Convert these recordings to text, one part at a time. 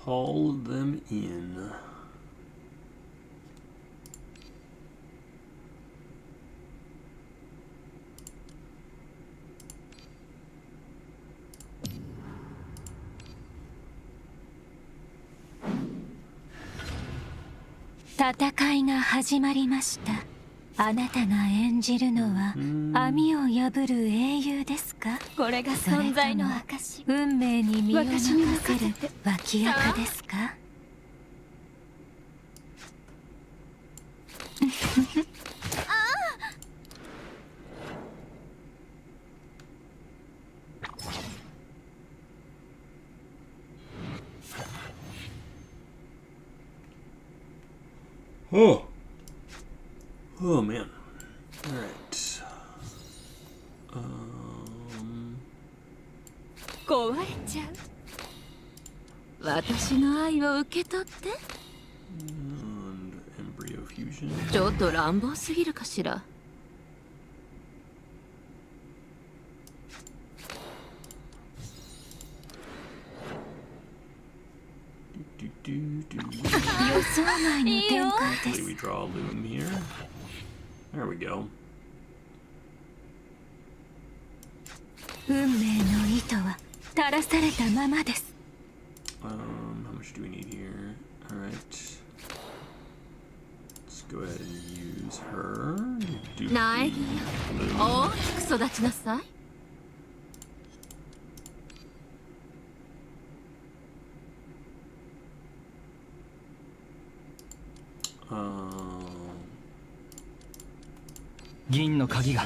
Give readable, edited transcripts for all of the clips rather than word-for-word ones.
Haul them in.戦いが始まりました。あなたが演じるのは網を破る英雄ですか？これが存在の証。運命に身を任せる脇役ですか？Oh. Oh man. Alright. 壊れちゃう。私の愛を受け取って。And embryo fusion. ちょっと乱暴すぎるかしら。予想外の展開です。 We draw a loom here. There we go. 運命の糸は垂らされたままです。How much do we need here? Alright. Let's go ahead and use her. Do 苗木よ、大きく育ちなさい。銀の鍵が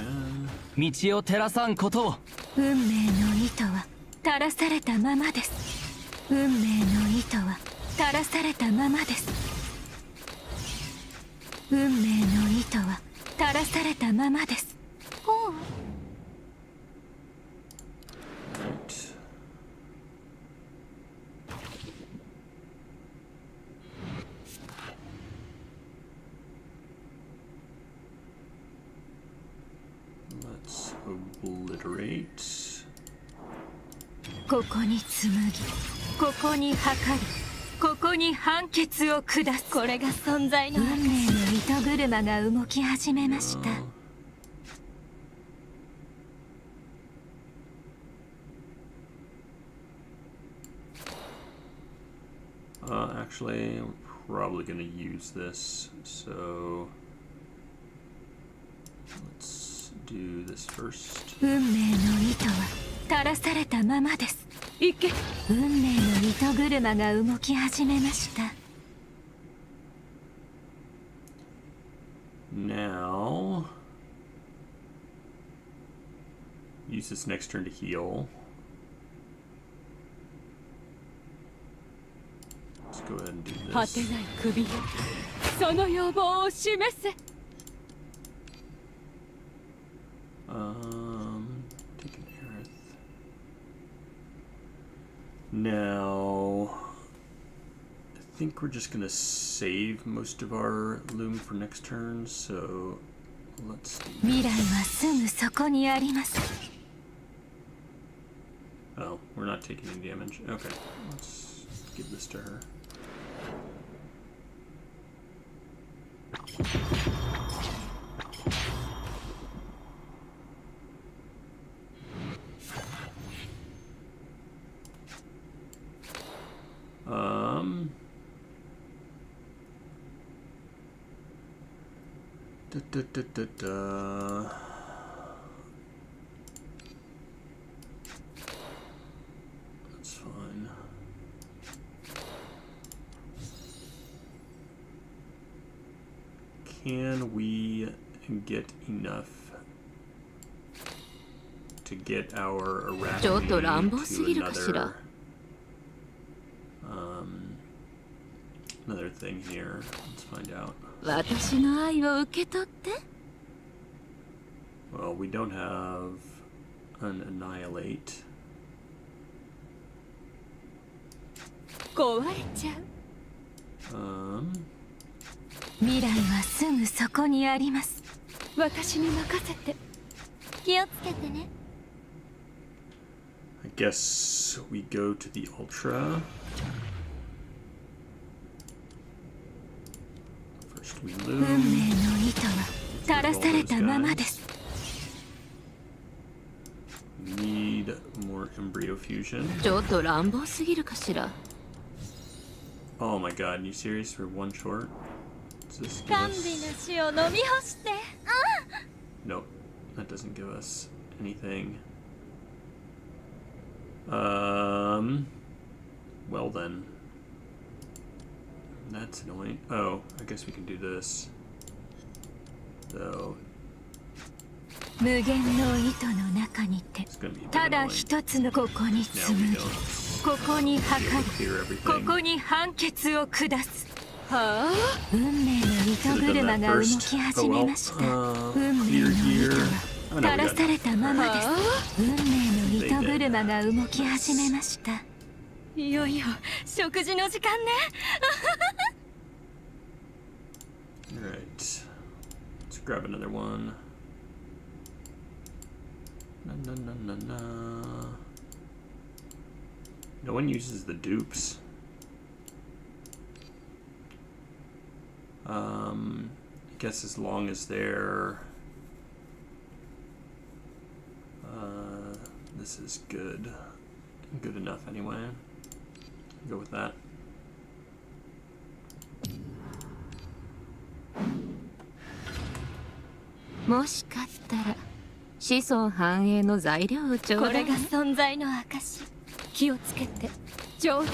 道を照らさんことを。運命の糸は垂らされたままです。運命の糸は垂らされたままです。運命の糸は垂らされたままです。ほう。Let's obliterate. ここに紡ぎ、ここに測り、ここに判決を下す。これが存在の運命の糸車が動き始めました。Actually, I'm probably going to use this, so let's do this first. 運命の糸は垂らされたままです。行け。運命の糸車が動き始めました。Now, use this next turn to heal. Let's go ahead and do this. 果てない首よ、その要望を示せ。Take an Aerith. Now, I think we're just gonna save most of our loom for next turn, so let's do 未来はすぐそこにあります。 Oh, we're not taking any damage. Okay, let's give this to her. That's fine. Can we get enough to get our Arachne to another another thing here? Let's find out. 私の愛を受け取って。 Well, we don't have an annihilate. 壊れちゃう。未来はすぐそこにあります。私に任せて。気をつけてね。 I guess we go to the Ultra. We 運命 loom. の糸は垂らされたままです。 We need more embryo fusion. ちょっと乱暴すぎるかしら。 Oh my god, you serious? We're one short? Does this give 甘美 us... な死を飲み干して。 Nope, that doesn't give us anything. Well then. That's annoying. Oh, I guess we can do this. So, 無限の糸の中にて it's gonna be a bit ただ annoying. 一つのここに Now 紡 we ぎ don't ここに be 測 able り to clear こ everything. こに判決を下す。はあ、運命の糸 Should've 車 done が that 動 first. き始めました。 Oh, 運命 clear の here. 糸は Oh, no, 垂 we ら got されたままです。運命の糸車が動き始めました。いよいよ食事の時間ね。 Alright. Let's grab another one. Na. No one uses the dupes. I guess as long as they're... this is good. Good enough anyway. Go with that. もしかしたら子孫繁栄の材料をちょうこだい。れが存在の証。気をつけてちょうだ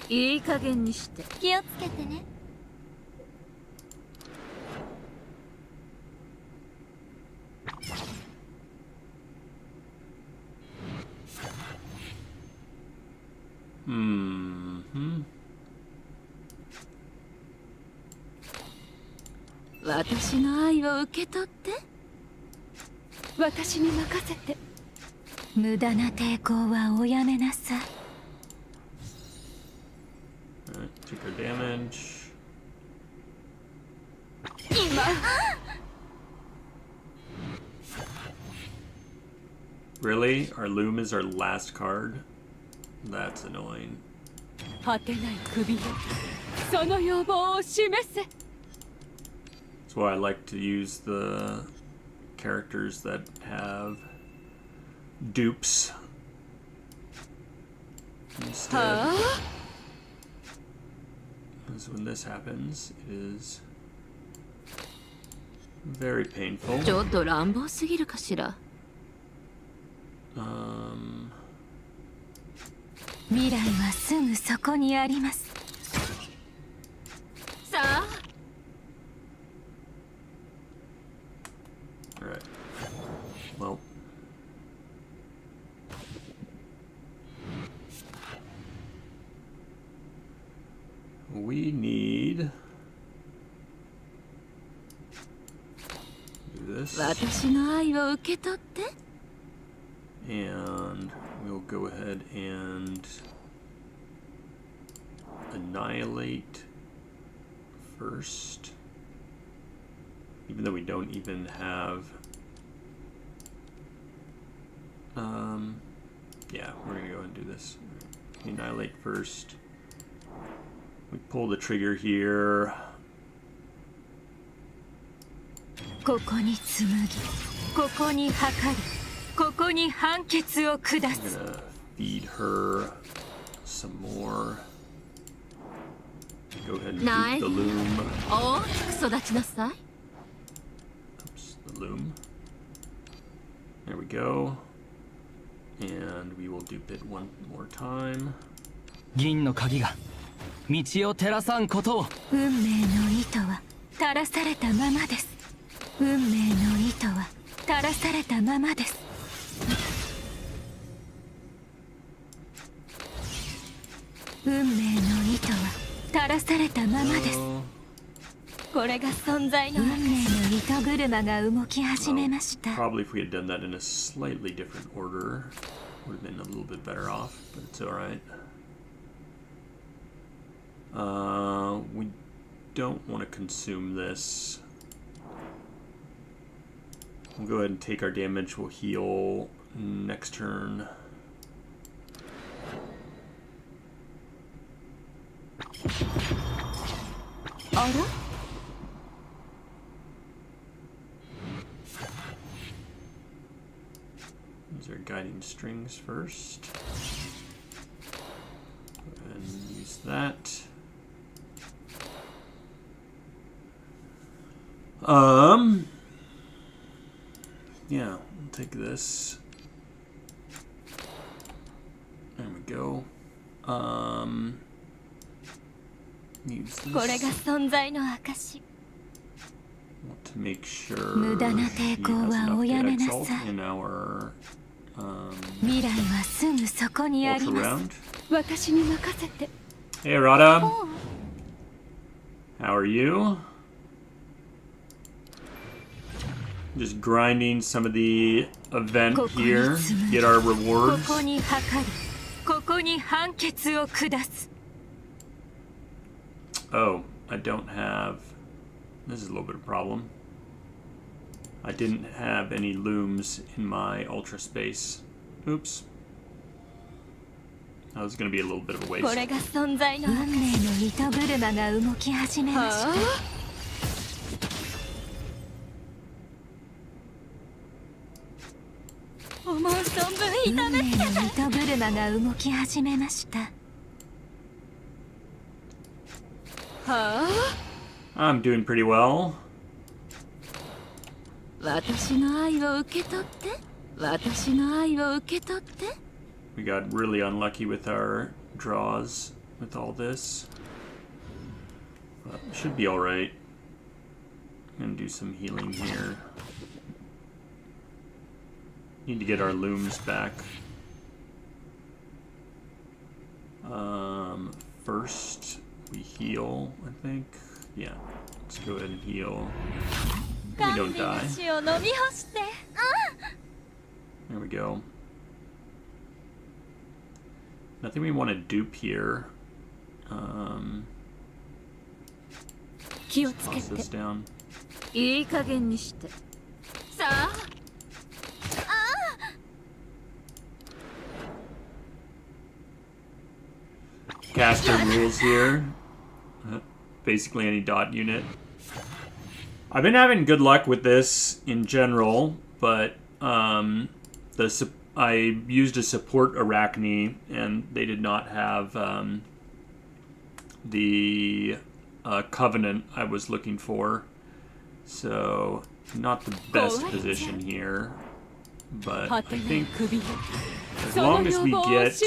い。いい加減にして。気をつけてね。 私の愛を受け取って。私に任せて。無駄な抵抗はおやめなさい。 Alright, take our damage. 今 Really? Our loom is our last card? That's annoying. 果てない首でその要望を示せ。 That's why I like to use the characters that have dupes instead. はあ、 Because when this happens, it is very painful. ちょっと乱暴すぎるかしら。 未来はすぐそこにあります。 さあ、 Alright. Well. We need... do this. 私の愛を受け取って。 And we'll go ahead and annihilate first. Even though we don't even have... yeah, we're gonna go ahead and do this. Annihilate first. We pull the trigger here. ここに紡ぎここに測りここに判決を下 I'm す。 gonna feed her some more. Go ahead and Nice. do the loom. 大きく育ちなさい。 Oops, the loom. There we go. And we will dupe it one more time. 銀の鍵が道を照らさんことを。運命の糸は垂らされたままです。運命の糸は垂らされたままです。運命の糸は垂らされたままです。 So, これが存在の運命の糸車が動き始めました。 probably if we had done that in a slightly different order, would have been a little bit better off, but it's alright. We don't want to consume this. We'll go ahead and take our damage. We'll heal next turn. These are guiding strings first. Go ahead and use that. Yeah, we'll take this. There we go. Use this. これが存在の証。 Want to make sure 無駄な he 抵抗 has はお enough や to めな exalt さい。 in our 未来はすぐそこにあ ultra ります。 round. 私に任せて。 Hey, Rada. How are you? Just grinding some of the event here. Get our こ rewards. こに測り、ここに判決を下す。 Oh, I don't have... This is a little bit of a problem. I didn't have any looms in my ultra space. Oops. That was going to be a little bit of a こ waste. れが存在の運命の糸車が動き始めました。思う存分運命の糸車が動き始めました。はあ I'm doing pretty well. 私の愛を受け取って私の愛を受け取って We got really unlucky with our draws with all this. But should be alright. I'm gonna do some healing here. Need to get our looms back. First we heal, I think. Yeah, let's go ahead and heal. We don't die. 血を飲み干して。 There we go. Nothing we want to dupe here. 気をつけ Toss て this down. いい加減にしてさあ Caster rules here. Basically any dot unit. I've been having good luck with this in general, but I used a support Arachne and they did not have the Covenant I was looking for. So not the best position here, but I think as long as we get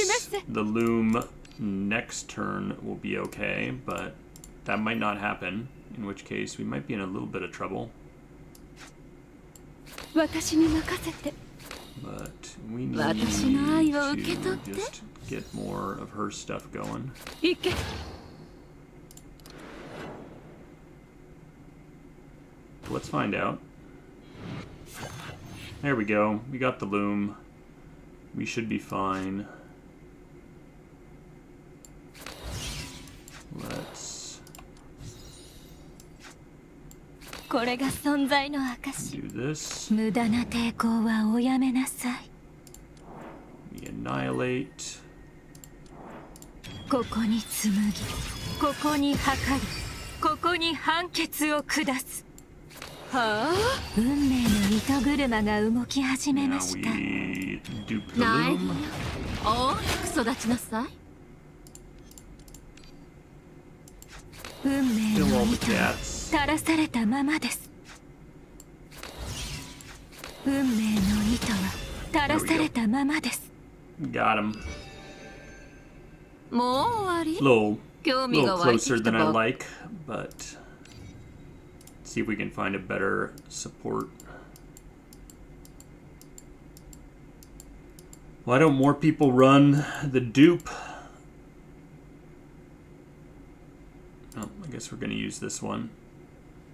the loom next turn we'll be okay, but that might not happen, in which case we might be in a little bit of trouble. 私に任せて。 But we need 私の愛を to 受け取って just get more of her stuff going. 行け Let's find out. There we go. We got the loom. We should be fine. Let's これが存在の証。 do this. 無駄な抵抗はおやめなさい。 We annihilate. ここに紡ぎ、ここに測り、ここに判決を下す。はあ運命の糸車が動き始め Now ました。 we dupe the ない loom. 大きく育ちなさい運命 Kill の all the 糸は cats. 垂らされたままです。運命の糸は垂らされたままです。 Got him. もう終わり Little 興味が湧いて closer きた than I ば like, but see if we can find a better support. Why don't more people run the dupe? Oh, I guess we're gonna use this one.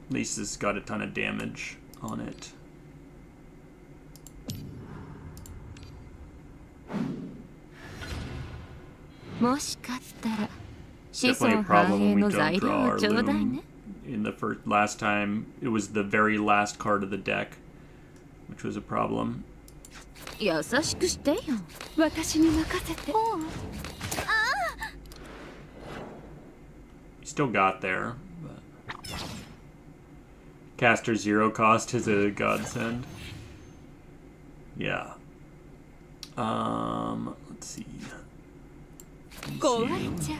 At least it's got a ton of damage on it. Definitely a problem when we don't draw our loom. In the last time, it was the very last card of the deck, which was a problem. 優しくしてよ私に任せて。 He still got there, but Caster 0 cost is a godsend. Yeah. Let's see. 怖いんじゃ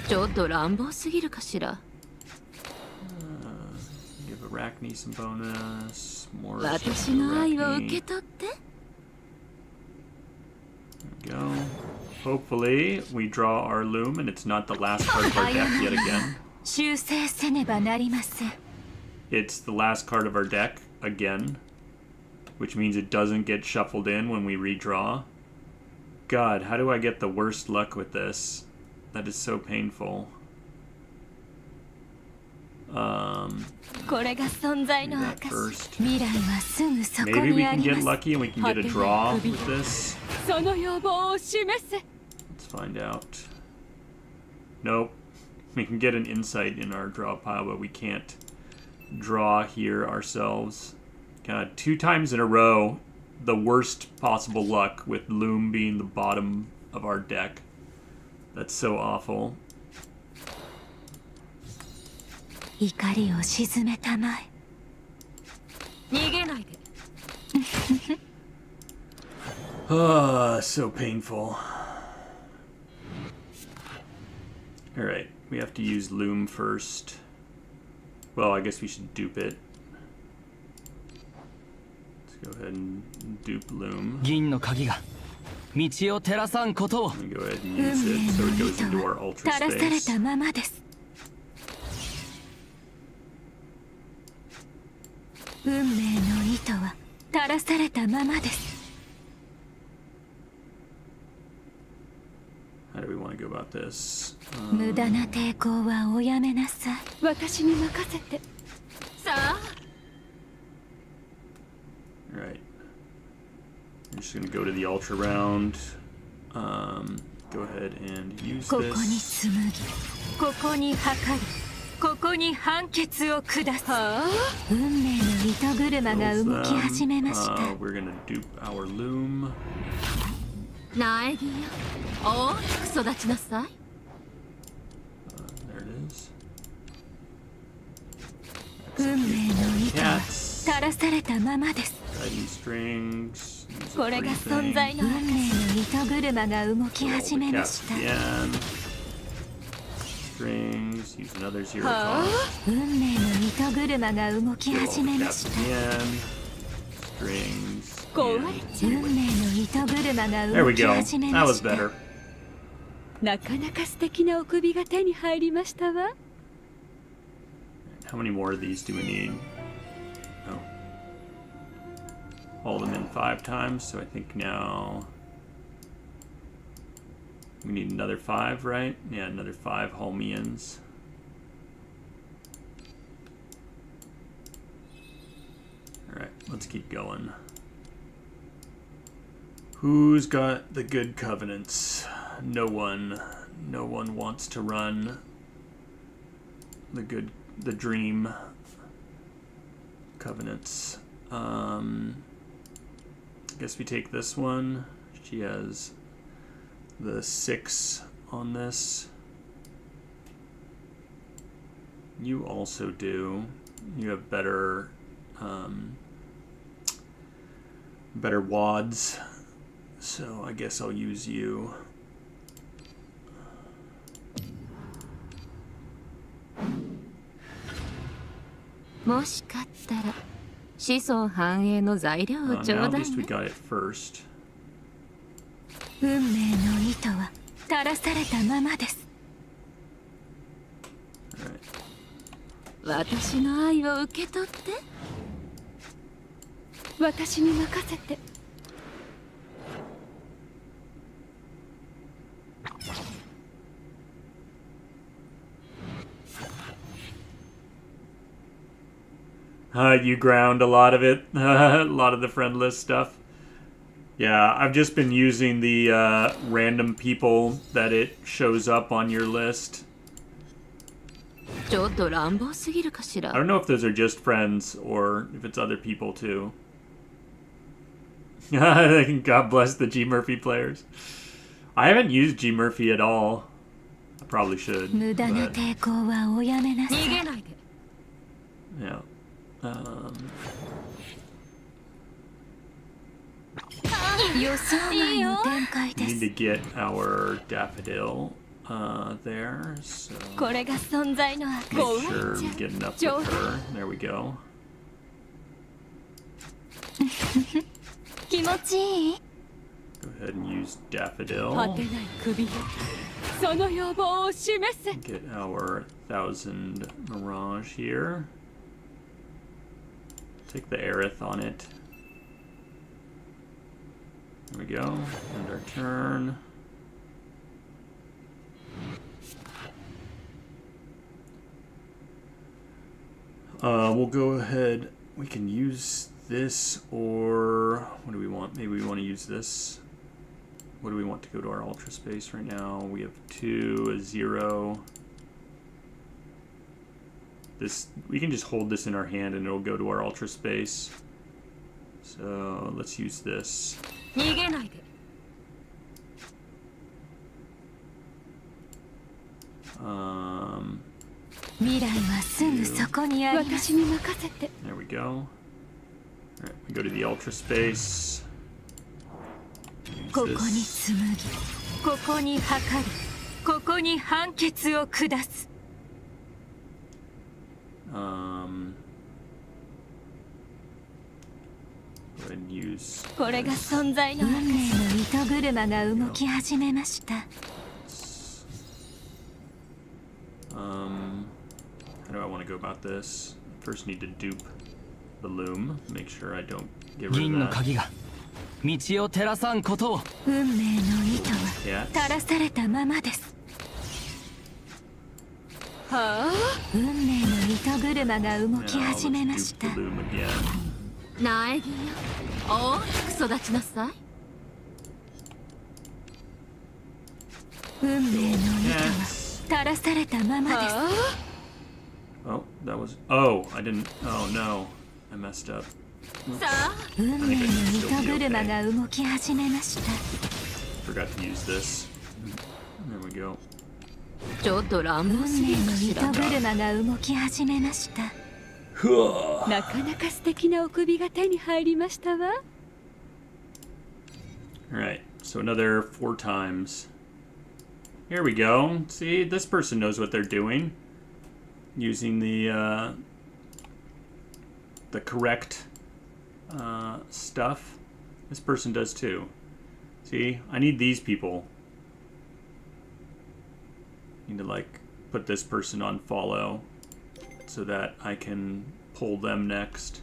ちょっと乱暴すぎるかしら Give Arachne some bonus. More 私の愛を受け Arachne. 取って There we go. Hopefully, we draw our loom and it's not the last card of our deck yet again. 修正せねばなりません。 It's the last card of our deck again, which means it doesn't get shuffled in when we redraw. God, how do I get the worst luck with this? That is so painful. これが存在 Do の that 証。 first. 未来はすぐそこ Maybe we にあ can り get ます。 lucky and we can get a draw with this. その要望を示せ。 Let's find out. Nope. We can get an insight in our draw pile, but we can't draw here ourselves. God, 2 times in a row, the worst possible luck with Loom being the bottom of our deck. That's so awful. 怒りを鎮めたまえ。逃げないで So painful. Alright, we have to use Loom first. Well, I guess we should dupe it. Let's go ahead and dupe Loom. 銀の鍵が道を照らさんことを Let me go ahead and 運 use 命 it so の it 糸 goes into our は ultra 垂らされ space. たままです。運命の糸は垂らされたままです。 How do we want to go about this? 無駄な抵抗はおやめなさい。私に任せて。さあ Alright. I'm just gonna go to the ultra round. Go ahead and use ここに this. 紡ぎ、ここに測り、ここに判決を下す。運命の糸車が Kills 動き始めました them. We're gonna dupe our loom. 苗木よ大きく育ちなさい There it is. 運命の糸は Cats. 垂らされたままです。 Tighten strings. Use これが存 everything. 在の運命の糸車が動き Roll 始 the めま cats した。 again. Strings. Use another zero cost. 運命の糸車が動き Roll 始 the めま cats した。 again. Strings. 怖い and じゃん運命の糸車が There 動 we き go. 始め That ま was した。 better. なかなか素敵なお首が手に入りましたわ。 How many more of these do we need? Oh. All of them in 5 times, so I think now we need another 5, right? Yeah, another 5 Holmians. Alright, let's keep going. Who's got the good covenants? No one. No one wants to run the dream covenants. Guess we take this one. She has the 6 on this. You also do. You have better better wads. So I guess I'll use you. Now at least we got it first. 運命の糸は垂らされたままです。 Alright. 私の愛を受け取って私に任せて。 You ground a lot of it. A lot of the friend list stuff. Yeah, I've just been using the random people that it shows up on your list. ちょっと乱暴すぎるかし I ら don't know if those are just friends or if it's other people too. God bless the G Murphy players. I haven't used G Murphy at all. I probably should. 無駄な But, 抵抗はおやめなさい。逃げないで yeah. 予想外の展開 We で need す to get our daffodil there, so これが存在の証 make sure we get enough with her. There we go. 気持ちいい Go ahead and use daffodil. 果てない首よその要望を示せ Get our 1000 mirage here. Take the aerith on it. There we go. End our turn. We'll go ahead. We can use this, or what do we want? Maybe we want to use this. What do we want to go to our ultra space right now? We have 2, a 0. This, we can just hold this in our hand and it'll go to our ultra space. So let's use this. 逃げないで 未来はすぐそこにあります私に任せて There we go. Alright, we go to the ultra space. Use ここに this. 紡ぎここに測りここに判決を下す Go ahead and use これが存在の運命の糸車が動き始めました how do I want to go about this? First need to dupe the loom. Make sure I don't get rid 銀の of that. 鍵が道を照らさんことを運命の糸は Yeah. 垂らされたままですはあ運命の糸車が動 Now き let's 始めま dupe し the た loom again. 苗木よ大きく育ちなさい運命の糸は Yes. 垂らされたままです Oh, that was. Oh, I didn't. Oh no, I messed up. さあ運命の糸車が動き始めました Forgot to use this. There we go. ちょっと乱暴す運ぎる命の糸かしら車が動き始めましたなかなか素敵なお首が手に入りましたわ All right, so another 4 times. Here we go. See, this person knows what they're doing. Using the correct stuff. This person does too. See, I need these people. Need to like put this person on follow so that I can pull them next.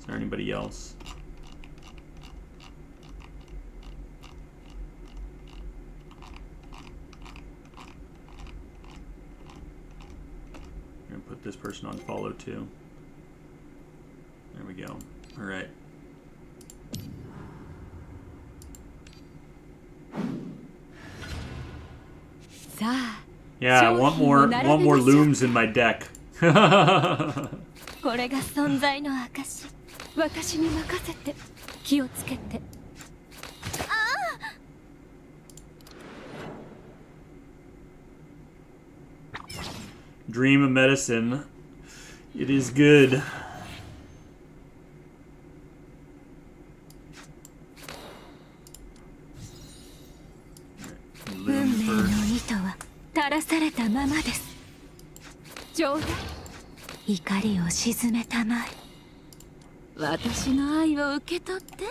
Is there anybody else? I'm gonna put this person on follow too. There we go. All right. Yeah, I want more looms in my deck. これが存在の証私に任せて気をつけて Dream of medicine. It is good. Loom 運命 first. の糸は垂らされたままです冗談怒りを鎮めたまえ私の愛を受け取って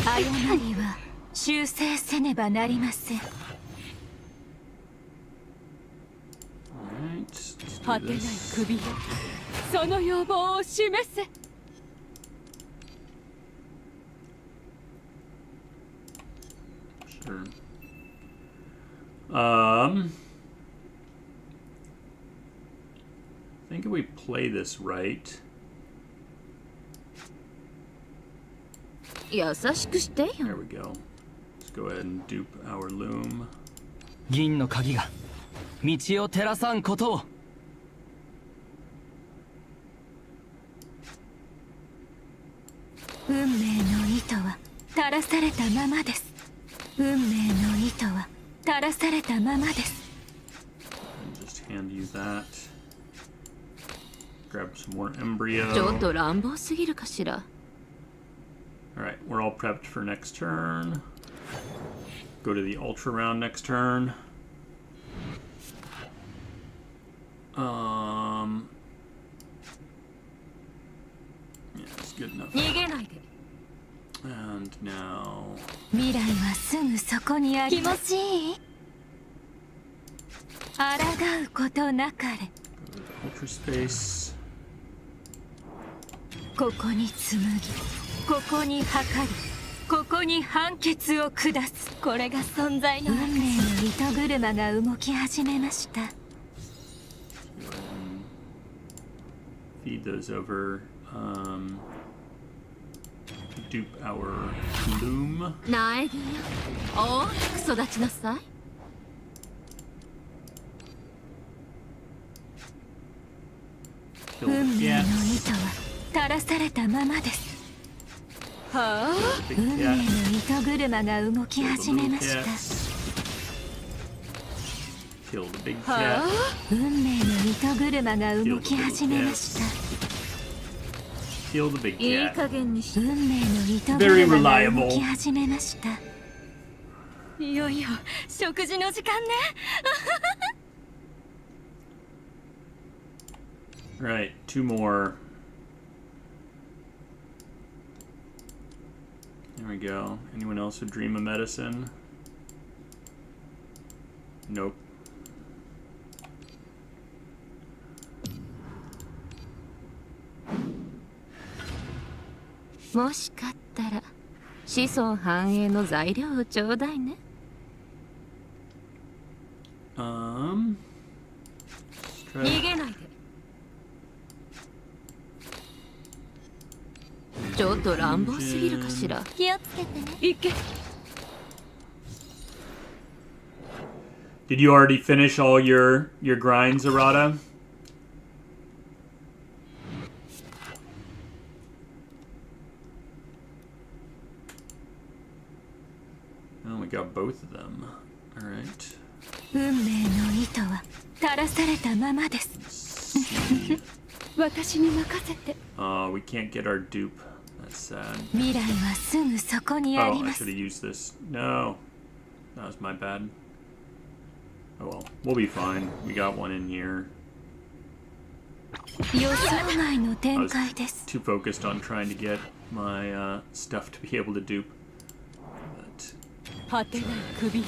誤りは修正せねばなりません Alright, let's 果 do てない this. 首よその要望を示せ Sure. I think if we play this right, 優しくしてよ there we go. Let's go ahead and dupe our loom. 銀の鍵が道を照らさんことを運命の糸は垂らされたままです運命の糸は垂らされたままです I'll just hand you that. grab some more ちょっ embryo. と乱暴すぎるかしら。 Alright, we're all prepped for next turn. Go to the ultra round next turn. Yeah, it's good enough. 逃げないで。 And now 未来はすぐそこにあります。気持ちいい。抗うことなかれ。 go to ultra space. ここに紡ぎ、ここに測り、ここに判決を下す。これが存在の運命の糸車が動き始めました。 Feed those over. Dupe our loom. 苗木よ、大きく育ちなさい。 Kill 運 the 命の cats. 糸は垂らされたままです。はあ、 Big 運命 cat. の糸車が動き Kill the 始め little ました。 cats. Kill the big は cat. あ、運命の糸車が動き始めました。 Kill the big いい cat. 加減にし。運命の糸 Very 車が reliable. 動き始めました。いよいよ食事の時間ね。 Right, two more. There we go. Anyone else would dream of medicine? Nope. もしかったら子孫繁栄の材料をちょうだいね。 Let's 逃 try げないで。ちょっと乱暴すぎるかしら。気をつけてね。行け。 Did you already finish all your grinds, Arata? Oh, we got both of them. All right. 運命の糸は垂らされたままです。 Let's see. 私に任せて。 We can't get our dupe. That's sad. 未来はすぐそこにあ Oh, り I ます should。have used this. No. That was my bad. Oh well. We'll be fine. We got one in here. 予想外の I 展 was 開です。 too focused on trying to get my stuff to be able to dupe. But 果てない首よ、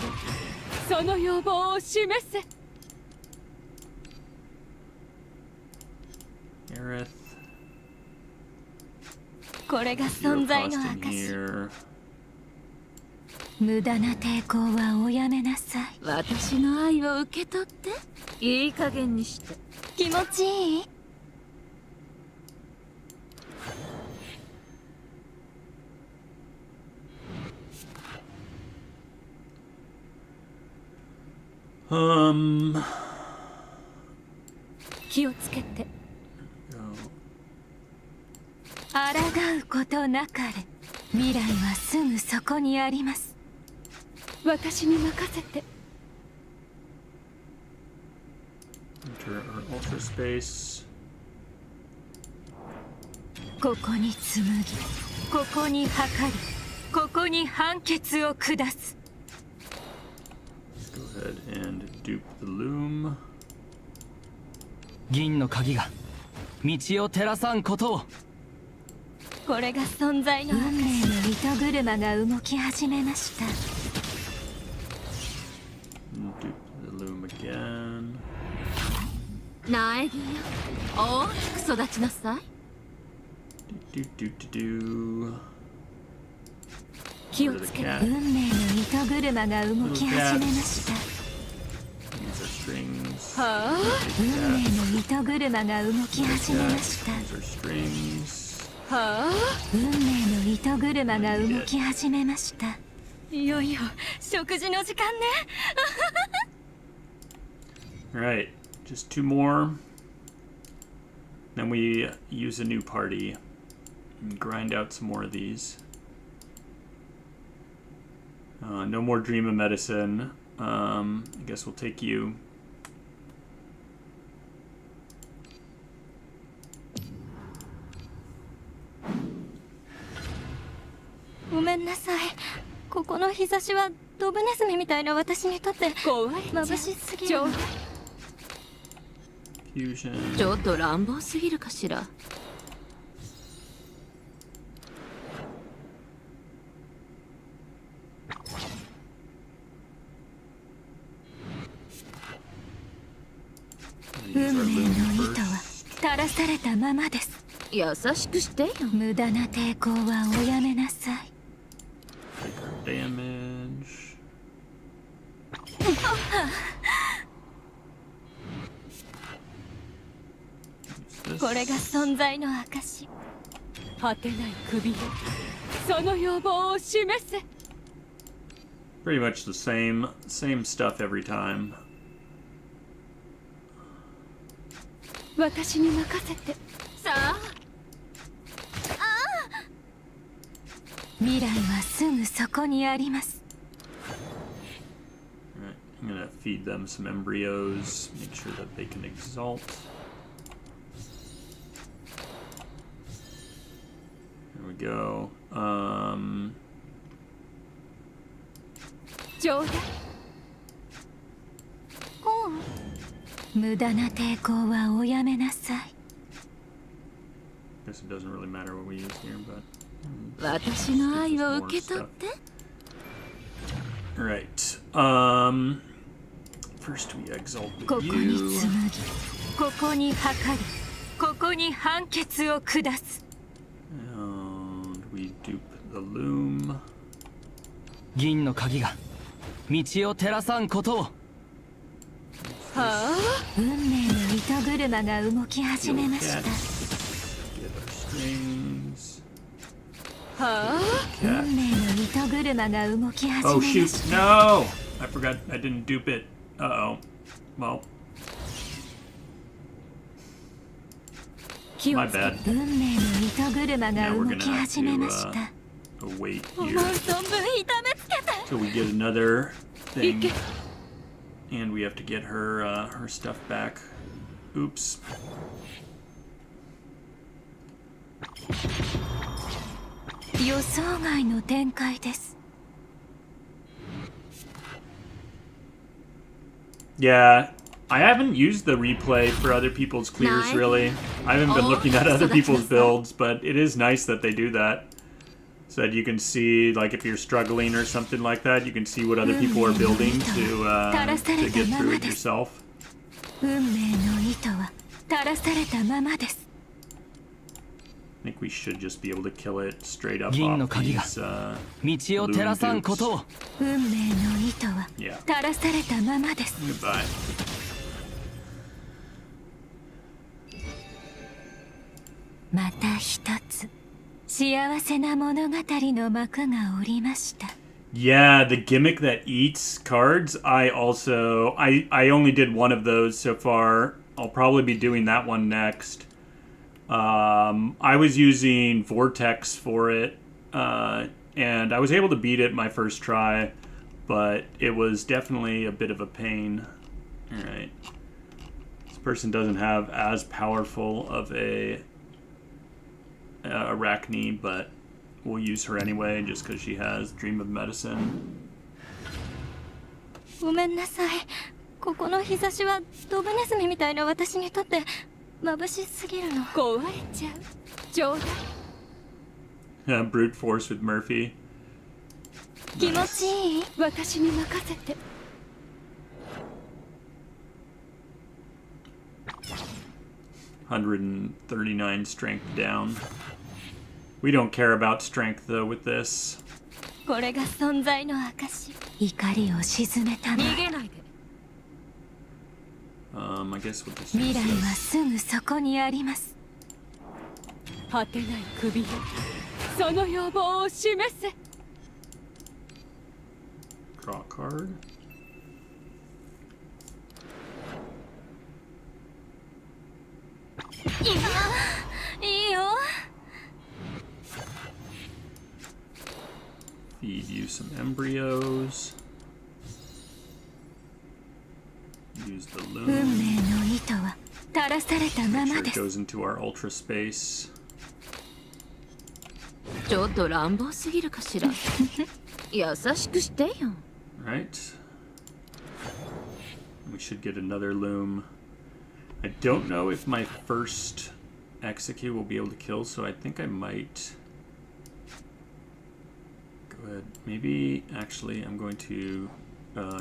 その要望を示せ。 Gareth. これが Zero 存在の cost in 証。 here. 無駄な抵抗はおやめなさい。私の愛を受け取って。いい加減にして。気持ちいい？ 気をつけて。 go. 抗うことなかれ。未来はすぐそこにあります。私に任せて。 Enter our ultra space. ここに紡ぎ、ここに測り、ここに判決を下す。 Let's go ahead and dupe the loom. 銀の鍵が道を照らさんことを。これが存在の運命の糸車が動き始めました。 And dupe the loom again. 苗木よ、大きく育ちなさい。 Do do do do. 気をつけて。運命の糸車が動き始めました。 These are strings. はあ、運命の糸車が動き始めました。 These are strings. はあ、運命の糸車が動き始めました。いよいよ食事の時間ね。 Alright, just two more. Then we use a new party and grind out some more of these. No more dream of medicine. I guess we'll take you. めんなさい。ここの日差しはドブネズミみたいな私にとって眩しすぎる。 Fusion. ちょっと乱暴すぎるかしら。運命の糸は垂らされたままです。優しくしてよ。無駄な抵抗はおやめなさい。 Damage. これが存在の証。果てない首よ、その要望を示せ。 Pretty much the same stuff every time. 私に任せて。さあ。未来はすぐそこにあります。 Alright, I'm gonna feed them some embryos, make sure that they can exalt. There we go. 冗談。無駄な抵抗はおやめなさい。 Guess it doesn't really matter what we use here, but 私の愛を受け取って。 Alright. First we exalt ここ the に U. 紡ぎ、ここに測り、ここに判決を下す。 And we dupe the loom. 銀の鍵が道を照らさんことを。運命の糸車が動き始めました。 Get our strings. 運命の糸車が動き始 Oh めま shoot! した。 No! I forgot I didn't dupe it. Uh oh. Well, 気を my つけ bad. 運命の糸車が Now we're 動 gonna き have 始め to ました。 wait 思う here 存分痛めつけて。 till we get another thing, and we have to get her her stuff back. Oops. 予想外の展開です。 Yeah, I haven't used the replay for other people's clears Nine. really. I haven't been looking at other people's builds, but it is nice that they do that. So that you can see, like, if you're struggling or something like that, you can see what other people are building to get through it yourself. 運命の糸は垂らされたままです。 I think we should just be able to kill it straight up 銀の off 鍵が these, 道を照らさんことを。運命の糸は Yeah. 垂らされたままです。 Goodbye. また一つ幸せな物語の幕が降りました。 Yeah, the gimmick that eats cards, I only did one of those so far. I'll probably be doing that one next. I was using Vortex for it, and I was able to beat it my first try, but it was definitely a bit of a pain. Alright. This person doesn't have as powerful of a Arachne, but we'll use her anyway just because she has Dream of Medicine. ごめんなさい。ここの日差しはドブネズミみたいな私にとって眩しすぎるの。壊れちゃう。冗談。Brute Force with Murphy. 気持ちいい？私に任せて。 139 strength down. We don't care about strength though with this. これが存在の証。怒りを鎮めたまえ。逃げないで。I guess we'll just 未 use 来は this. すぐそこにあります。果てない首よ、その要望を示せ。 Draw a card. いいよ。 Feed you some embryos. Use the 運 loom. 命の糸は垂らされたま Make ま sure で it す。 goes into our ultra space. ちょっと乱暴すぎるかしら。優しくしてよ。 Right. We should get another loom. I don't know if my first execute will be able to kill, so I think I might go ahead. Maybe, actually, I'm going to...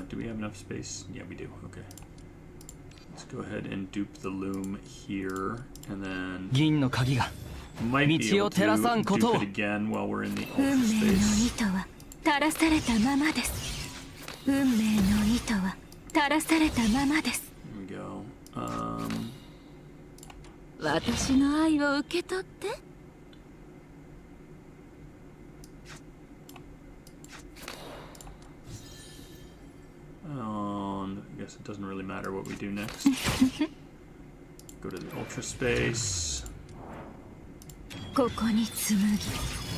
do we have enough space? Yeah, we do. Okay. Let's go ahead and dupe the loom here, and then... 銀の鍵が Might be able 道を照らさん to ことを dupe it again while we're in the 運 ultra 命の space. 糸は垂らされたままです。運命の糸は垂らされたままです。 Here we go. 私の愛を受け取って。 I guess it doesn't really matter what we do next. Go to the ultra space. ここに紡ぎ、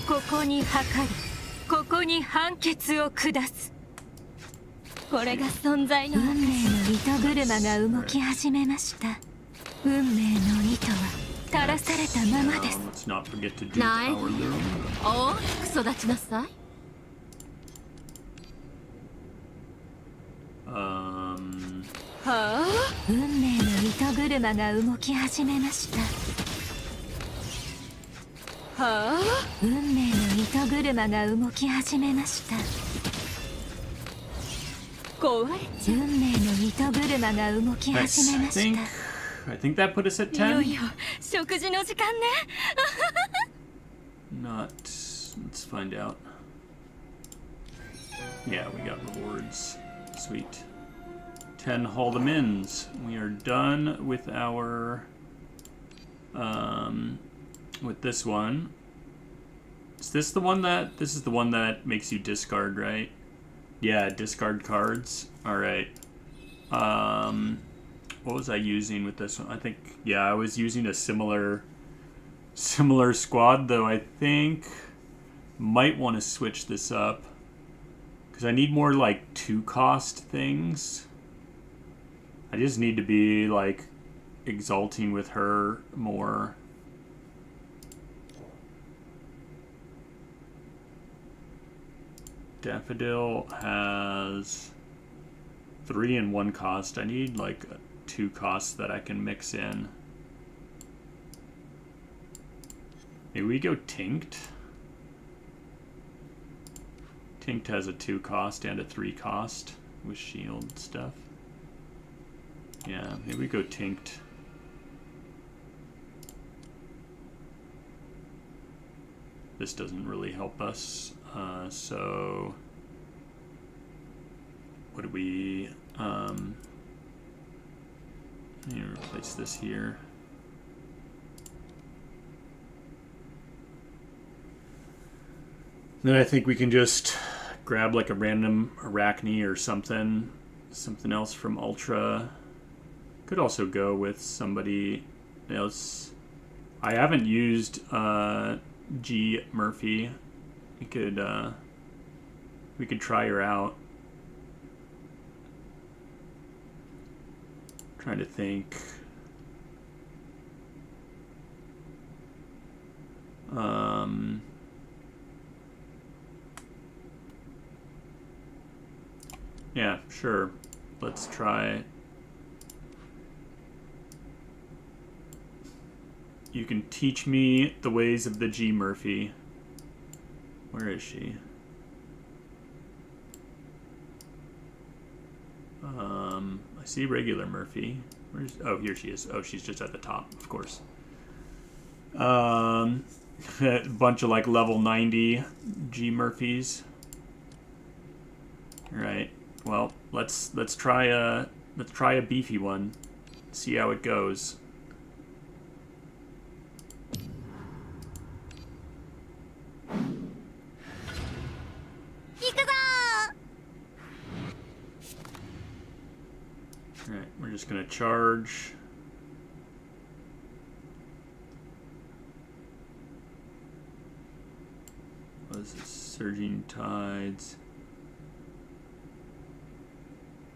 ここに測り、ここに判決を下す。これが存在の運命の糸車が動き始めました。運命の糸は垂らされたままです。 Let's not forget to do ない our loom. 大きく育ちなさい。 はあ、運命の糸車が動き始めました。はあ、運命の糸車が動き始めました。壊れちゃう。運命の糸車が動き Nice. 始めました。 I think that put us at いよ 10. いよ食事の時間ね。 Not. Let's find out. Yeah, we got rewards. Sweet. 10 Morimens. We are done with our with this one. Is this the one that this is the one that makes you discard, right? Yeah, discard cards. All right. What was I using with this one? I think yeah, I was using a similar squad, though I think might want to switch this up because I need more like 2-cost things. I just need to be like exalting with her more. Daffodil has 3 and 1 cost. I need like 2 costs that I can mix in. Maybe we go Tinct. Tinct has a 2 cost and a 3 cost with shield stuff. Yeah, maybe we go Tinct. This doesn't really help us. So what do we let me replace this here. Then I think we can just grab like a random Arachne or something else from Ultra. Could also go with somebody else. I haven't used G Murphy. We could try her out. Trying to think. Yeah, sure. Let's try. You can teach me the ways of the G Murphy. Where is she? I see regular Murphy. Where's? Oh, here she is. Oh, she's just at the top, of course. A bunch of like level 90 G Murphys. All right. Well, let's try a beefy one. See how it goes. Alright, we're just gonna charge. What is this? Surging Tides.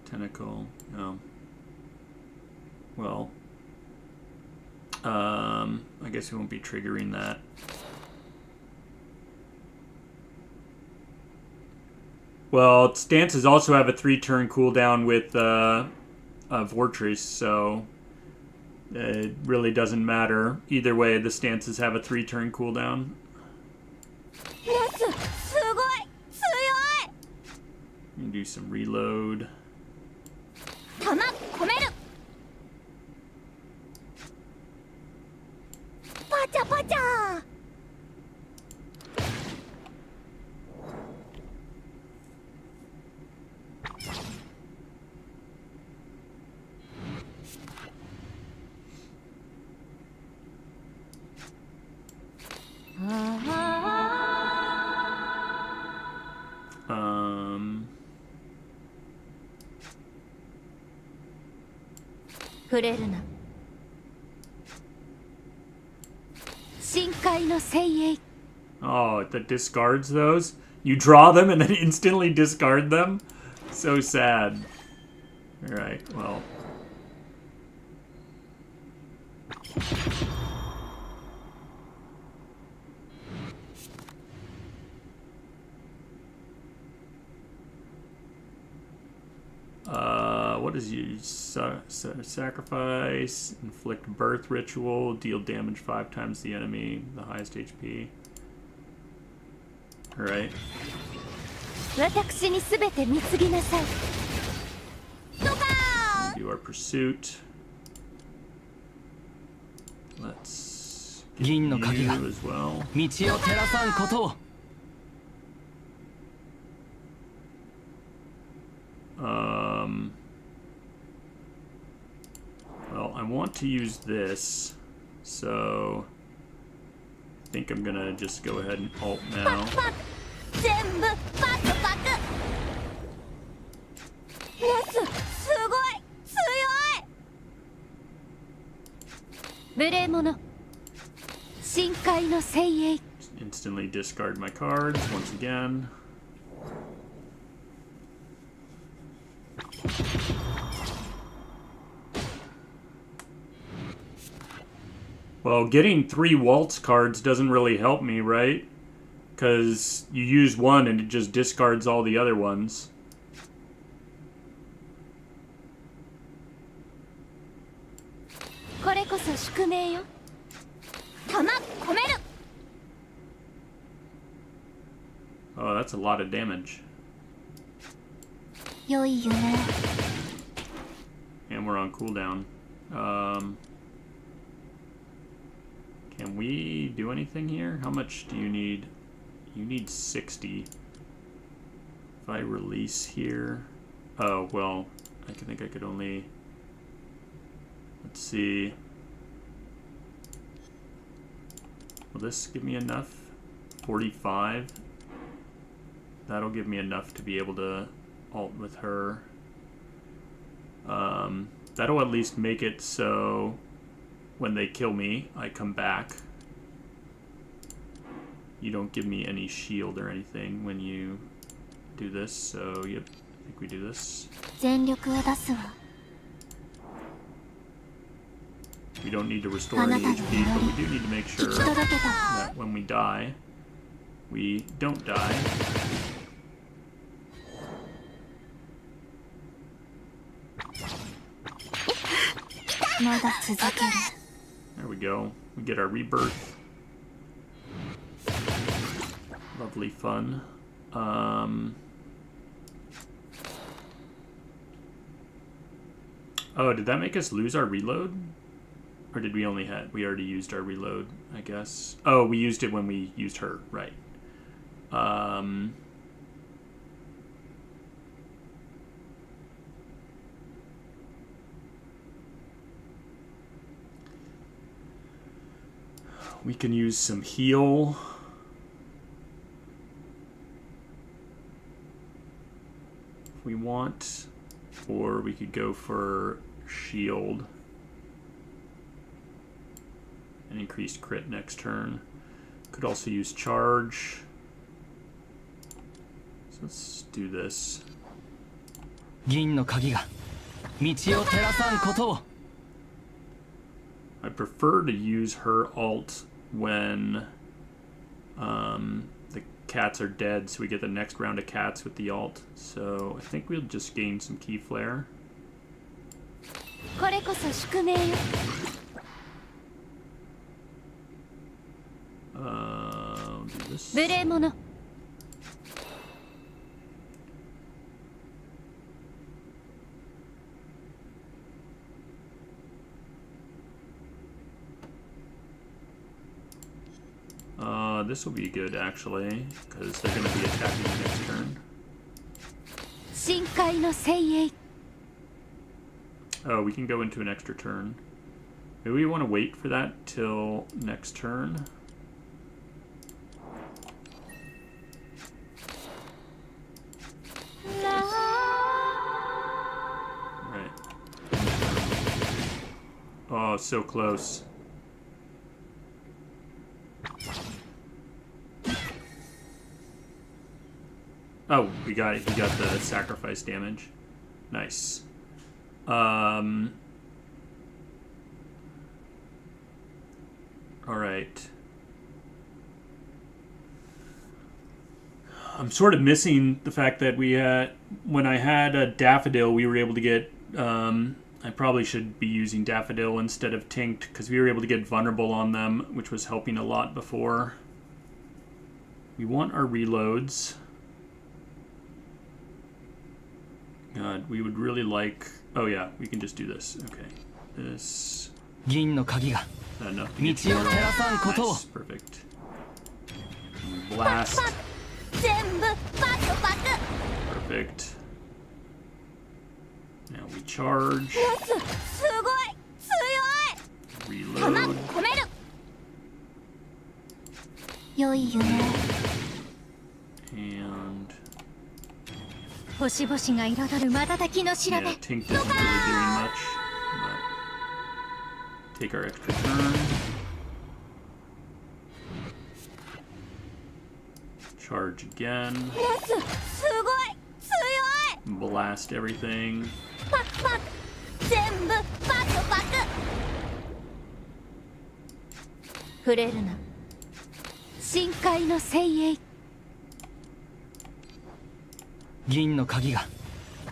Tentacle. No. Well. I guess we won't be triggering that. Well, stances also have a 3-turn cooldown with Vortrice, so it really doesn't matter. Either way, the stances have a 3-turn cooldown. You do some reload. Um, 触れるな。深海の精鋭。 oh, that discards those? You draw them and then instantly discard them? So sad. Alright, well. What is you? Sacrifice, inflict birth ritual, deal damage 5 times the enemy, the highest HP. Alright. 私にすべて貢ぎなさい。ドカーン。 Do our pursuit. Let's 銀の get 鍵 you が as well. 道を照らさんことを。 Well, I want to use this, so I think I'm gonna just go ahead and alt now. 全部パクパク。レス、すごい、強い。無礼者。深海の精鋭。 Instantly discard my cards once again. Well, getting 3 waltz cards doesn't really help me, right? Because you use one and it just discards all the other ones. Oh, that's a lot of damage. And we're on cooldown. Can we do anything here? How much do you need? You need 60. If I release here... Oh, well, I think I could only... Let's see. Will this give me enough? 45. That'll give me enough to be able to alt with her. That'll at least make it so when they kill me, I come back. You don't give me any shield or anything when you do this, so yep, I think we do this. We don't need to restore any HP, but we do need to make sure that when we die, we don't die. There we go. We get our rebirth. Lovely fun. Oh, did that make us lose our reload? Or did we only had... We already used our reload, I guess. Oh, we used it when we used her. Right. We can use some heal. If we want. Or we could go for shield. And increased crit next turn. Could also use charge. So let's do this. 銀の鍵が道を照らさんことを。 I prefer to use her alt when the cats are dead, so we get the next round of cats with the alt. So I think we'll just gain some key flare. これこそ宿命よ I'll do this. 無礼者 This will be good actually, because they're going to be attacking the next turn. 深海の精鋭 Oh, we can go into an extra turn. Maybe we want to wait for that till next turn. Right. Oh, so close. Oh, we got it. He got the sacrifice damage. Nice. All right. I'm sort of missing the fact that we had, when I had a Daffodil, we were able to get, I probably should be using Daffodil instead of Tinct, because we were able to get vulnerable on them, which was helping a lot before. We want our reloads. God, we would really like... Oh yeah, we can just do this. Okay. This... 銀の鍵が enough. 道を照らさんことを Nice, perfect. Blast. 全部バクバク Perfect. Now we charge. すごい強い弾 Reload. 込める良い夢 And... 星々が彩る瞬きの調 Yeah, べ Tink isn't really doing much. But take our extra turn. Charge again. すごい強い Blast everything. パクパク全部バクバク触れるな深海の精鋭銀の鍵が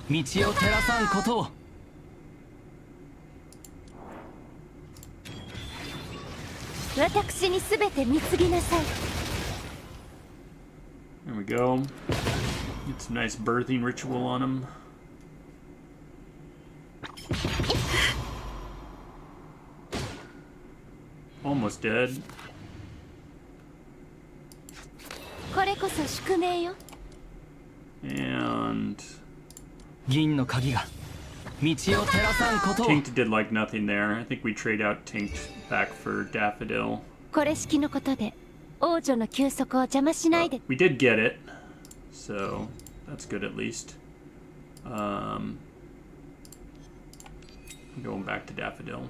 道を照らさんことを 私にすべて貢ぎなさい There we go. Get some nice birthing ritual on him. Almost dead. これこそ宿命よ And 銀の鍵が道を照らさんことを Tinkt did like nothing there. I think we trade out Tinkt back for Daffodil. これ式のことで王女の休息を邪魔しないで We did get it, so that's good at least. Going back to Daffodil.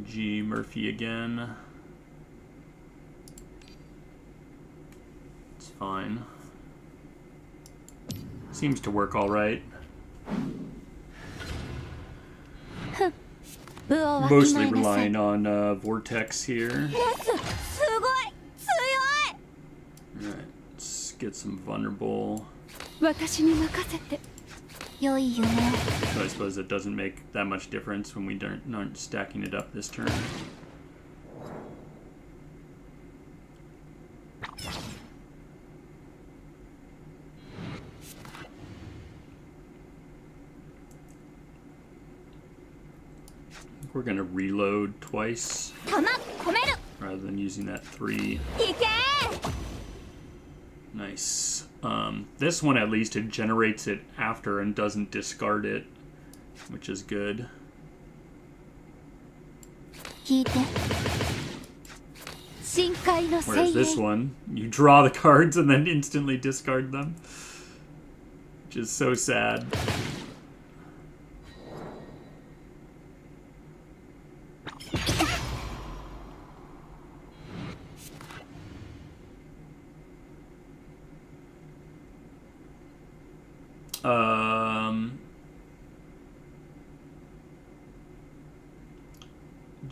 G Murphy again. It's fine. Seems to work all right. 部をわきま Mostly えなさい relying on Vortex here. すごい強い Alright, let's get some vulnerable. 私に任せて良い夢 So I suppose it doesn't make that much difference when we aren't stacking it up this turn. We're gonna reload twice 弾込める rather than using that 3. いけ Nice. This one at least it generates it after and doesn't discard it, which is good. 聞いて深海の精 Whereas this 鋭 one, you draw the cards and then instantly discard them, which is so sad.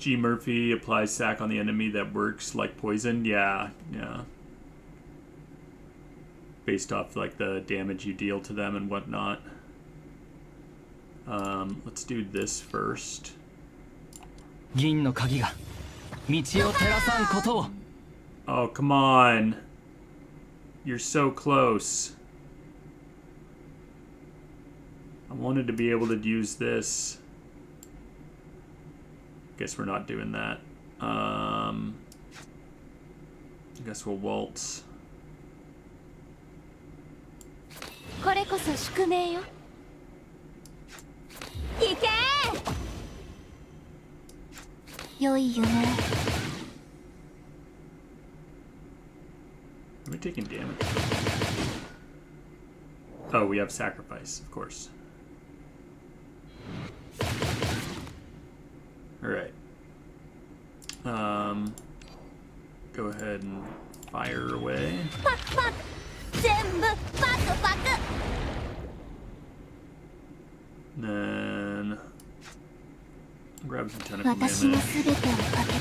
G. Murphy applies sack on the enemy that works like poison. Yeah. Based off like the damage you deal to them and whatnot. Let's do this first. 銀の鍵が道を照らさんことを。 Oh, come on. You're so close. I wanted to be able to use this. Guess we're not doing that. I guess we'll waltz. これこそ宿命よ。行けー。良い夢。Are we taking damage? Oh, we have sacrifice, of course. Alright. Go ahead and fire away. パクパク。全部パクパク。 Then grab some tentacle 私の damage. すべてをかけて。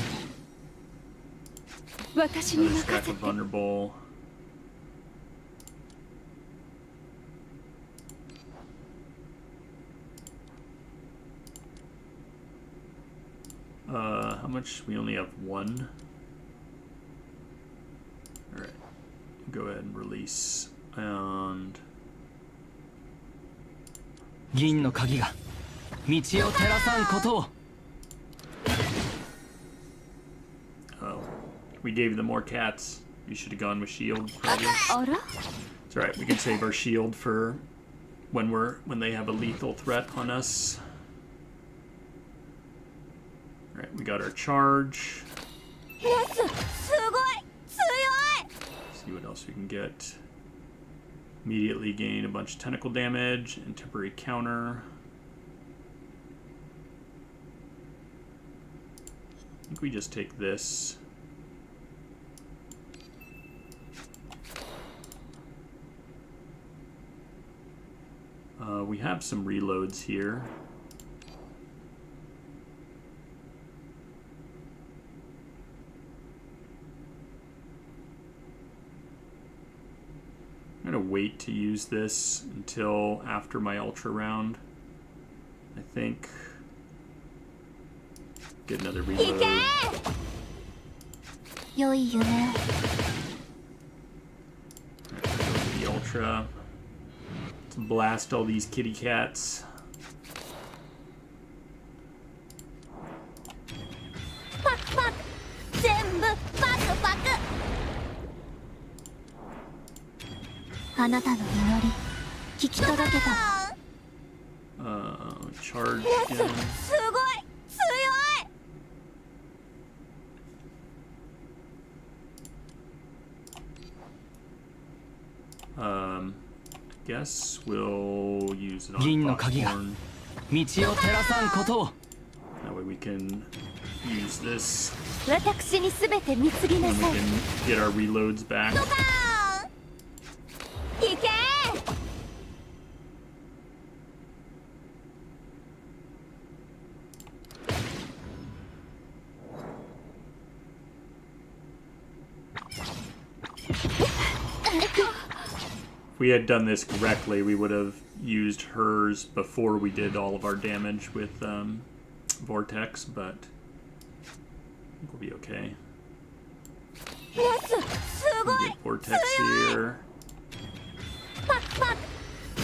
私に Another 任 stack せ of て。 vulnerable. How much? We only have one. Alright. Go ahead and release. And 銀の鍵が道を照らさんことを。 oh, we gave them more cats. You should have gone with shield. Probably. あら It's alright. We can save our shield for when they have a lethal threat on us. Alright, we got our charge. やつ、すごい強い See what else we can get. Immediately gain a bunch of tentacle damage and temporary counter. I think we just take this. We have some reloads here. I'm gonna wait to use this until after my ultra round. I think. Get another 行 reload. け良い夢 The ultra. Let's blast all these kitty cats. パクパク全部パクパクあなたの祈り聞き届けた Charge やつ again. すごい強い I guess we'll use it on 銀の鍵が Foxhorn. 道を照らさんことを。 That way we can use this 私にすべて貢ぎな and we さい can get our reloads back. 行け If we had done this correctly, we would have used hers before we did all of our damage with Vortex, but I think we'll be okay. やつすご We'll い get Vortex here. パクパク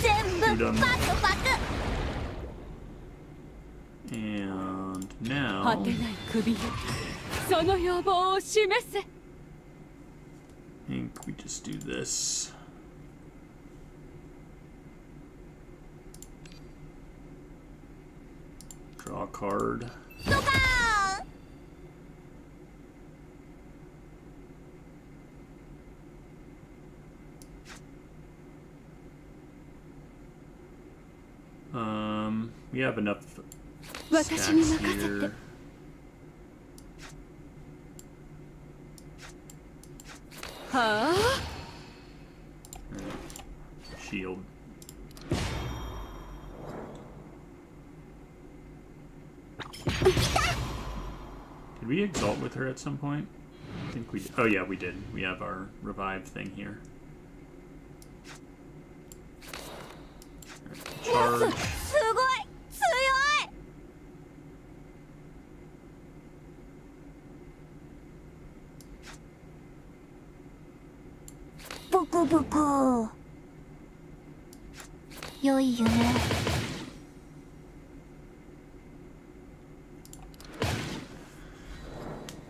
全部パクパク And 果 now てない首よその要望を示せ I think we just do this. Draw a card. ドカーン We have enough 私に stacks 任せて here. Ha? Shield. we exalt with her at some point? I think we did. Oh yeah, we did. We have our revive thing here. Charge.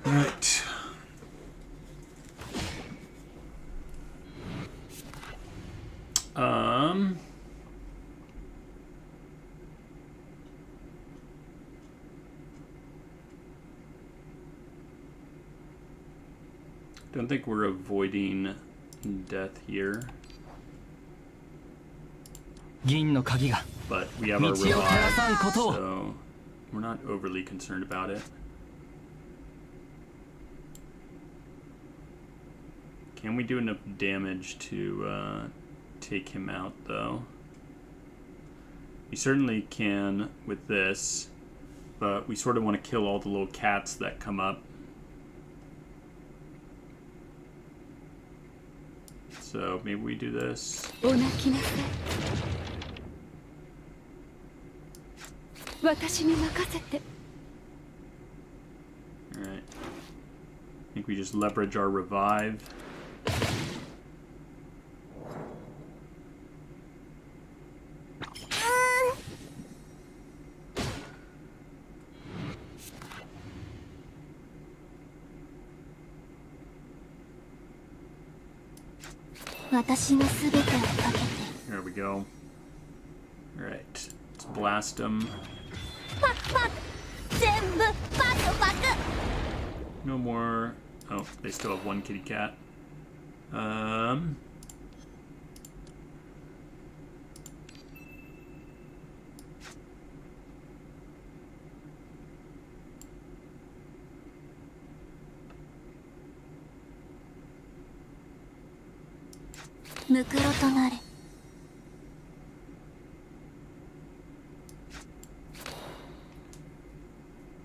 Right. Don't think we're avoiding death here. 銀の鍵が But we have 道 our を照らさん revive, ことを so we're not overly concerned about it. Can we do enough damage to take him out, though? We certainly can with this, but we sort of want to kill all the little cats that come up. So maybe we do this. お泣きなさい。私に任せて。 Alright. I think we just leverage our revive. There we go. Alright. Let's blast them. No more. Oh, they still have one kitty cat.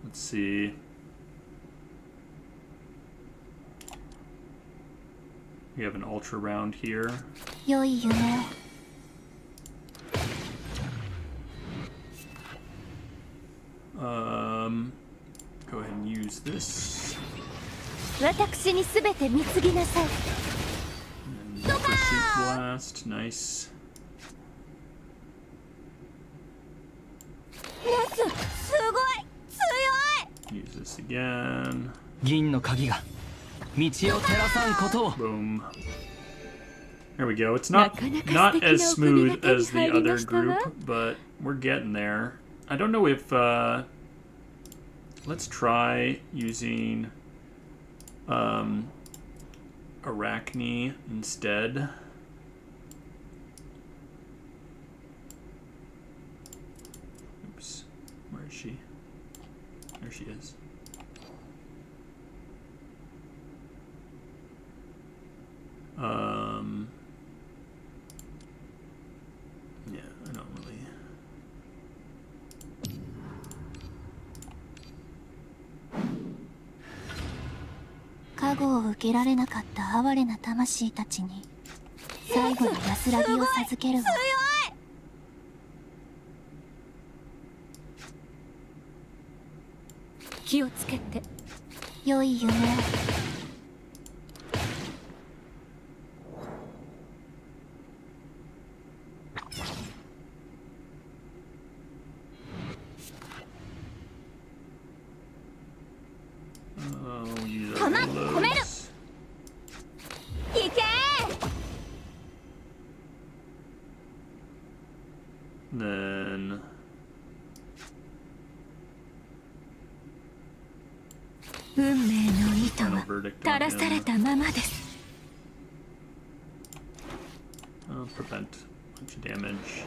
Let's see. We have an ultra round here. Go ahead and use this. And pursuit blast, nice. Use this again. 銀の鍵が道を照らさんことを Boom. There we go. It's not as smooth as the other group, but we're getting there. I don't know if let's try using Arachne instead. Oops. Where is she? There she is. Yeah, I don't really. Oh, use our reloads. Then final verdict on him. Prevent a bunch of damage.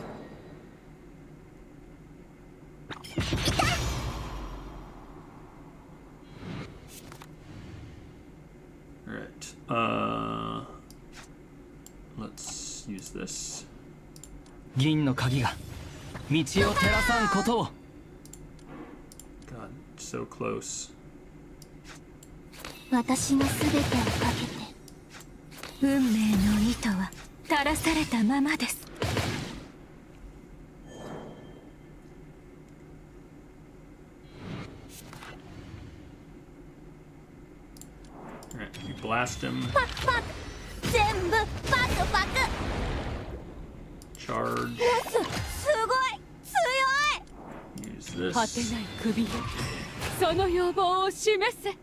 Alright, let's use this. 銀の鍵が道を照らさんことを God, so close. 私の全てをかけて。運命の糸は垂らされたままです。Alright, we blast him. パクパク、全部パクパク。 Charge. すごい強い。 Use 果て this. ない首よ、その要望を示せ。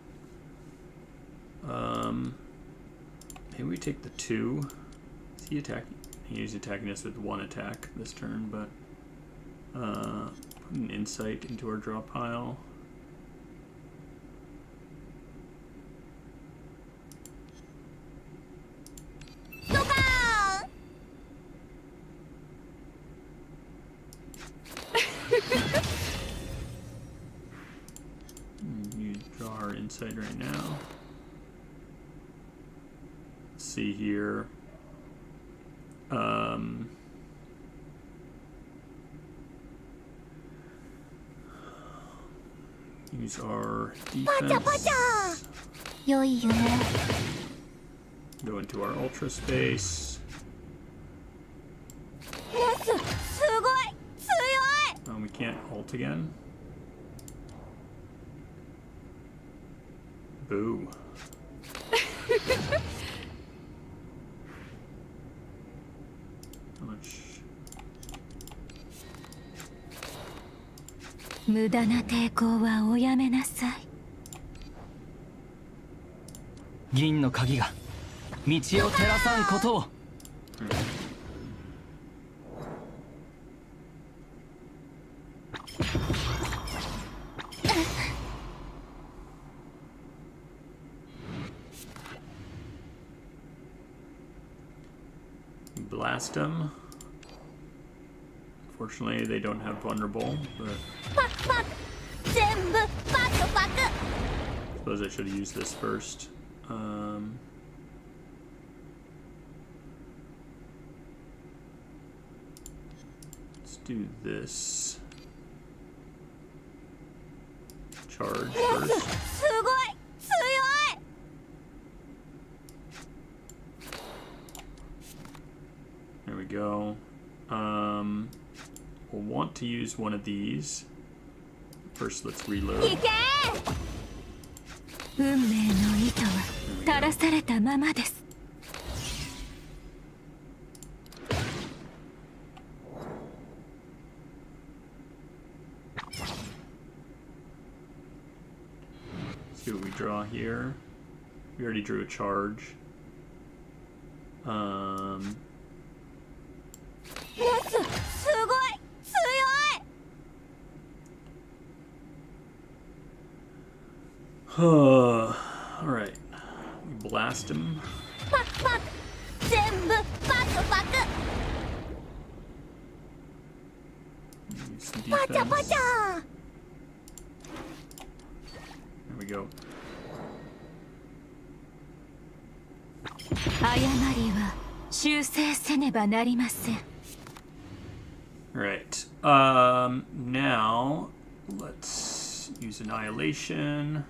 Maybe we take the 2. Is he attacking? He's attacking us with 1 attack this turn, but put an insight into our draw pile. You draw our insight right now. Let's see here. Use our defense. 良い夢を。 Go into our ultra space. すごい強い。 We can't ult again. Boo. How much? 無駄な抵抗はおやめなさい。銀の鍵が道を照らさんことを。Blast them. Unfortunately, they don't have vulnerable, but パクパク、全部パクパク。 I suppose I should have used this first. Let's do this. Charge first. すごい強い。 There we go. We'll want to use one of these. First, let's reload. いけ。運命の糸は垂らされたままです。 See what we draw here. We already drew a charge. すごい強い。 Alright. We blast him. パクパク、全部パクパク。 Use some パチャパ defense. チャ。 There we go. 誤りは修正せねばなりません。 Alright. Now let's use Annihilation.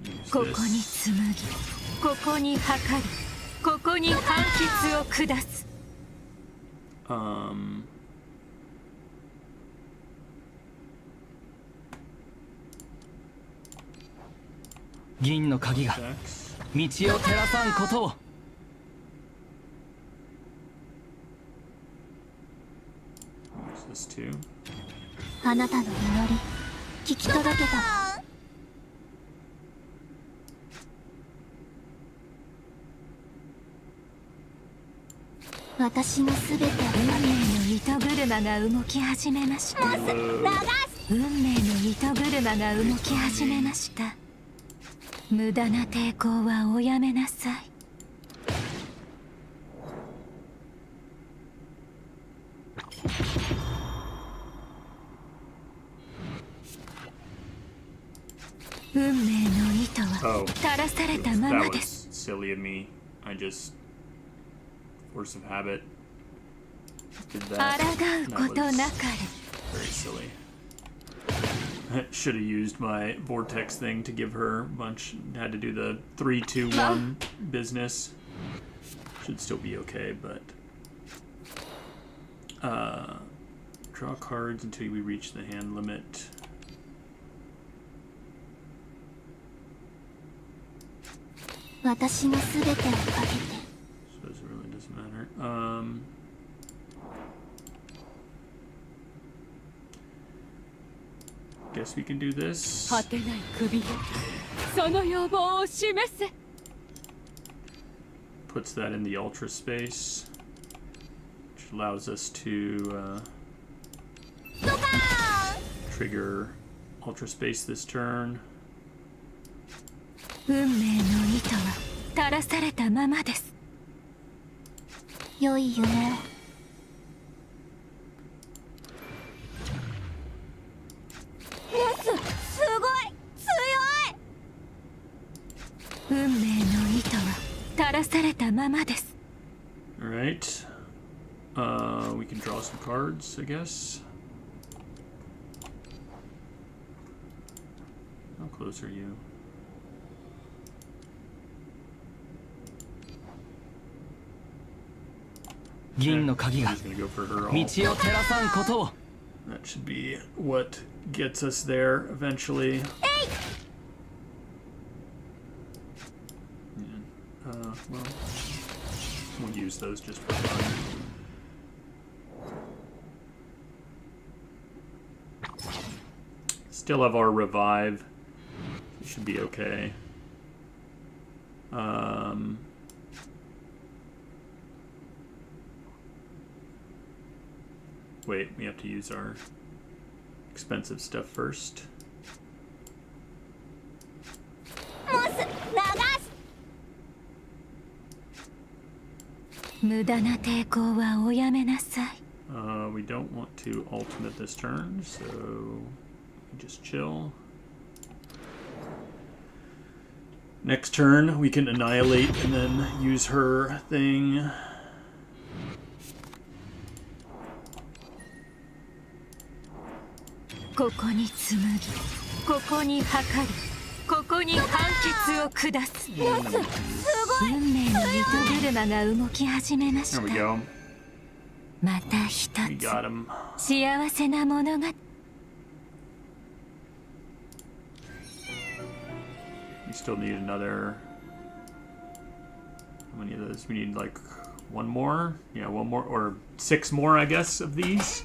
Use ここに this. 紡ぎ、ここに測り、ここに判決を下す。 銀の鍵が Attacks. 道を照らさんことを。 Use this too. あなたの祈り、聞き届けたわ。 私のすべてを運命の糸車が動き始めました。運命の糸車が動き始めました。無駄な抵抗はおやめなさい。 運命の糸は Oh, 垂らされたま that まで was す。 silly of me. I just force of habit did that. 抗うこと That なか was very silly. I should have used my vortex thing to give her a bunch. Had to do the 3, 2, 1 business. Should still be okay, but draw cards until we reach the hand limit. Suppose it really doesn't matter. Guess we can do this. 果てない首よその要望を示せ Puts that in the ultra space, which allows us to trigger ultra space this turn. 運命の糸は垂らされたままです。良い夢を。すごい強い。運命の糸は垂らされたままです。Alright. We can draw some cards, I guess. How close are you?銀の鍵が He's gonna go for her 道 all. を照らさんことを That should be what gets us there eventually. Yeah. Well, we'll use those just for fun. Still have our revive. We should be okay. Wait, we have to use our expensive stuff first. 無駄な抵抗はおやめなさい。We don't want to ultimate this turn, so we just chill. Next turn, we can annihilate and then use her thing. ここに紡ぎ、ここに測り、ここに判決を下す。運命の糸車が動き始めまし There we た。 go. また一 We つ got him. 幸せな物語。We still need another. How many of those? We need like one more? Yeah, one more or 6 more, I guess, of these.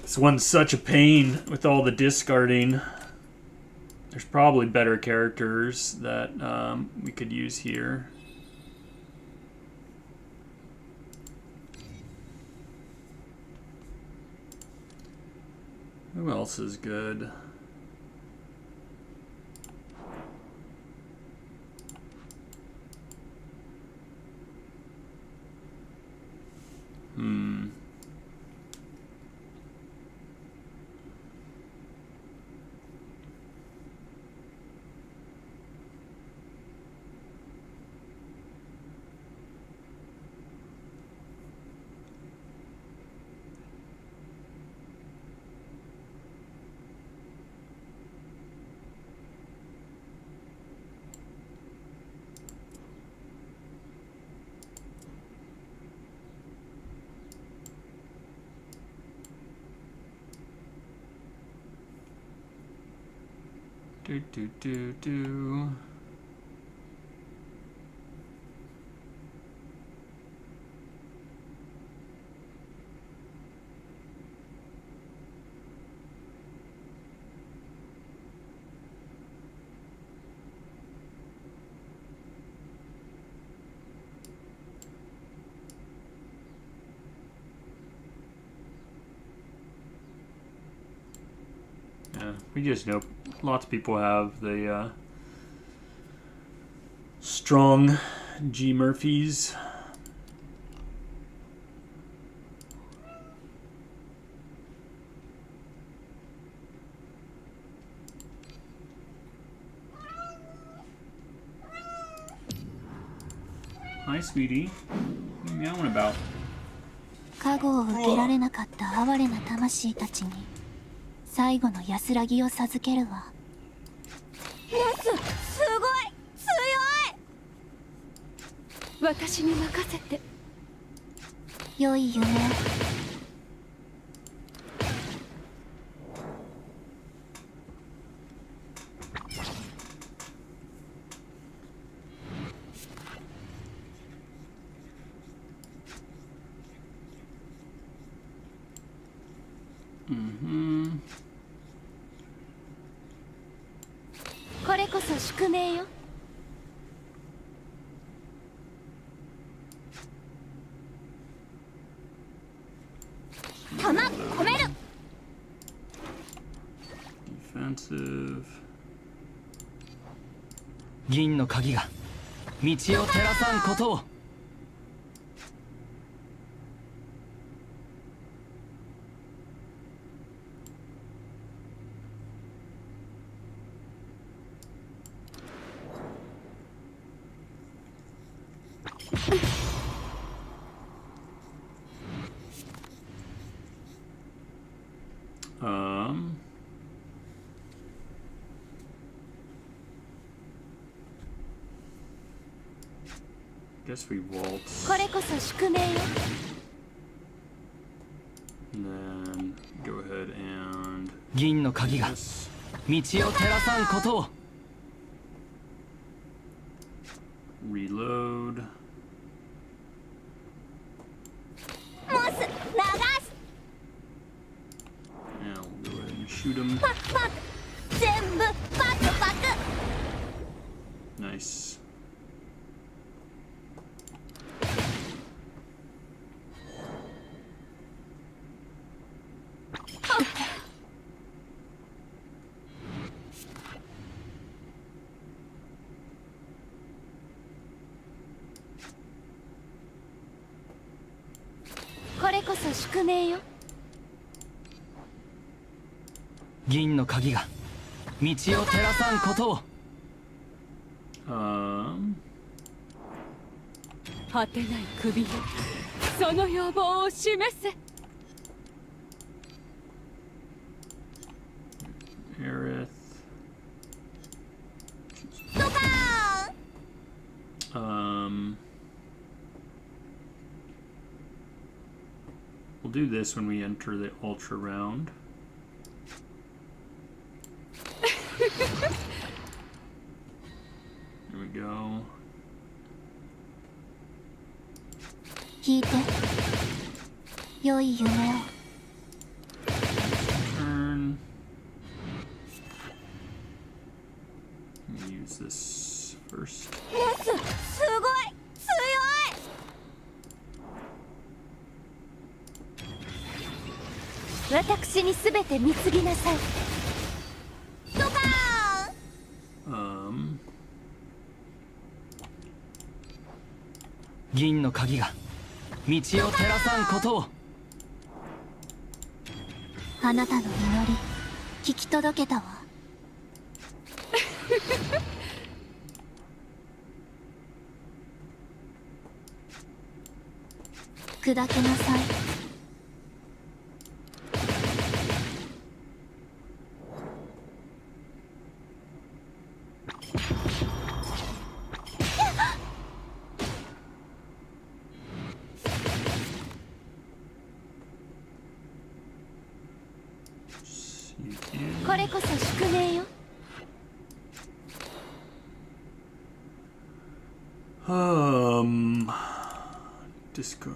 This one's such a pain with all the discarding. There's probably better characters that we could use here. Who else is good? Do. Yeah, we just know lots of people have the strong G Murphys. Hi, sweetie. What are you meowing about? 加護を受けられなかった哀れな魂たちに最後の安らぎを授けるわ。モス、すごい強い。私に任せて。良い夢を。これこそ宿命よ。弾込める。Defensive. 銀の鍵が道を照らさんことを。Guess we waltz. これこそ宿命よ。 And then go ahead and 銀の鍵が this. 道を照らさんことを。 Reload. モス、流す。 Now we'll go ahead and shoot him. パクパク。全部パクパク。 Nice.宿命よ。銀の鍵が道を照らさんことを。果てない首よ、その要望を示せ。Aerith. ドカーン。 We'll do this when we enter the ultra round. There we go. 聞いて。良い夢を。 Turn. Use this first. モス、すごい強い。私にすべて貢ぎなさい。ドカーン。銀の鍵が道を照らさんことを。あなたの祈り聞き届けたわ。砕けなさい。これこそ宿命よ。Discard.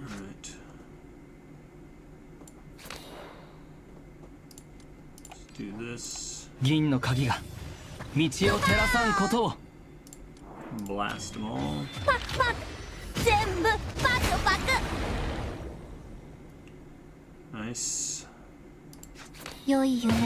Alright. Let's do this. 銀の鍵が道を照らさんことを。 Blast them all. パクパク。全部パクパク。 Nice. 良い夢を。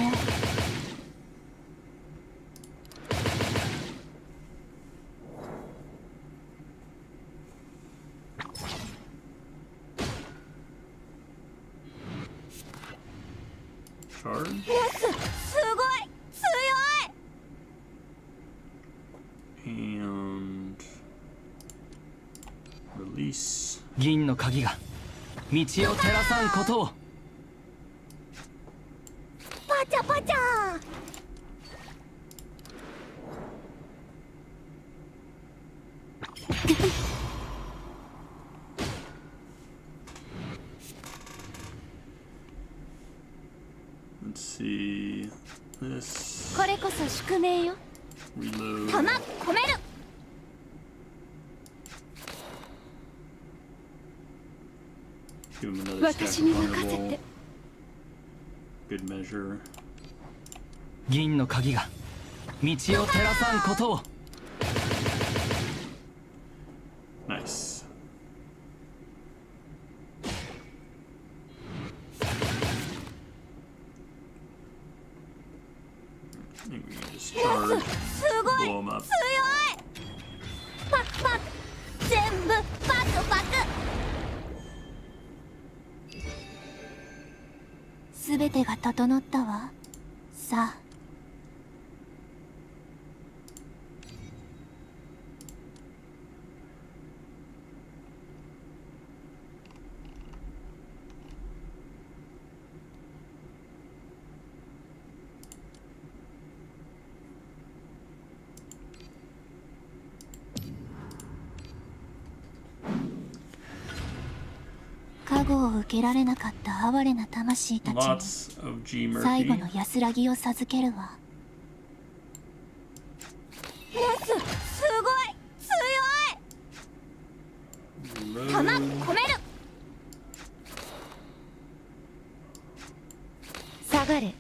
Charge. モス、すごい強い。 And Nice. 銀の鍵が道を照らさんことを。パチャパチャ。 Let's see. This. これこそ宿命よ。 Reload. 弾込める。 Give him another stack 私 of に任せ vulnerable. て。 Good measure. 銀の鍵が道を照らさんことを。 Nice. I think we can just charge, すごい blow him up. 強い。パクパク。全部パクパク。すべてが整ったわ。さあ。 加護を受けられなかった哀れな魂たちに Lots of G 最後 Murphy. の安らぎを授けるわ。すごい強い。 Reload. 弾込める。下がれ。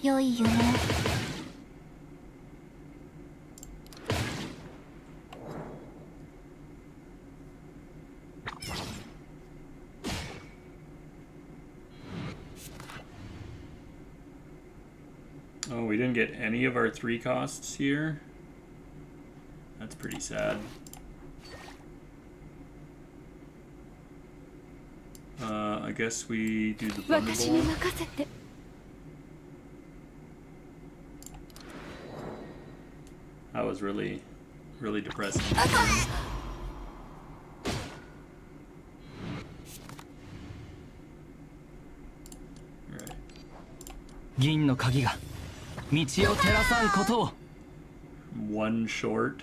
良い夢を。 Oh, we didn't get any of our 3 costs here. That's pretty sad. I guess we do the 私に vulnerable. 任せて。 That was really depressing. Alright. 銀の鍵が道を照らさんことを。 One short.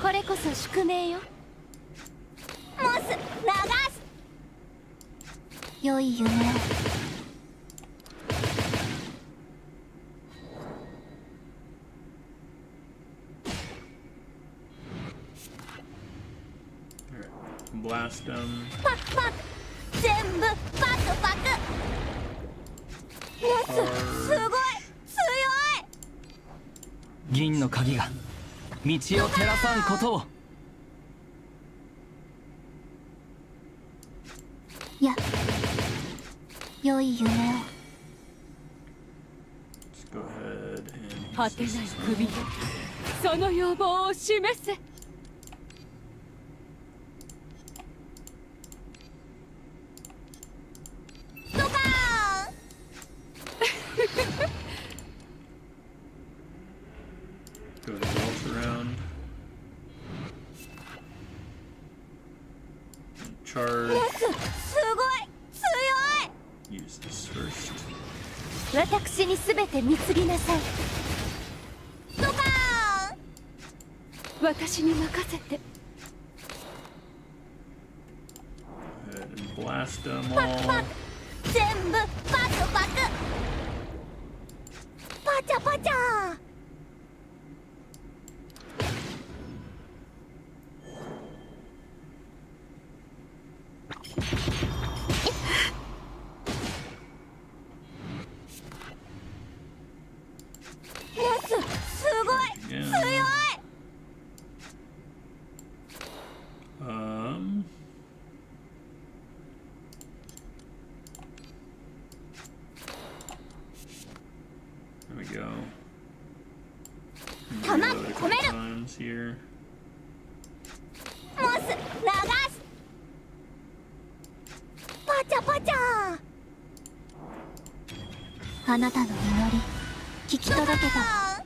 これこそ宿命よ。モス流す。良い夢を。 Alright. Blast them. パクパク。全部パクパク。モスすごい強い。 銀の鍵が道を照らさんことを。 良い夢を。 Let's go ahead and 果 use て this ない as 首よ。 well. その要望を示せ。 ドカーン。 Go the walls around. And charge. モスすごい強い。 Use this first. 私にすべて貢ぎなさい。ドカーン。 私に任せて。 Go ahead and blast them パクパ all. ク。全部パクパク。パチャパチャ。 モスすごい Again. 強い。 There we go. 弾 Reload a 込 couple める。 times here. モス流す。パチャパチャ。あなたの祈り聞き届けたわ。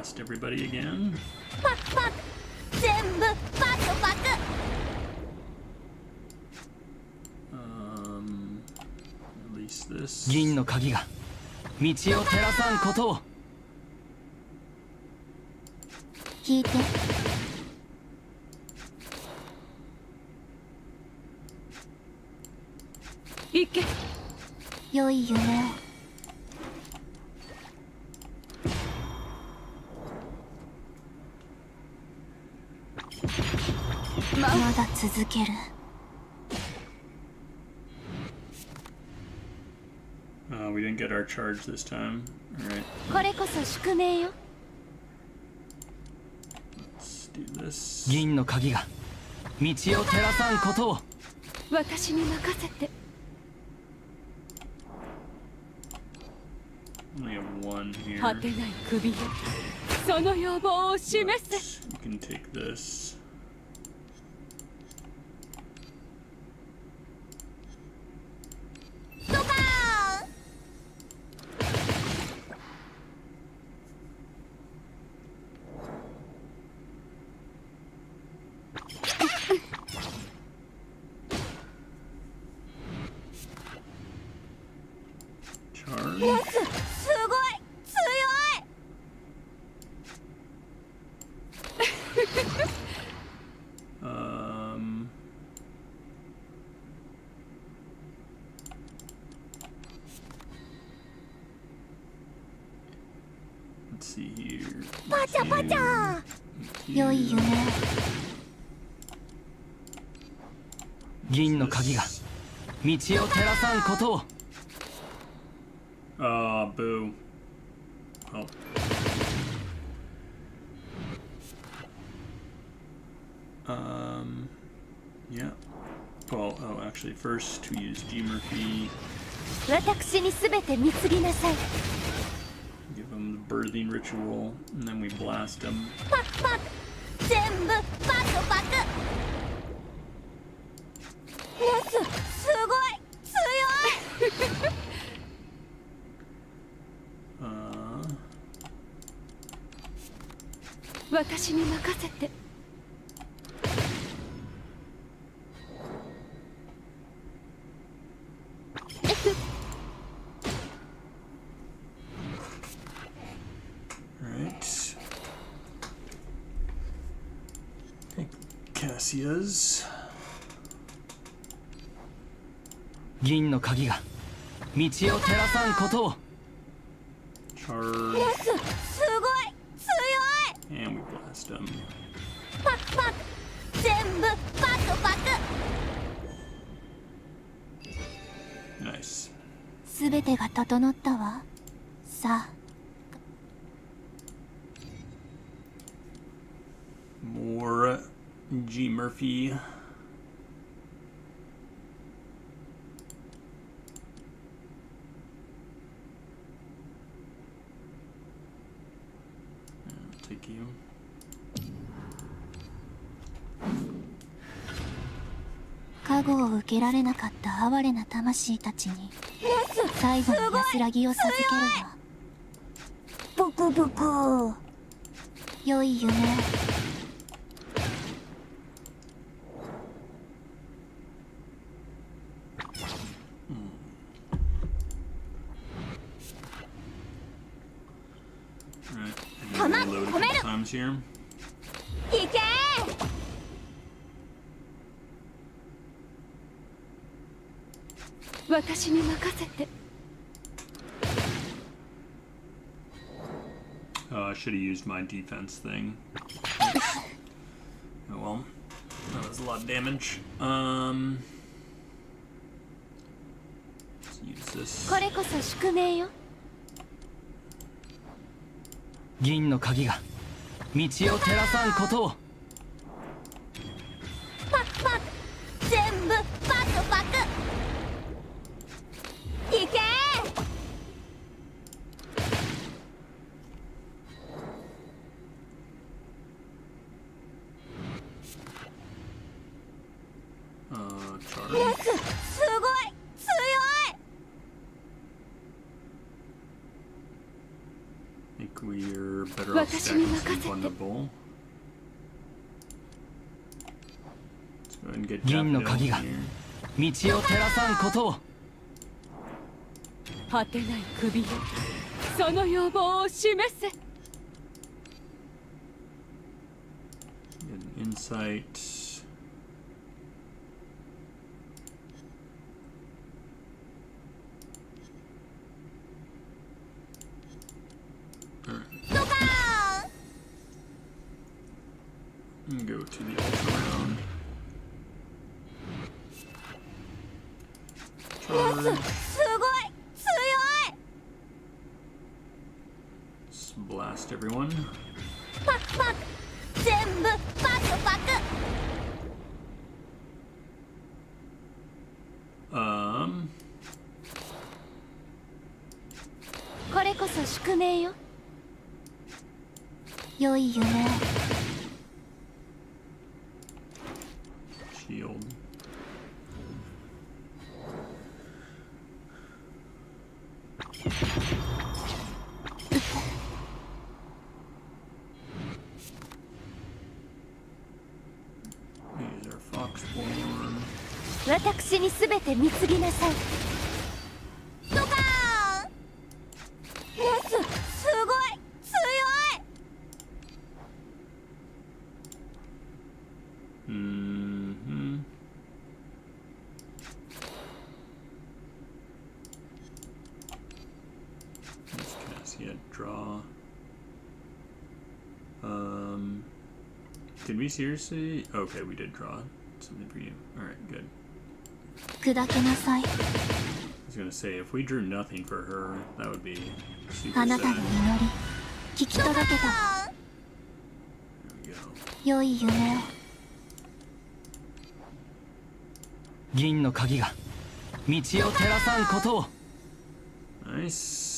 blast everybody again. パクパク全部パクパク Release this. 銀の鍵が道を照らさんことを。聞いて行け。良い夢をまだ続ける We didn't get our charge this time. Alright, これこそ宿命よ let's do this. 銀の鍵が道を照らさんことを。私に任せて。 Only have one 果て here. ない首よ。その要望を示せ。 You can take this. ドカーン Charge. すごい強い Let's see here. パチャパチャ良い夢銀の鍵が道を照らさんことを。 Boo. Oh. Yeah. Well, oh, actually, first to use G Murphy. 私に全て貢ぎなさい Give him the birthing ritual, and then we blast him. パクパク全部パクパクすごい強い 私に任せて。 Alright. Take Cassia's. 銀の鍵が道を照らさんことを。 Charge. すごい強い And we blast him. パクパク全部パクパク Nice. 全てが整ったわさあ More G Murphy. I'll take you. 加護を受けられなかった哀れな魂たちに最後の安らぎを授けるわブクブク良い夢 Alright. Come on, Reload a come couple in. times here. いけ 私に任せて。 I should have used my defense thing. Oh well. That was a lot of damage. Let's use this. これこそ宿命よ 銀の鍵が道を照らさんことを。 パクパク全部パクパクいけ Charge. すごい強い I think we're Better off stacking some vulnerable. Let's go ahead and get 銀の Daffodil 鍵が here. 道を照らさんことを。果てない首よ、その要望を示せ。 Get an insight. And go to the ultra round. Charge. すごい。 Let's blast everyone. パクパク全部パクパク。 これこそ宿命よ。良い夢。 Shield. These are Foxborn. 私にすべて貢ぎなさい。ドカーン。すごい強い。 Mm-hmm. Let's Cassia draw. Did we seriously? Okay, we did draw something for you. Alright, good. 砕けなさい。 I was gonna say, if we drew nothing for her, that would be super あなたの sad. 祈り聞き届けた。 There we go. 良い夢を。 銀の鍵が道を照らさんことを。 Nice.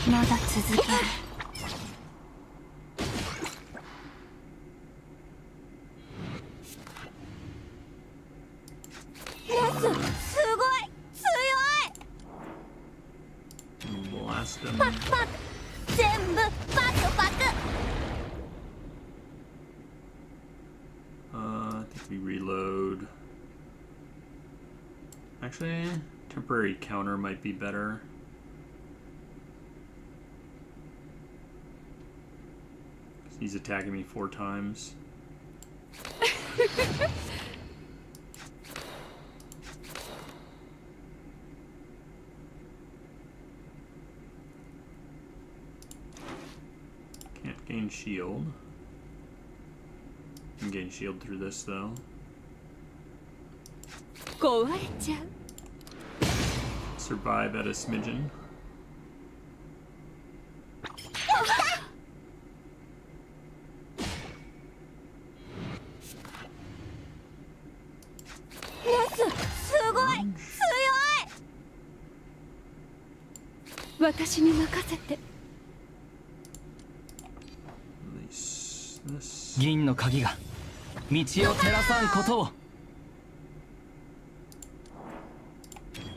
まだ続ける。すごい強い。 Blast him. パクパク全部パクパク。 I think we reload. Actually, temporary counter might be better. He's attacking me 4 times. Can't gain shield. Can gain shield through this though. 壊れちゃう。 Survive at a smidgen. Orange. 私に任せて。 Release this. 銀の鍵が道を照らさんことを。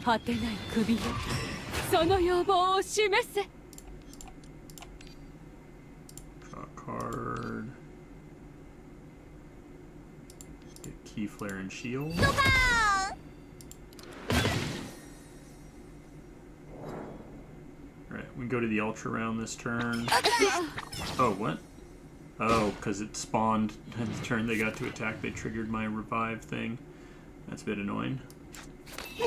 果てない首よ、その要望を示せ。 Draw a card. Get key flare and shield. Alright, we go to the ultra round this turn. Oh, what? Oh, because it spawned at the turn they got to attack, they triggered my revive thing. That's a bit annoying. す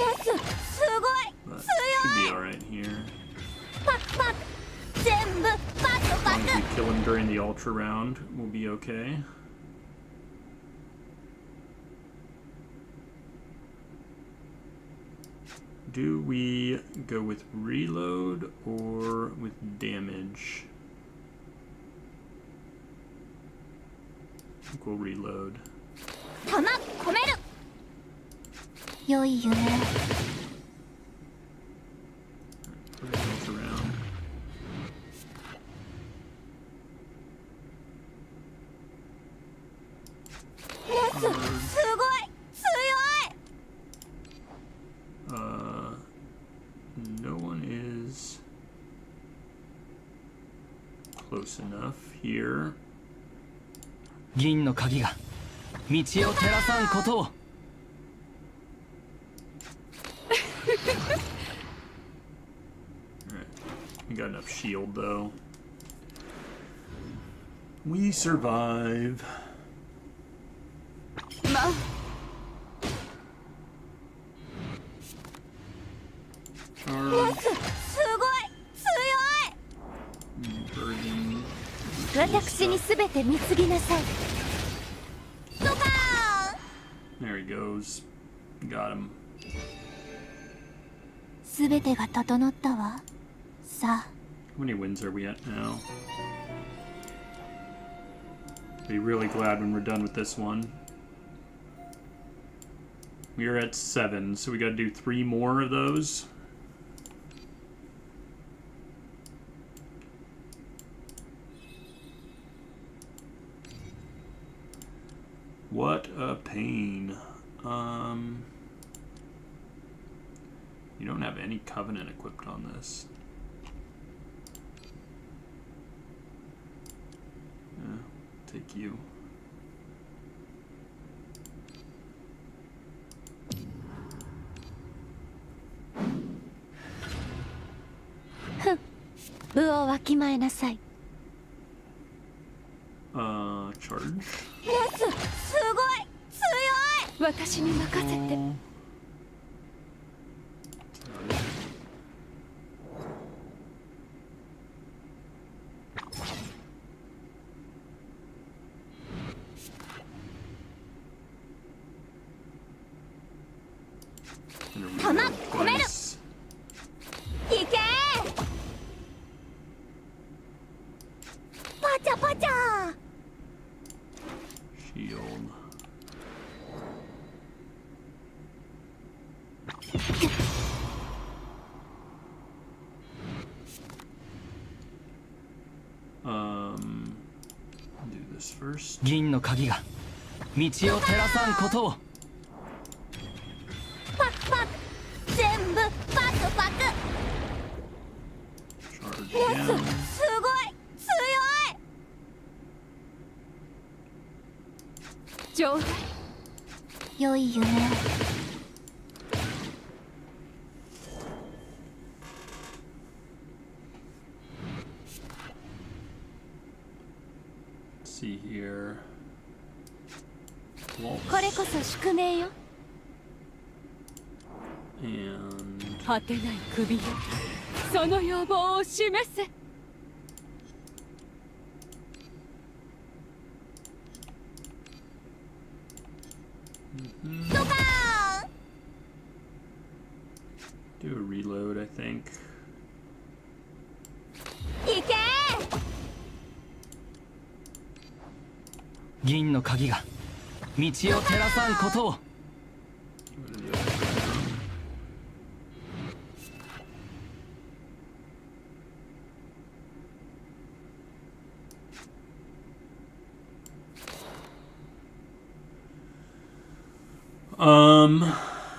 ごい But should be alright here. パクパク全部パク As パ long as ク。 we kill him during the ultra round, we'll be okay. Do we go with reload or with damage? I think we'll reload. 弾込める。良い夢を。 Put it ultra round. Card. すごい強い。one is close enough here. 銀の鍵が道を照らさんことを。 Alright. We got enough shield though. We survive. ま Charge. すごい強 Burden. い私に全て貢ぎなさいドカーン There he goes. Got him. 全てが整ったわさあ How many wins are we at now? Be really glad when we're done with this one. We are at 7, so we gotta do 3 more of those. What a pain. You don't have any covenant equipped on this. Take you. Huh. 部をわきまえなさい Charge. すごい強い私に任せて 弾込める Twice. いけパチャパチャ Shield. Do this first. 銀の鍵が道を照らさんことを。 パクパク全部パクパク Charge すごい again. 上手 強い良い夢 Let's see here. これこそ宿命よ And 果てない首よその要望を示せ ドカーン do a reload, I think. いけ銀の鍵が道を照らさんことを。 Go to the other side.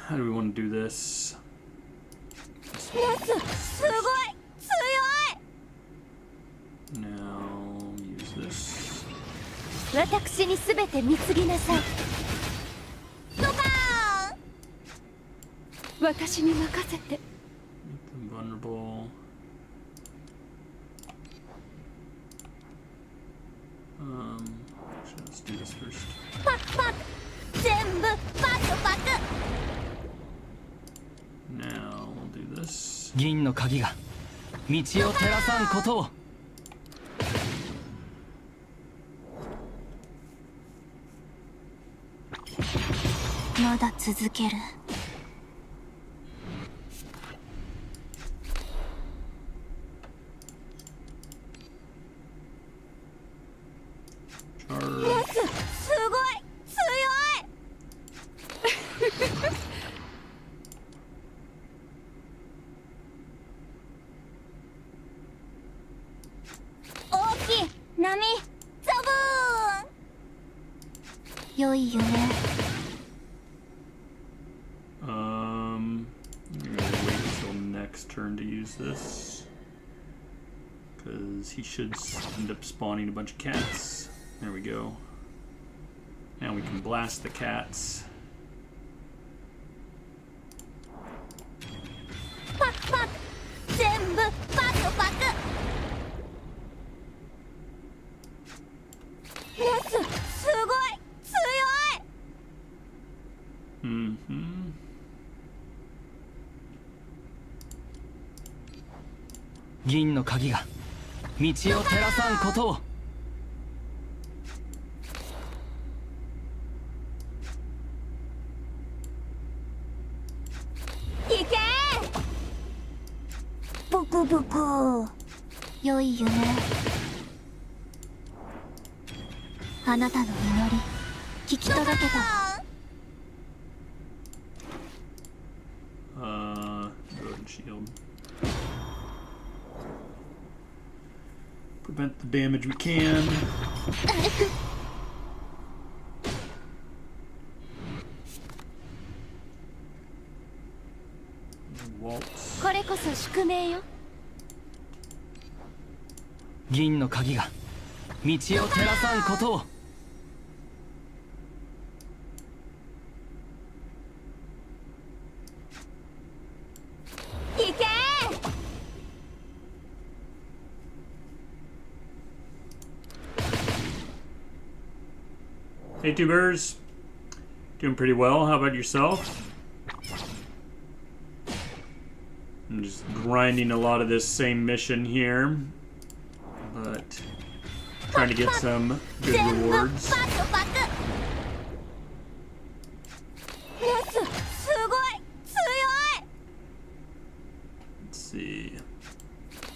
How do we want to do this? すごい強い Now use this. 私に全て貢ぎなさいドカーン私に任せて Make them vulnerable. Actually, let's do this first. パクパク全部パクパク Now we'll do this. 銀の鍵が道を照らさんことを。 まだ続ける Charge. すごい強い 大きい波ザブーン良い夢 I'm gonna wait until next turn to use this. Because he should end up spawning a bunch of cats. There we go. Now we can blast the cats. パクパク全部パクパクレスすごい強いMm-hmm. 銀の鍵が道を照らさんことを。いけブクブク良い夢あなたの祈り聞き届けた Road and shield. Prevent the damage we can. Waltz. これこそ宿命よ銀の鍵が道を照らさんことを。いけ Hey, tubers. Doing pretty well. How about yourself? I'm just grinding a lot of this same mission here, but trying to get some good 全部パ rewards. クパクレスすごい強い Let's see.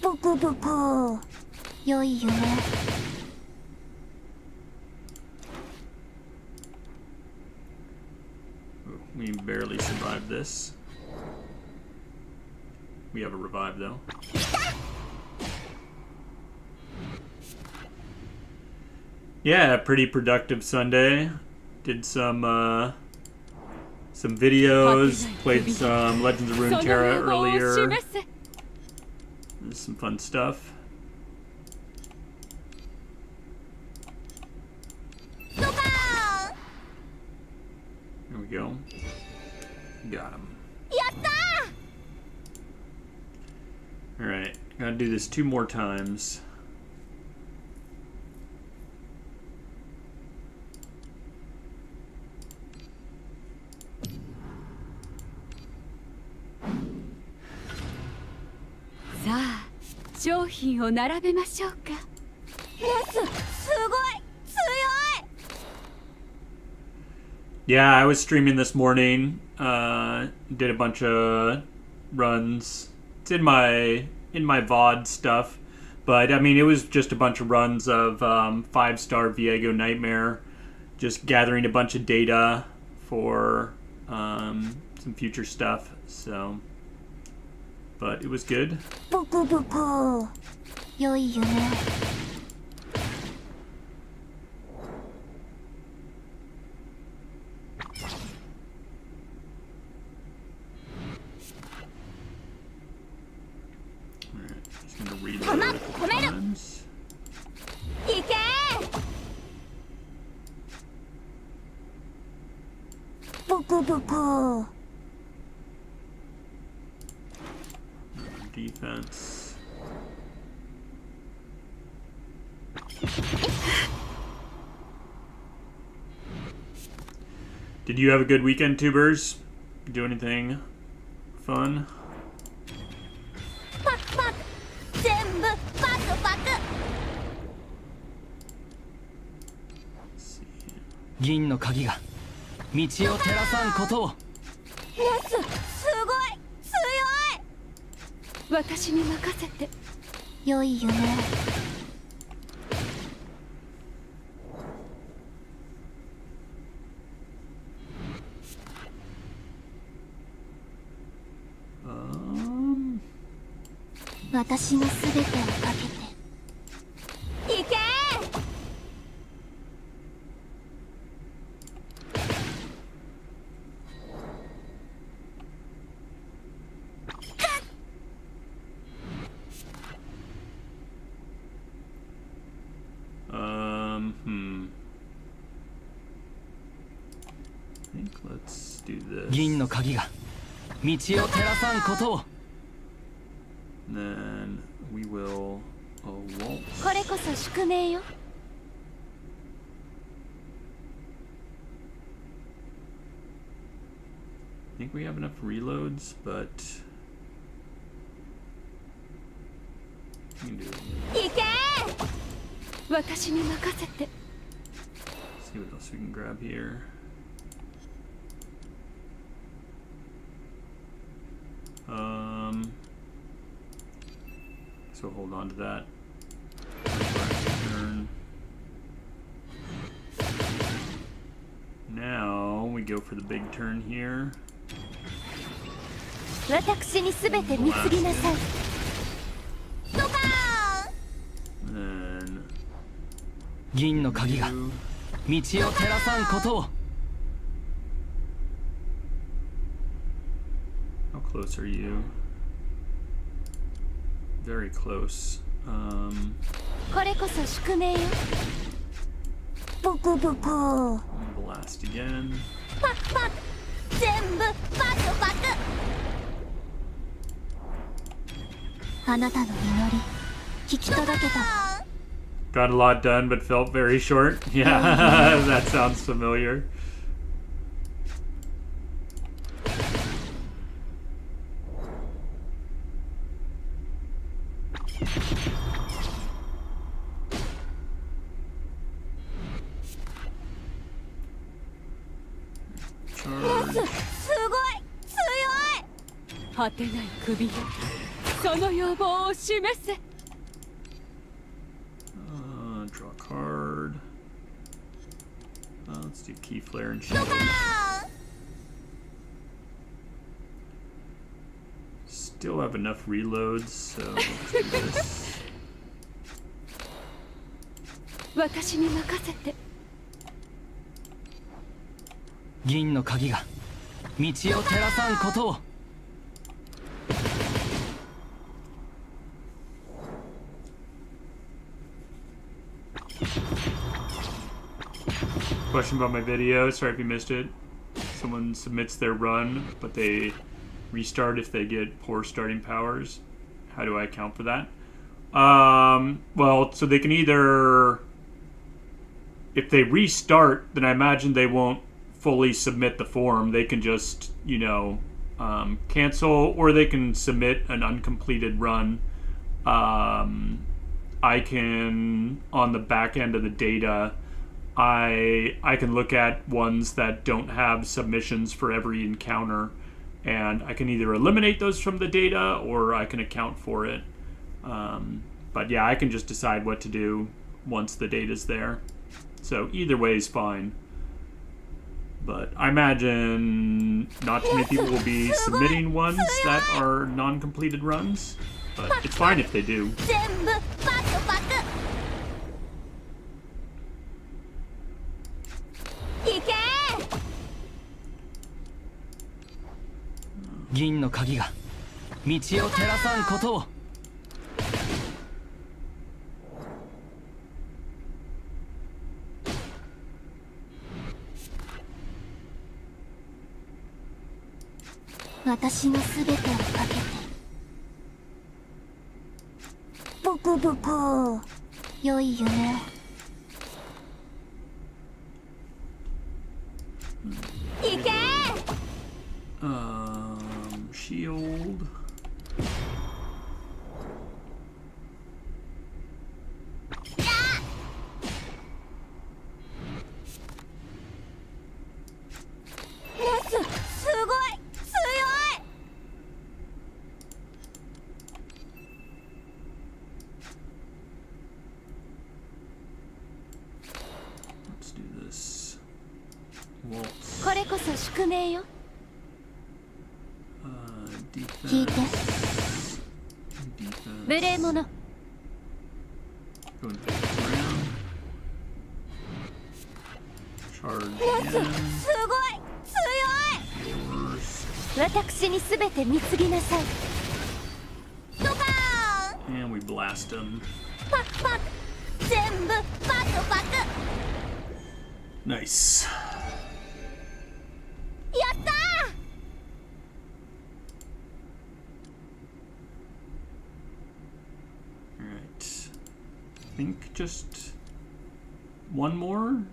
ブクブク良い夢 We barely survived this. We have a revive though. Yeah, pretty productive Sunday. Did some videos, played some Legends of その Runeterra 野望を earlier. 示せ There's some fun stuff. ドカーン There we go. Got him. やったー Alright, gotta do this 2 more times. Sa, 商品を並べましょうか。レスすごい強い Yeah, I was streaming this morning. Did a bunch of runs. It's in my VOD stuff, but I mean it was just a bunch of runs of 5-star Viego Nightmare, just gathering a bunch of data for some future stuff. So, but it was good. ブクブク良い夢 Alright, just gonna reload a couple times. いけブクブク Defense. Did you have a good weekend, tubers? Do anything fun? パクパク全部パクパク Let's see. 銀の鍵が道を照らさんことを。レスすごい強い私に任せて。良い夢 私のすべてをかけていけ Alright, do this. 銀の鍵が道を照らさんことを。 Then we will waltz. これこそ宿命よ。 I think we have enough reloads, but we can do it. 行け私に任せて。 See what else we can grab here. So hold on to that. Turn. Now we go for the big turn here. 私にすべて貢ぎなさい。ドカーン And then 銀の鍵が道を照らさんことを。 how close are you? Very close. これこそ宿命よ。ブクブク Blast again. パクパク全部パクパク。あなたの祈り聞き届けた。 Got a lot done, but felt very short. Yeah, that sounds familiar. Charge. すごい強い。果てない首よ、その要望を示せ。 Draw a card. Let's do key flare and shield. Still have enough reloads, so let's do this. 私に任せて。 銀の鍵が道を照らさんことを。 Question about my video. Sorry if you missed it. Someone submits their run, but they restart if they get poor starting powers. How do I account for that? Well, so they can either... If they restart, then I imagine they won't fully submit the form. They can just, you know, cancel, or they can submit an uncompleted run. I can, on the back end of the data, I can look at ones that don't have submissions for every encounter, and I can either eliminate those from the data or I can account for it. But yeah, I can just decide what to do once the data's there. So either way is fine. But I imagine not too many people will be submitting ones that are non-completed runs, but it's fine if they do. 全部パクパク。行け銀の鍵が道を照らさんことを。 私のすべてをかけて。ブクブク良い夢を。行け Shield. Let's do this. Waltz. これこそ宿命よ。 聞いて。 Defense. 無礼者。 Going back around. Charge again. すごい強い。 Reverse. 私にすべて貢ぎなさい。ドカーン And we blast him. パクパク全部パクパク。 Nice. やったー think just one more.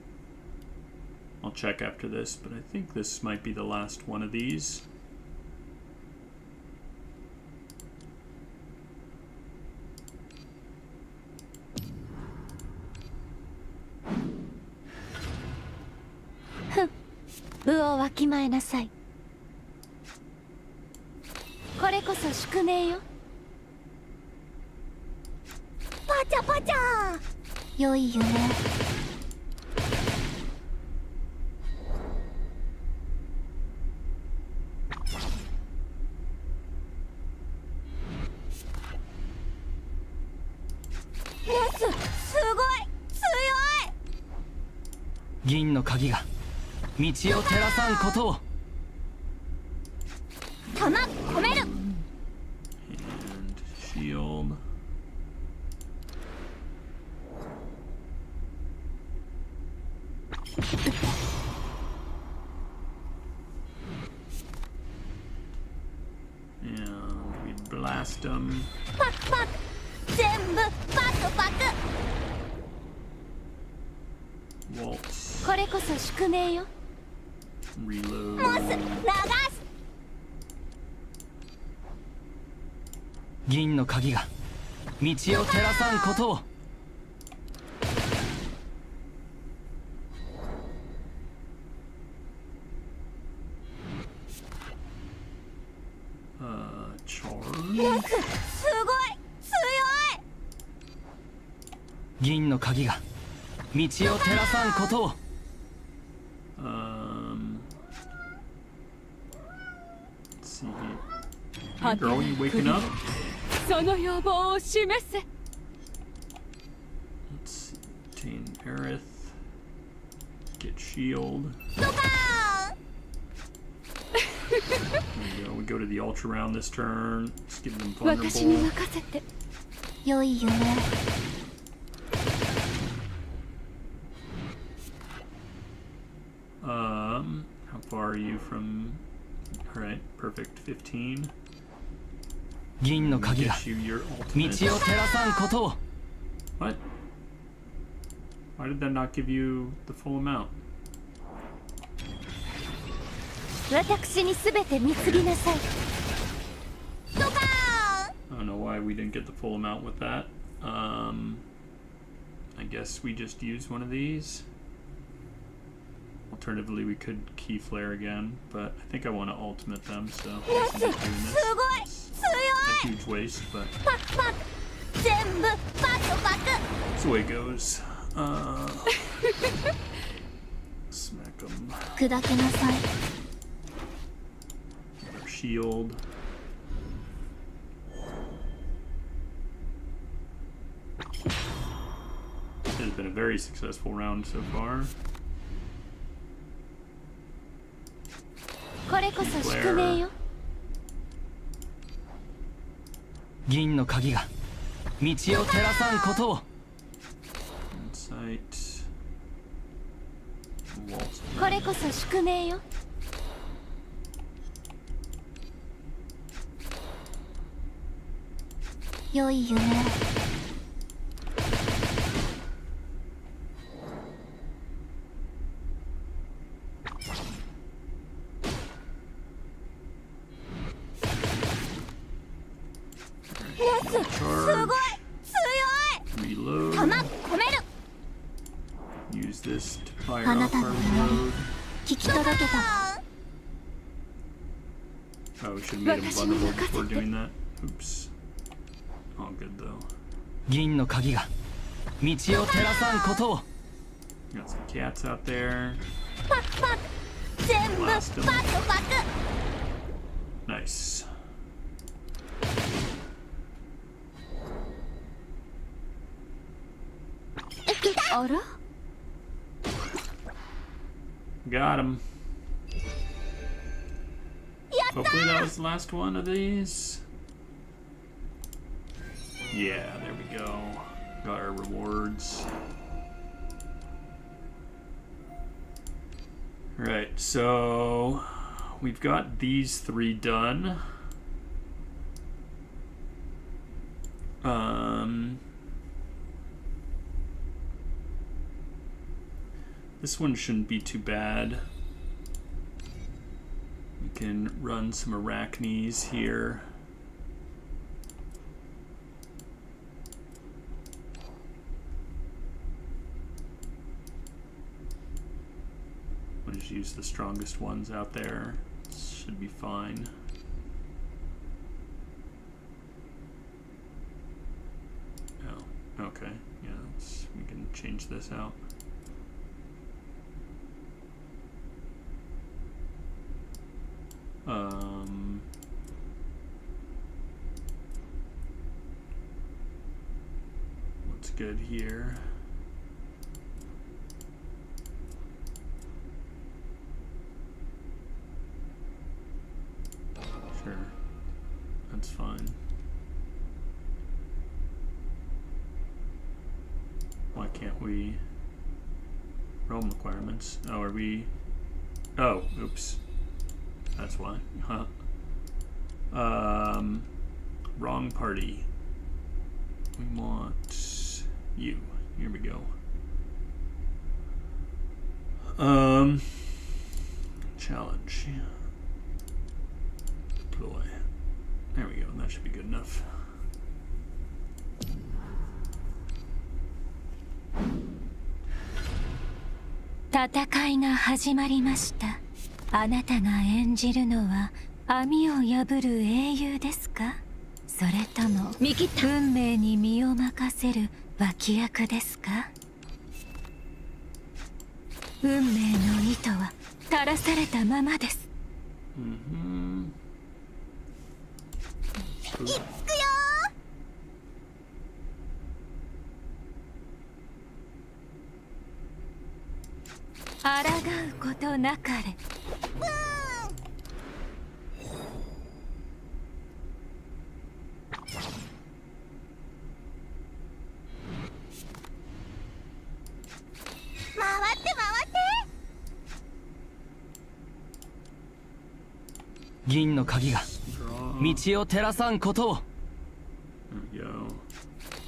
I'll check after this, but I think this might be the last one of these. Hm. 部をわきまえなさい。これこそ宿命よ。パチャパチャ。良い夢。すごい強い。銀の鍵が道を照らさんことを。弾込める。 And shield. And we blast them. パクパク。全部パクパク。 Waltz. これこそ宿命よ。 Reload. モス流す。銀の鍵が道を照らさんことを。Charge. モスすごい強い。銀の鍵が道を照らさんことを。Let's see. Hey, girl, you waking up? その要望を示せ。 Let's see. Obtain Aerith. Get shield. ドカーン。 There we go. We go to the ultra round this turn. Let's give them 私に vulnerable. 任せて。良い夢。 How far are you from? All right, perfect. 15. 銀の鍵が Get you your 道を ultimate. 照らさんことを。 What? Why did that not give you the full amount? 私にすべて貢ぎなさい。ドカーン。 I don't know why we didn't get the full amount with that. I guess we just use one of these. Alternatively, we could key flare again, but I think I want to ultimate them, so I guess I'm just doing す this. ごい It's 強 a い。 huge waste, but パクパク。全部パクパク。 that's the way it goes. Smack them. 砕けなさい。 Our shield. This has been a very successful round so far. これこそ宿命よ。銀の鍵が道を照らさんことを。 Insight. Waltz. これこそ宿命よ。良い夢。 すごい Charge. 強い。 Reload. 弾込める。 Use this to fire あな off た our の祈 reload. 聞き届けたわ。 Oh, we should have made him vulnerable before doing that. Oops. All good though. 銀の鍵が道を照らさんことを。 Got some cats out there. パクパク。全部パクパク。 Nice. あら Got him. Hopefully that was the last one of these. Yeah, there we go. Got our rewards. Alright, so we've got these three done. This one shouldn't be too bad. We can run some Arachnes here. We'll just use the strongest ones out there. Should be fine. Oh, okay. Yeah, we can change this out. What's good here? Sure, that's fine. Why can't we? Realm requirements. Oh, are we? Oh, oops. That's why. Huh. Wrong party. We want you. Here we go. Challenge. Deploy. There we go. That should be good enough.戦いが始まりました。あなたが演じるのは網を破る英雄ですか？それとも運命に身を任せる脇役ですか？運命の糸は垂らされたままです。行くよー。抗うことなかれ。銀の鍵が道を照らさんことを。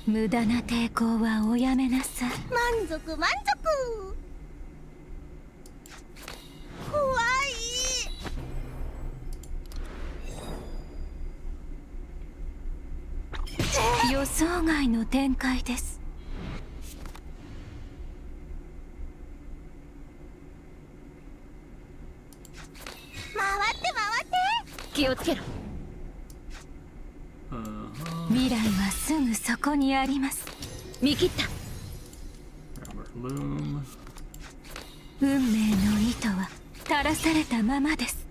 無駄な抵抗はおやめなさい。満足満足。怖い。予想外の展開です。気をつけろ。未来はすぐそこにあります。見切った。運命の糸は垂らされたままです。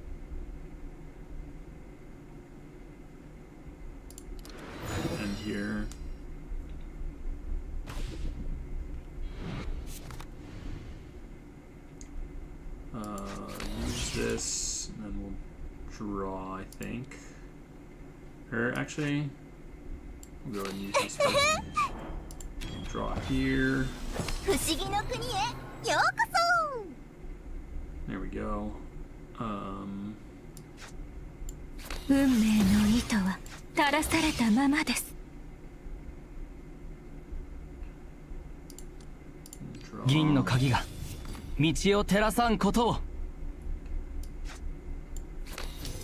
Use this, and then we'll draw, I think. Or actually, we'll go ahead and use this first. Draw here. There we go. 運命の糸は垂らされたままです。銀の鍵が道を照らさんことを。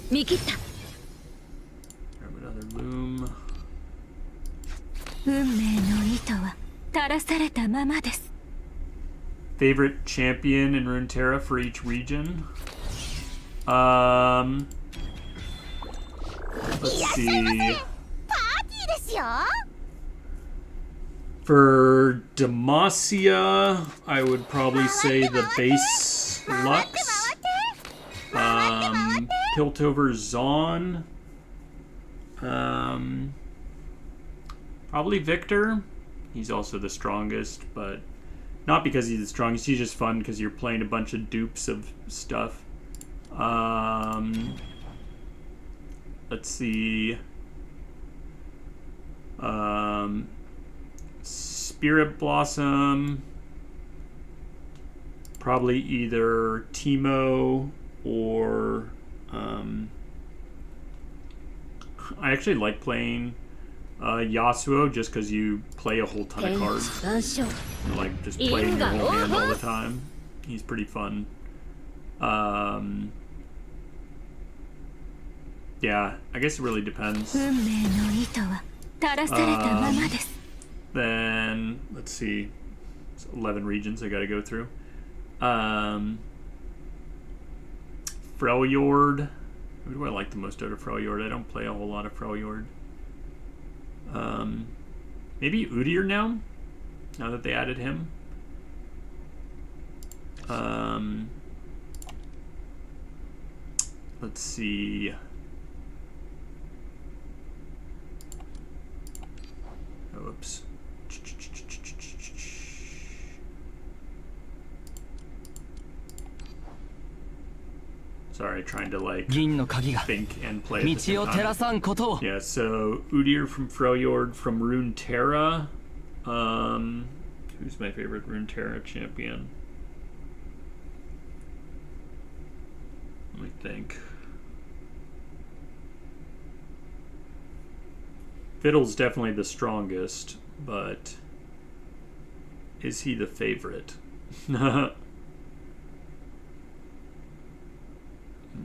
見切った。運命の糸は垂らされたままです。Favorite champion in Runeterra for each region? Let's see. For Demacia, I would probably say the base Lux. Piltover Zon. Probably Victor. He's also the strongest, but not because he's the strongest. He's just fun because you're playing a bunch of dupes of stuff. Let's see. Spirit Blossom. Probably either Teemo or I actually like playing Yasuo just because you play a whole ton of cards. Like just playing your whole hand all the time. He's pretty fun. Yeah, I guess it really depends. 運命の糸は垂らされたままです。 Then let's see, it's 11 regions I got to go through. Freljord. Who do I like the most out of Freljord? I don't play a whole lot of Freljord. Maybe Udyr now that they added him. Let's see. Oops. Sorry, trying to like think and play at the same time. Yeah, so Udyr from Freljord, from Runeterra. Who's my favorite Runeterra champion? Let me think. Fiddle's definitely the strongest, but is he the favorite?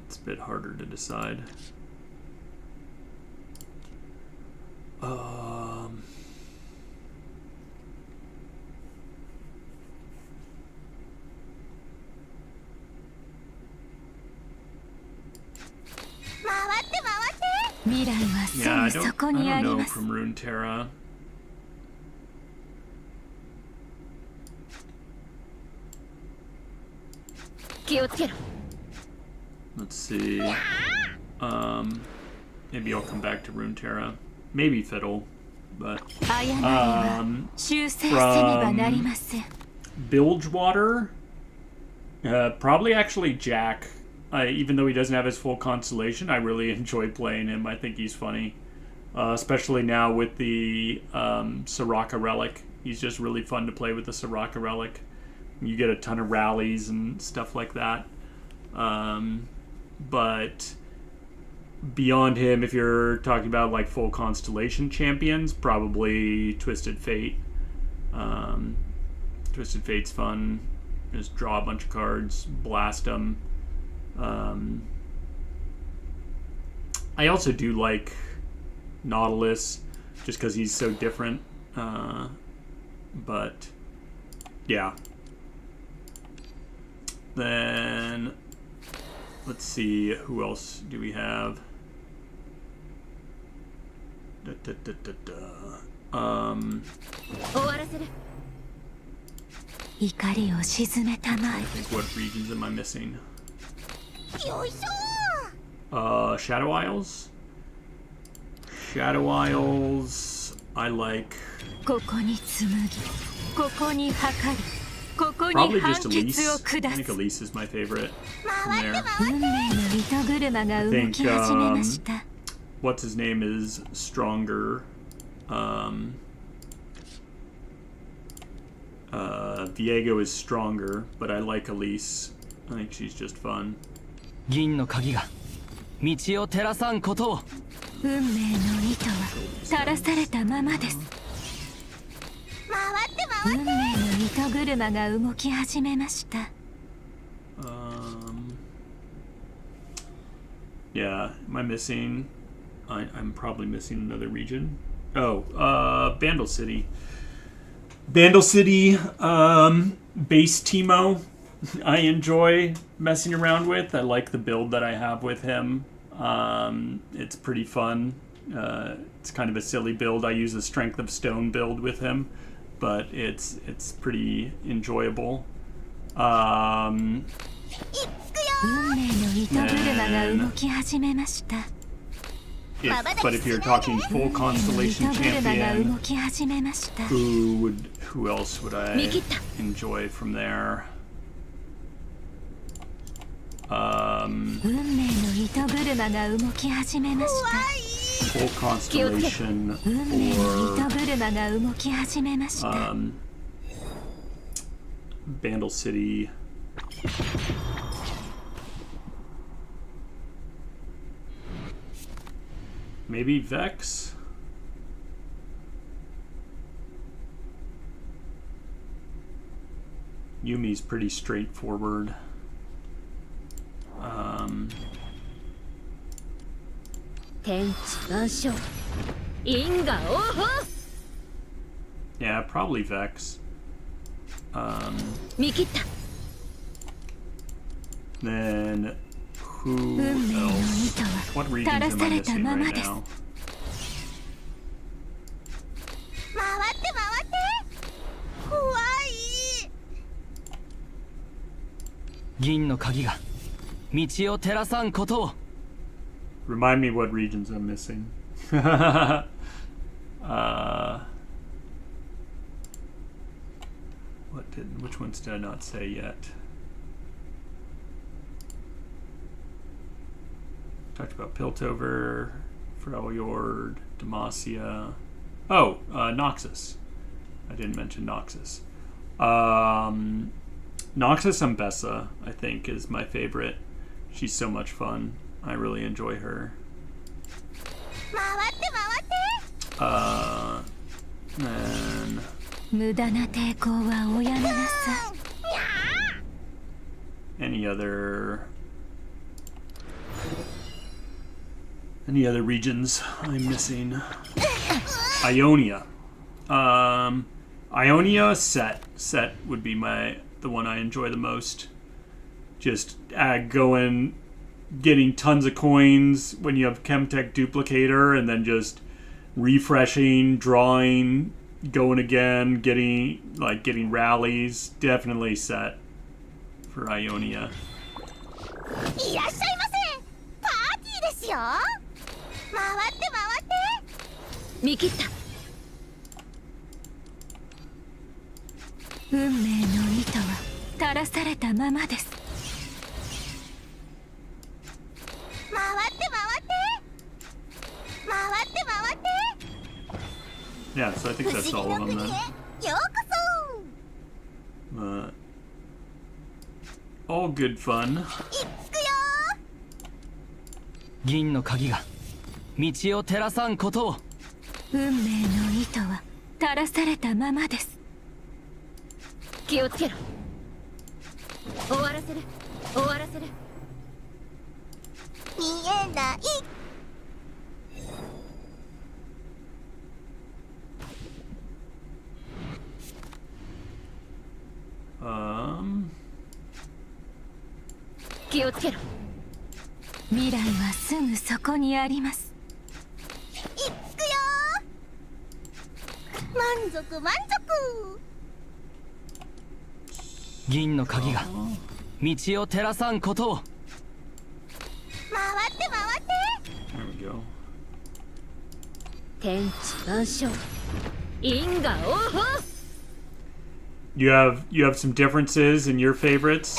It's a bit harder to decide. Yeah, I don't know from Runeterra. Let's see. Maybe I'll come back to Runeterra. Maybe Fiddle, but from Bilgewater, probably actually Jack. Even though he doesn't have his full constellation, I really enjoy playing him. I think he's funny, especially now with the Soraka Relic. He's just really fun to play with the Soraka Relic. You get a ton of rallies and stuff like that. But beyond him, if you're talking about like full constellation champions, probably Twisted Fate. Twisted Fate's fun. Just draw a bunch of cards, blast them. I also do like Nautilus just because he's so different. But yeah. Then let's see, who else do we have? I think, what regions am I missing? Shadow Isles? Shadow Isles, I like... Probably just Elise. I think Elise is my favorite from there. I think, what's his name is stronger. Viego is stronger, but I like Elise. I think she's just fun. 銀の鍵が道を照らさんことを。運命の糸は垂らされたままです。運命の糸車が動き始めました。Yeah, am I missing? I'm probably missing another region. Oh, Bandle City. Bandle City, base Teemo. I enjoy messing around with. I like the build that I have with him. It's pretty fun. It's kind of a silly build. I use a Strength of Stone build with him, but it's pretty enjoyable. Then, but if you're talking full constellation champion, who else would I enjoy from there? Full constellation or Bandle City. Maybe Vex? Yumi's pretty straightforward. Yeah, probably Vex. Then who else? What regions am I missing right now? 回って回って怖い。銀の鍵が道を照らさんことを。 Remind me what regions I'm missing. Which ones did I not say yet? Talked about Piltover, Freljord, Demacia. Oh, Noxus. I didn't mention Noxus. Noxus Ambessa, I think, is my favorite. She's so much fun. I really enjoy her. 回って回って。 And 無駄な抵抗はおやめなさい。 any other regions I'm missing? Ionia. Ionia set would be the one I enjoy the most. Just going, getting tons of coins when you have Chemtech Duplicator, and then just refreshing, drawing, going again, getting rallies. Definitely set for Ionia. いらっしゃいませ。パーティーですよ。回って回って。見切った。運命の糸は垂らされたままです。回って回って。回って回って。 Yeah, so I think 不 that's 思 all 議 of の them 国へ then. ようこ All good fun. そ。行くよ。銀の鍵が道を照らさんことを。運命の糸は垂らされたままです。気をつけろ。終わらせる。終わらせる。見えない。 気をつけろ。未来はすぐそこにあります。行くよ。満足満足。銀の鍵が道を照らさんことを。回って回って。 There we go. 天地万象。因果応報。 You have some differences in your favorites.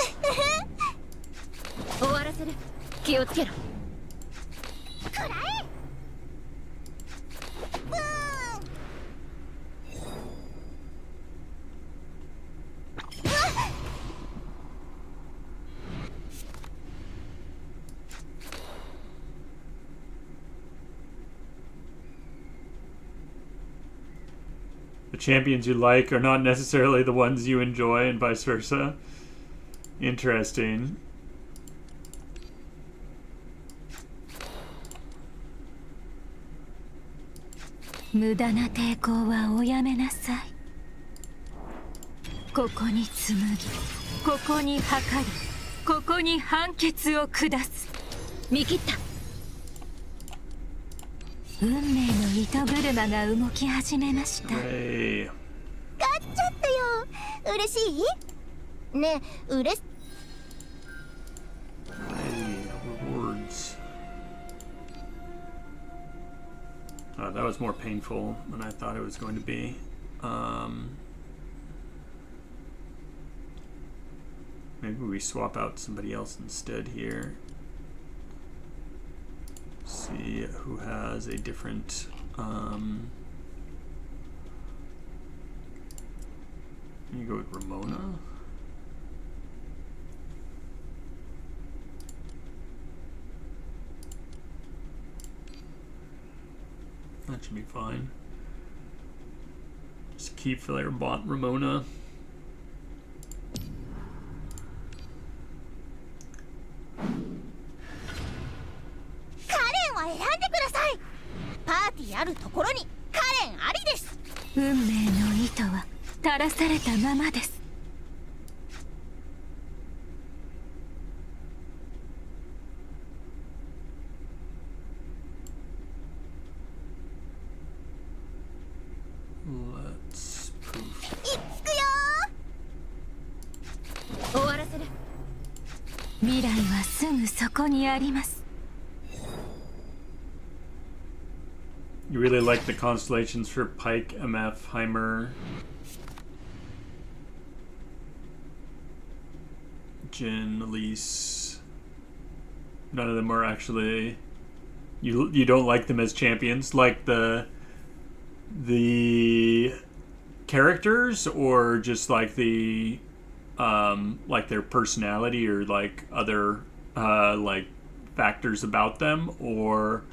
終わらせる。気をつけろ。くらえ。ブーン。 The champions you like are not necessarily the ones you enjoy, and vice versa. Interesting.「無駄な抵抗はおやめなさい」「ここに紡ぎ、ここに測り、ここに判決を下す」見切った。運命の糸車が動き始めました。 Hooray. 勝っちゃったよ。嬉しい？ねえ、嬉し。 Hey, rewards. That was more painful than I thought it was going to be. Maybe we swap out somebody else instead here. See who has a different. You go with Ramona. That should be fine. Just keep Ramona. 運命の糸は垂らされたままです。Let's poof. 行くよ終わらせる。未来はすぐそこにあります。 You really like the constellations for Pike, MF, Heimer, Jin, Elise. None of them are actually. You don't like them as champions, like the characters, or just like the like their personality, or like other like factors about them, or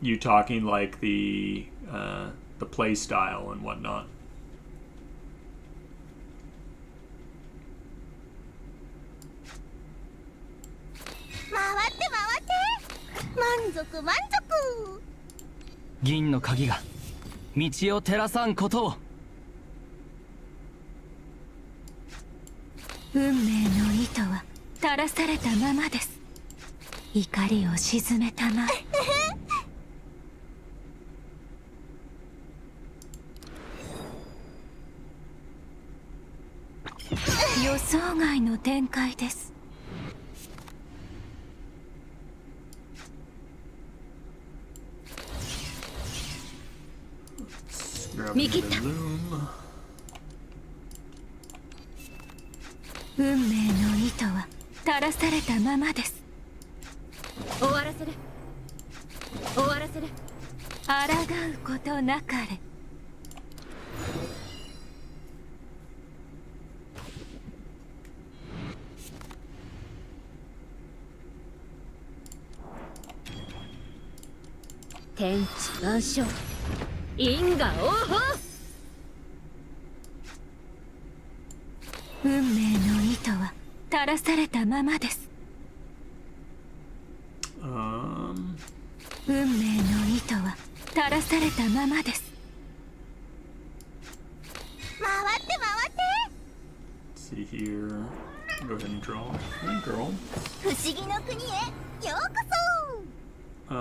you talking like the play style and whatnot. 回って回って満足満足銀の鍵が道を照らさんことを。運命の糸は垂らされたままです。怒りを鎮めたまえ。予想外の展開です。Grabbing the loom. 運命の糸は垂らされたままです。終わらせる。終わらせる。抗うことなかれ。天地万象、因果応報。運命の糸は垂らされたままです。運命の糸は垂らされたままです。回って回って Let's see here. Go ahead and draw. Hey, girl. 不思議の国へようこそ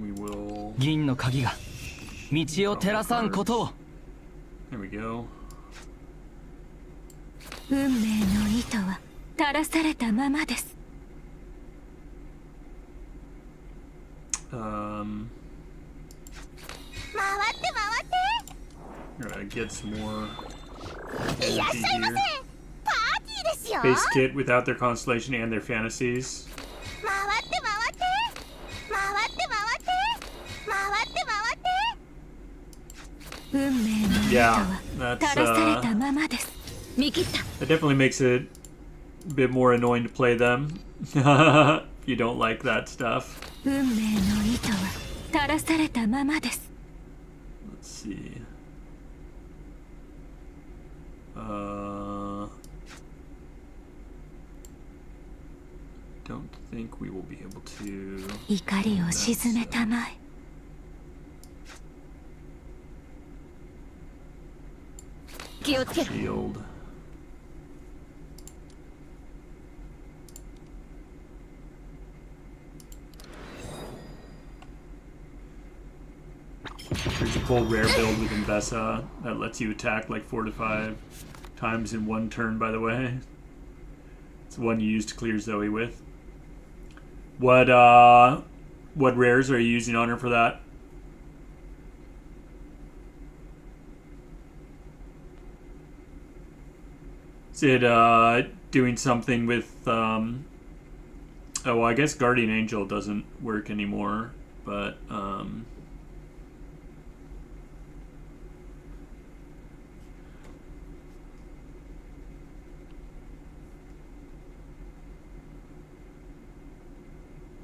We will. 銀の鍵が道を照らさんことを。 There we go. 運命の糸は垂らされたままです。回って回って Gotta get some more いらっしゃ energy いませ here. パーティーですよ Base kit without their constellation and their fantasies. 回って回って回って回って回って回って運命の糸 Yeah, は that's 垂らされたままです。見切った。 that definitely makes it a bit more annoying to play them. If you don't like that stuff. 運命の糸は垂らされたままです。 Let's see. Don't think we will be able to. 怒りを鎮めたまえ。気をつけろ。 Shield. There's a cool rare build with Invesa that lets you attack like 4 to 5 times in one turn, by the way. It's the one you use to clear Zoe with. What rares are you using on her for that? Is it doing something with oh well, I guess Guardian Angel doesn't work anymore, but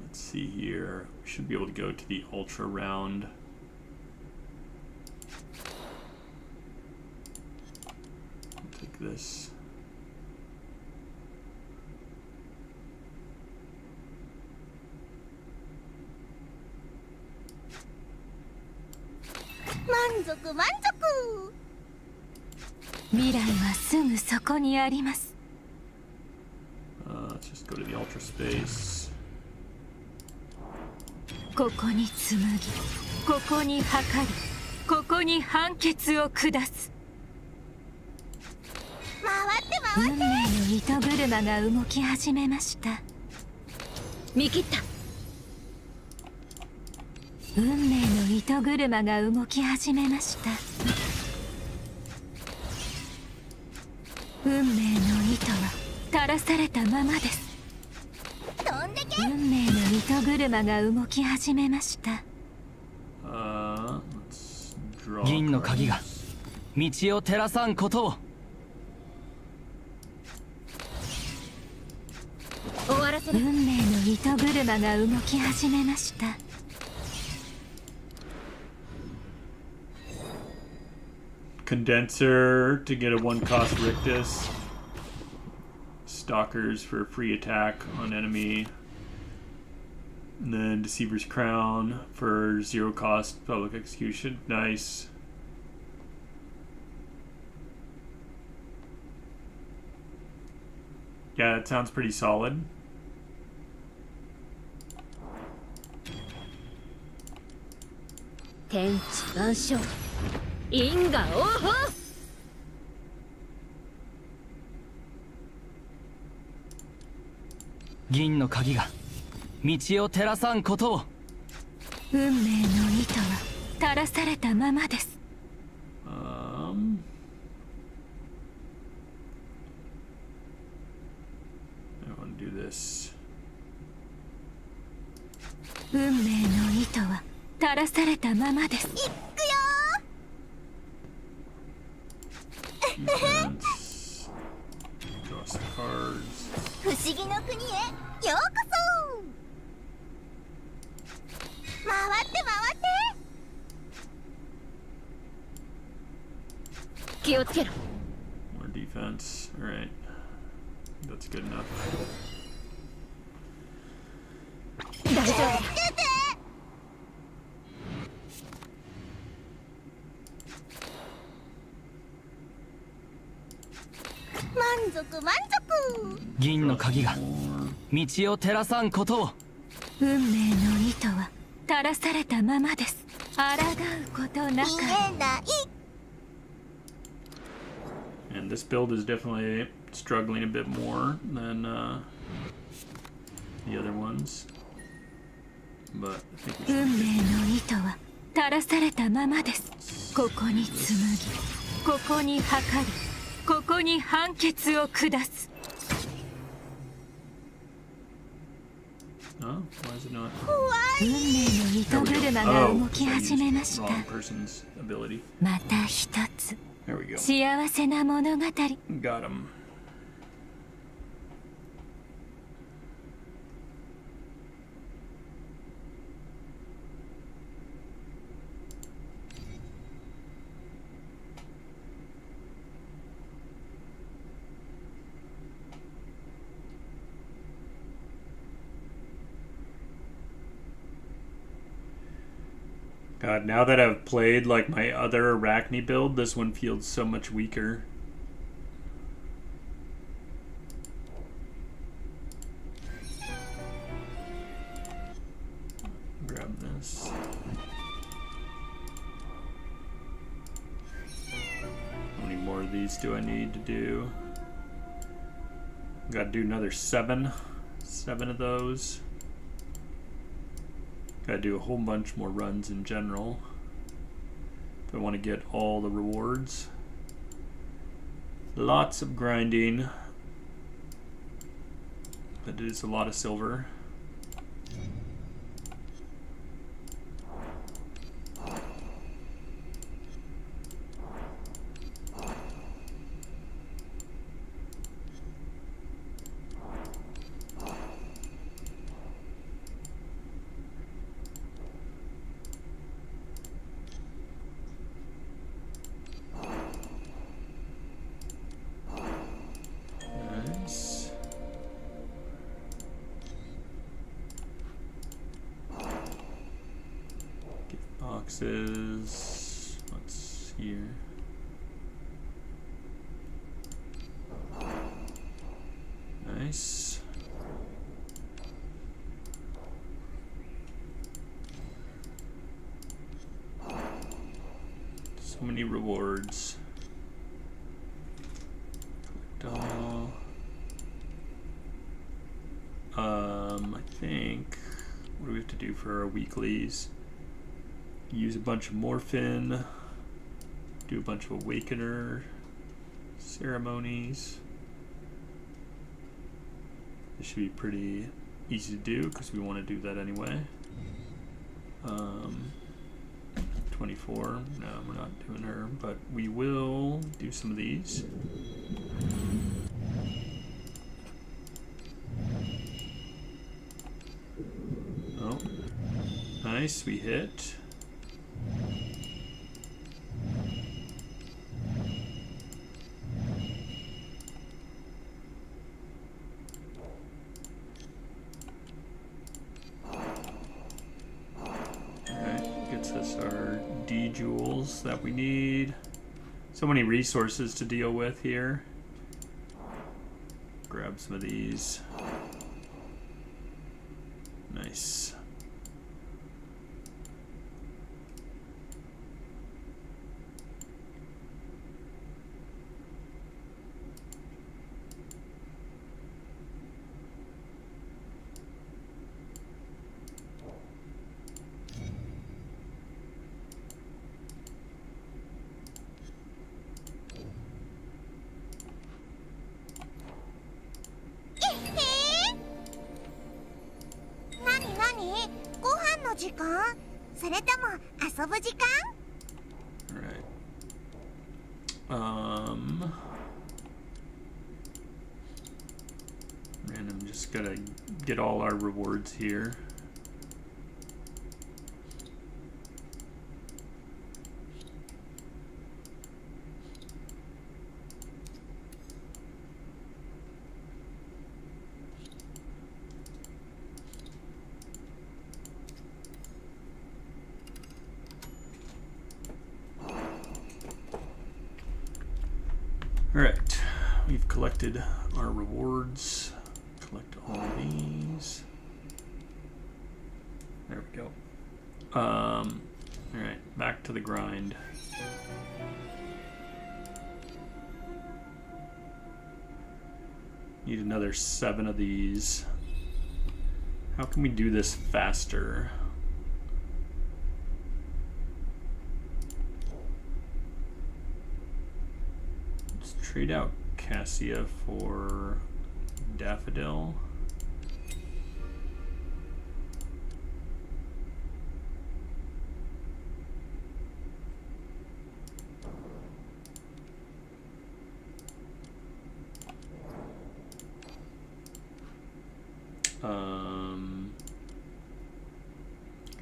let's see here. We should be able to go to the Ultra round. I'll take this. 満足満足。未来はすぐそこにあります。 Let's just go to the ultra space. ここに紡ぎ、ここに測り、ここに判決を下す。回って回って。運命の糸車が動き始めました。見切った。運命の糸車が動き始めました。運命の糸は垂らされたままです。飛んでけ。運命の糸車が動き始めました。 Let's draw 銀の鍵 cards. が道を照らさんことを。終わらせる。運命の糸車が動き始めました。 Condenser to get a 1-cost Rictus. Stalkers for free attack on enemy. And then Deceiver's Crown for 0-cost public execution. Nice. Yeah, that sounds pretty solid. 天地万象。因果応報。銀の鍵が道を照らさんことを。運命の糸は垂らされたままです。 I want to do this. 運命の糸は垂らされたままです。 Defense. Draw some cards. 不思議の国へようこそ。回って回って。気をつけろ。 More defense. Alright. That's good enough. 大丈夫。満足満足。銀の鍵が道を照らさんことを。運命の糸は垂らされたままです。抗うことなか。見えない。 And this build is definitely struggling a bit more than the other ones. But I think we should 運命の糸は垂らされたままです。ここに紡ぎ、ここに測り、ここに判決を下す。 Oh, why is it not? 運命の糸 There we 車 go. が Oh, 動き I 始め used ました。 wrong person's ability. また一つ There we go. 幸せな物語。 Got him. God, now that I've played like my other Arachne build, this one feels so much weaker. Grab this. How many more of these do I need to do? Gotta do another 7. 7 of those. Gotta do a whole bunch more runs in general if I want to get all the rewards. Lots of grinding, but it is a lot of silver. Nice. Gift boxes. here. Nice. So many rewards. Collect all. I think, what do we have to do for our weeklies? Use a bunch of morphin, do a bunch of awakener ceremonies. This should be pretty easy to do because we want to do that anyway. 24, no, we're not doing her, but we will do some of these. Oh, nice, we hit. Jewels that we need. So many resources to deal with here. Grab some of these. Nice. Alright. Random, just gotta get all our rewards here. Alright, we've collected our rewards. Collect all these. There we go. Alright, back to the grind. Need another 7 of these. How can we do this faster? Trade out Cassia for Daffodil.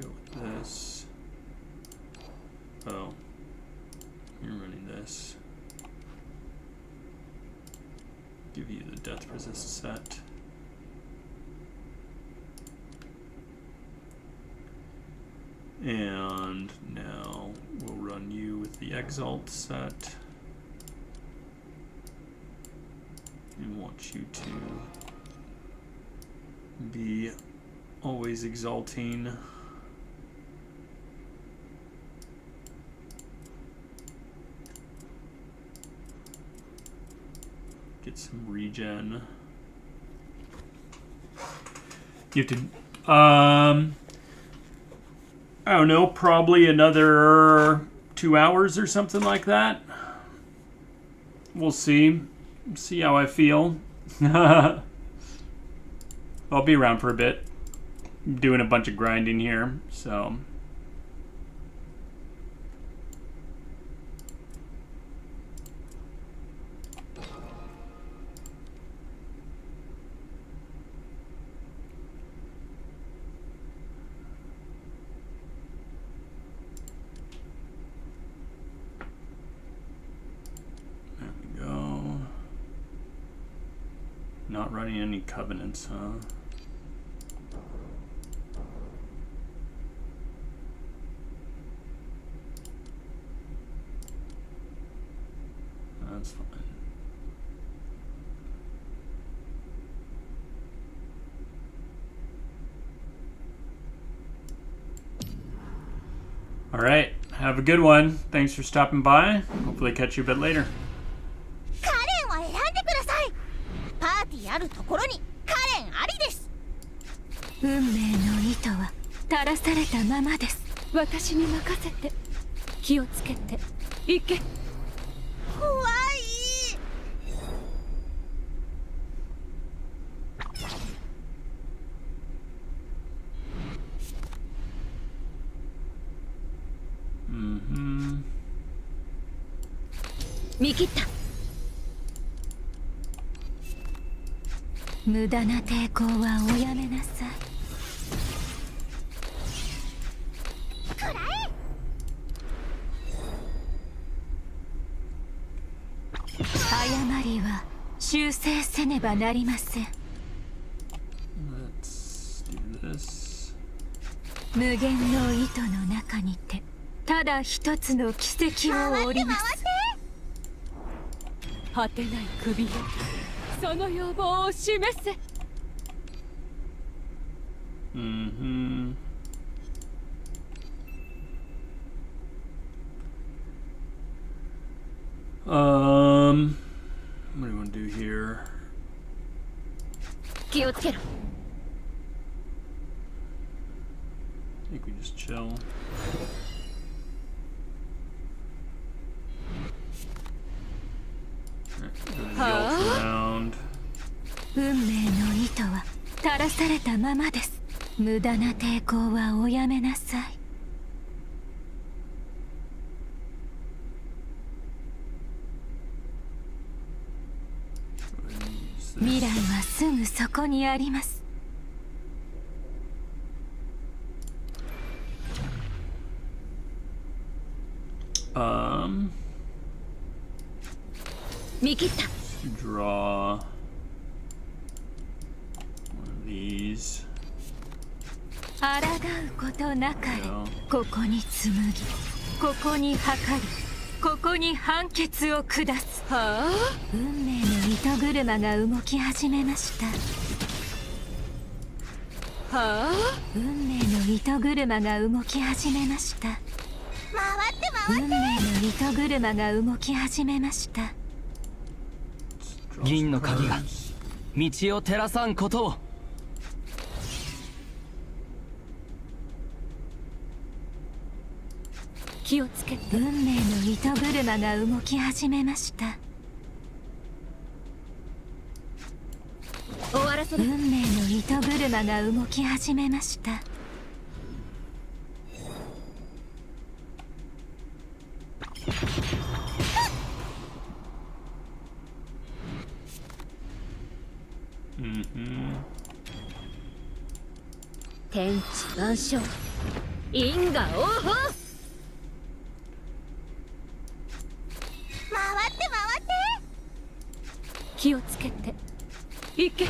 Go with this. Oh, you're running this. Give you the death resist set. And now we'll run you with the exalt set. We want you to be always exalting. Get some regen. You have to, I don't know, probably another 2 hours or something like that. We'll see. See how I feel. I'll be around for a bit. I'm doing a bunch of grinding here, so. Not running any covenants, huh? That's fine. All right. Have a good one. Thanks for stopping by. Hopefully catch you a bit later. カレンを選んでください。パーティーあるところにカレンありです。運命の糸は垂らされたままです。私に任せて。気をつけて行け。怖い。見切った。無駄な抵抗はおやめなさい。くらえ。誤りは修正せねばなりません。 Let's do this. 無限の糸の中にてただ一つの奇跡を織ります。果てない首よ、その要望を示せ。What do you want to do here? 気をつけろ。 I think we just chill. Around. 運命の糸は垂らされたままです。無駄な抵抗はおやめなさい。未来はすぐそこにあります。見切った。 Draw one of these. 抗うことなかれ。 Yeah. ここに紡ぎ、ここに測り、ここに判決を下す。はあ。運命の糸車が動き始めました。はあ。運命の糸車が動き始めました。回って回って。運命の糸車が動き始めました。銀の鍵が道を照らさんことを。気をつけて。運命の糸車が動き始めました。終わらせる。運命の糸車が動き始めました。天地万象、因果応報。回って回って。気をつけて行け。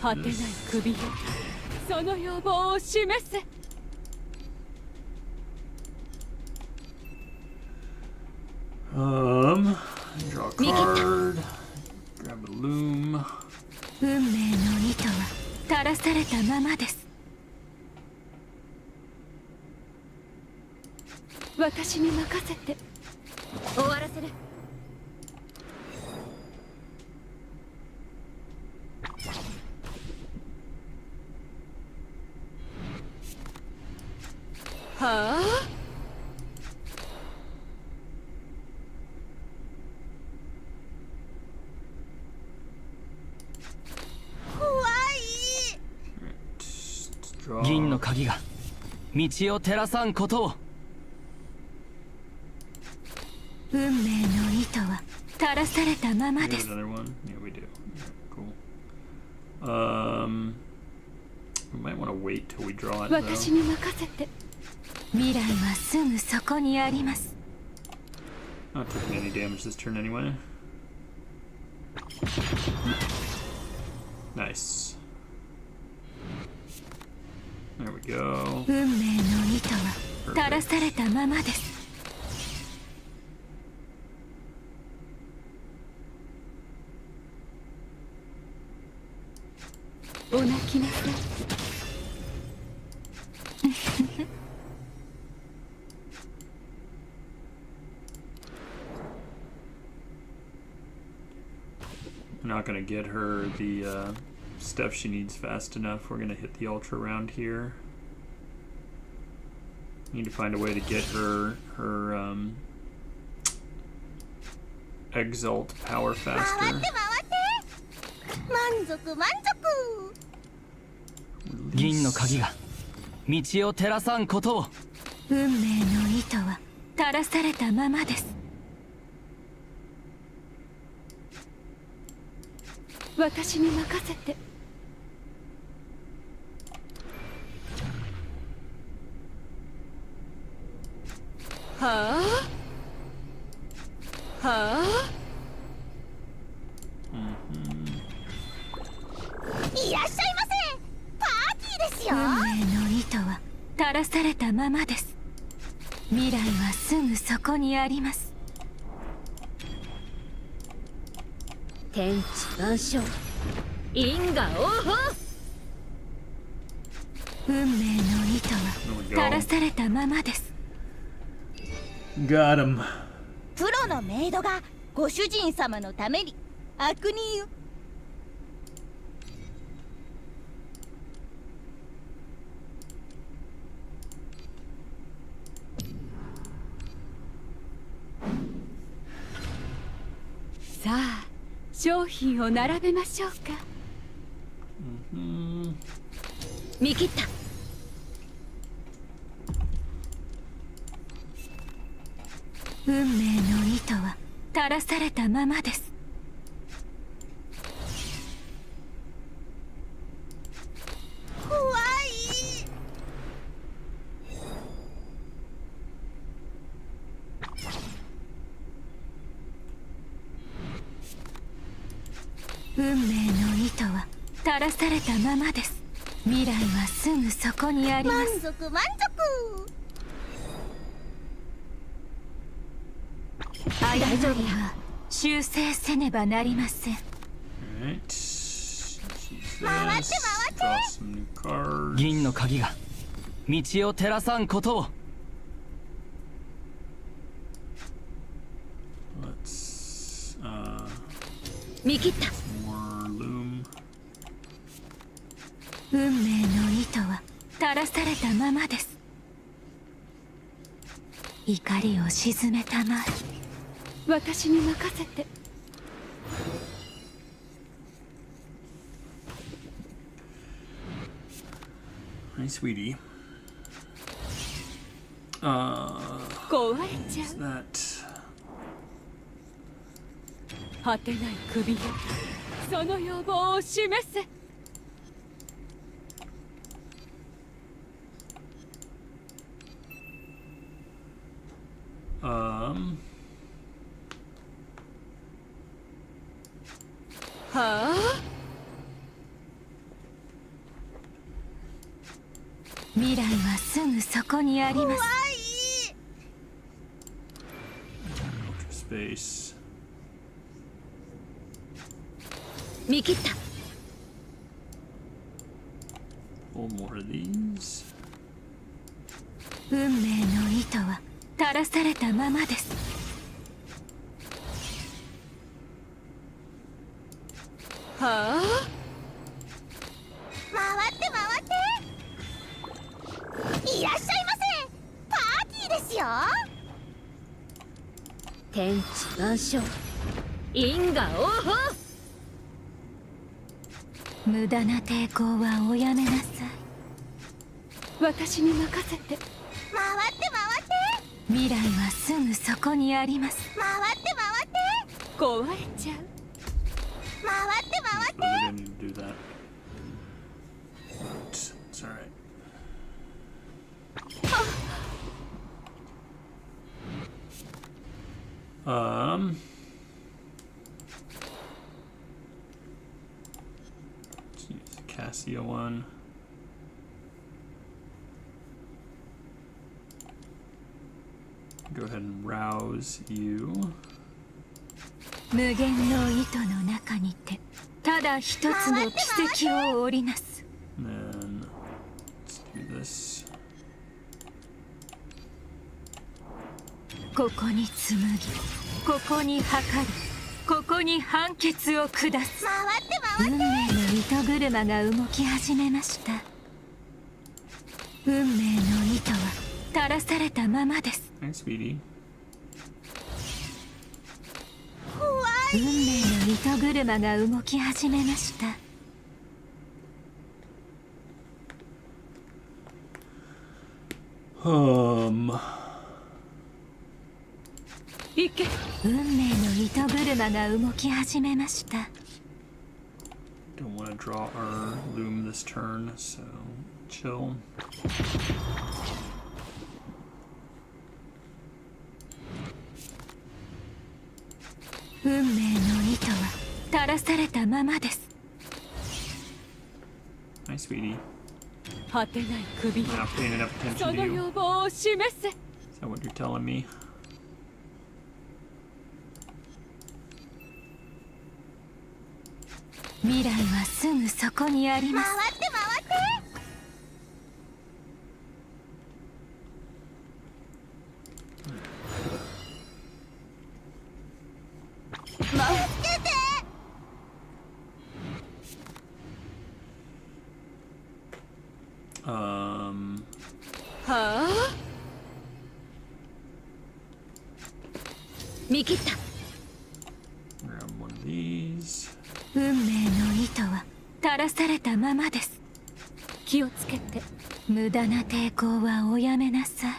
果てない首よ、その要望を示せ。Draw a card. Grab a loom. 運命の糸は垂らされたままです。私に任せて。終わらせる。はあ。銀の鍵が道を照らさんことを。運命の糸は垂らされたまま We で got す。 another one? Yeah, we do. Yeah, cool. We might want to wait till we draw it, 私 though. に任せて。未来はすぐそこにあります。 Not taking any damage this turn anyway. Nice. go. 運命の糸は垂らされたままです。お泣きなさい。We're not gonna get her the stuff she needs fast enough. We're gonna hit the ultra round here. Need to find a way to get her exalt power 回 faster. って回って満足満足。銀の鍵が道を照らさんことを。運命の糸は垂らされたままです。私に任せて。はあはあ。いらっしゃいませ。パーティーですよ。運命の糸は垂らされたままです。未来はすぐそこにあります。天地万象因果応報。運命の糸は垂らされたままです。Got him. プロのメイドがご主人様のために悪人を。さあ商品を並べましょうか。見切った。運命の糸は垂らされたままです。怖い。運命の糸は垂らされたままです。未来はすぐそこにありま満す。足満足。誤りは修正せねばなりません。Alright. Use 回って this. 回 Draw some new cards. 銀の鍵が道を照らさんことを。Let's 見切った。 more loom. 運命の糸は垂らされたままです。怒りを鎮めたまえ。私に任せて。Hi, sweetie. 壊れちゃ Is う。 that 果てない首よ、その要望を示せ。はあ。未来はすぐそこにあります。 ultra space? 見切った。 Pull more of these. 運命の糸は垂らされたままです。はあ。回って回って。いらっしゃいませ。パーティーですよ。天地万象因果応報。無駄な抵抗はおやめなさい。私に任せて。回って回って未来はすぐそこにあります。回って回って壊れちゃう。回って回って。 Probably didn't need to do that. It's alright. Let's use the Cassia one. go ahead and rouse you. 無限の糸の中にてただ一つの奇跡を織りなす。 And then let's do this. ここに紡ぎ、ここに測り、ここに判決を下す。回って回って運命の糸車が動き始めました。運命の糸は垂らされたままです。 Thanks, Speedy. 運命の糸車が動き始めました。行け。運命の糸車が動き始めました。 Don't want to draw or loom this turn, so chill. 運命の糸は垂らされたままです。 Hi, Speedy. 果てない首よ I'm not paying enough そ attention の to you. 要望を示せ。 Is that what you're telling me? 未来はすぐそこにあります。回って回って助けて はあ。見切った。 Grab one of these. 運命の糸は垂らされたままです。気をつけて。無駄な抵抗はおやめなさい。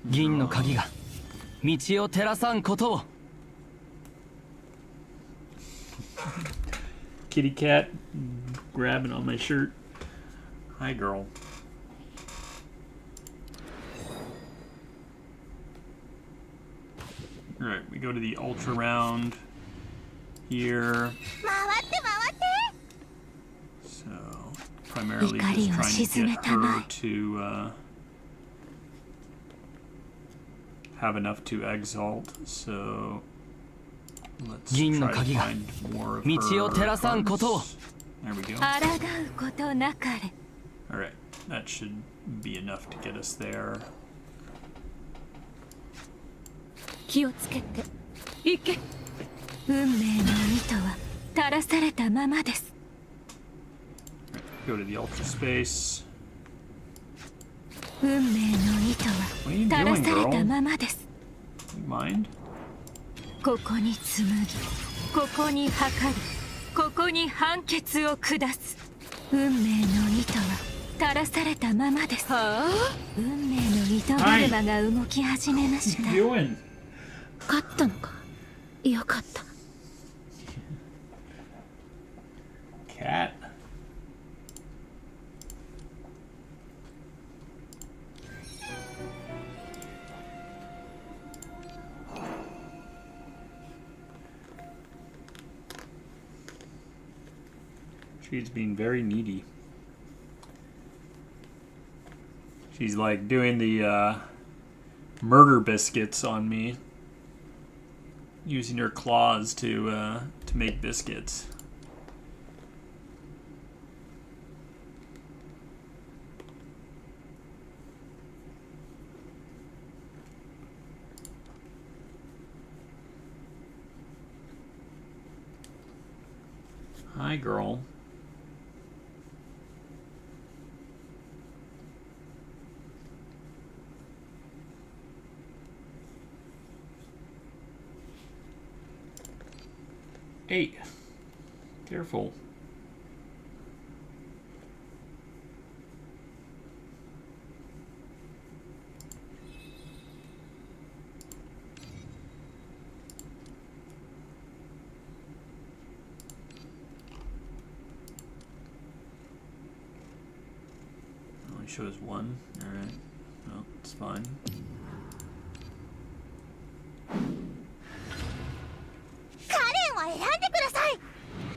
銀の鍵が道を照らさんことを。 Kitty cat grabbing on my shirt. Hi, girl. Alright, we go to the ultra round here. 回って回って So, primarily just trying to get her to have enough to exalt. So, let's try to find more of her 道を照らさんことを。 cards. There we go. 抗うことなかれ。 Alright, that should be enough to get us there. 気をつけて。行け。運命の糸は垂らされたままです。 Go to the ultra space. 運命の糸は What are you 垂ら doing, された girl? ままです。 You mind? ここに紡ぎ、ここに測り、ここに判決を下す。運命の糸は垂らされたままです。はあ。運命の糸車が動き始めました。 doing? 勝ったのか。よかった。 Cat. She's being very needy. She's like doing the murder biscuits on me, using her claws to make biscuits. Hi, girl. Hey, careful. Only shows one. All right. Well, it's fine. カレンを選んでください。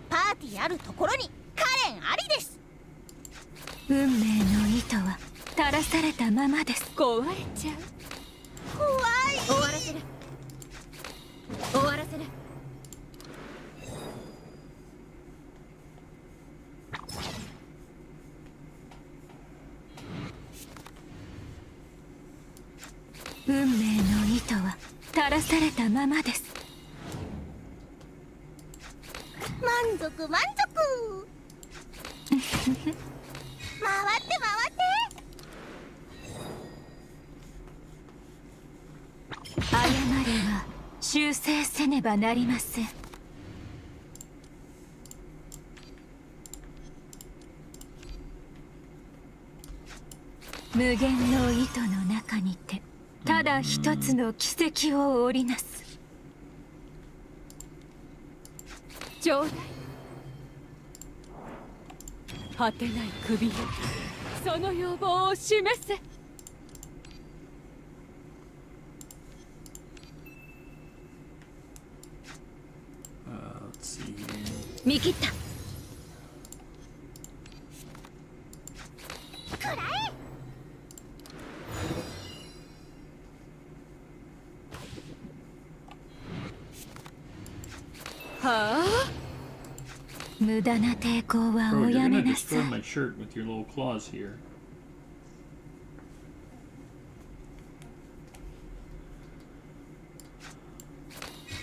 パーティーあるところにカレンありです。運命の糸は垂らされたままです。壊れちゃう。運命の糸は垂らされたままです。満足満足回って回って誤りは修正せねばなりません。無限の糸の中にてただ一つの奇跡を織りなす。ちょうだい。果てない首よ、その要望を示せ。Let's see here. 見切った。くらえ。はあ、無駄な抵抗は Bro, お you're やめ gonna なさ destroy い。 my shirt with your little claws here.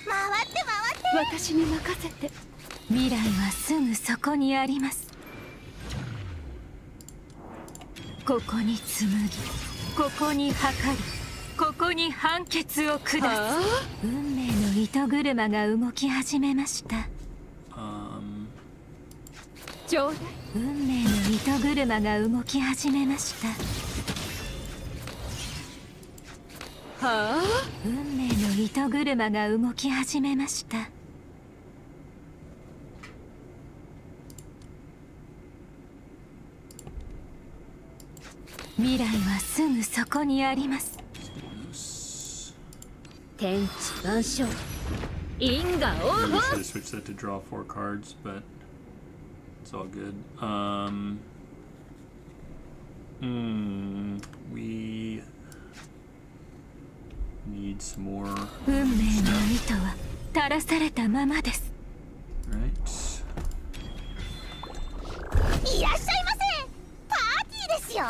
回って回って私に任せて。未来はすぐそこにあります。ここに紡ぎ、ここに測り、ここに判決を下す。はあ、運命の糸車が動き始めました。ちょうだい。運命の糸車が動き始めました。はあ、運命の糸車が動き始めました。未来はすぐそこにあります。天地万象、因果応 I 報。 should have switched that to draw 4 cards, but it's all good. We need some more. 運命の糸は垂らされたままです。Right. いらっしゃいませ。パーティーですよ。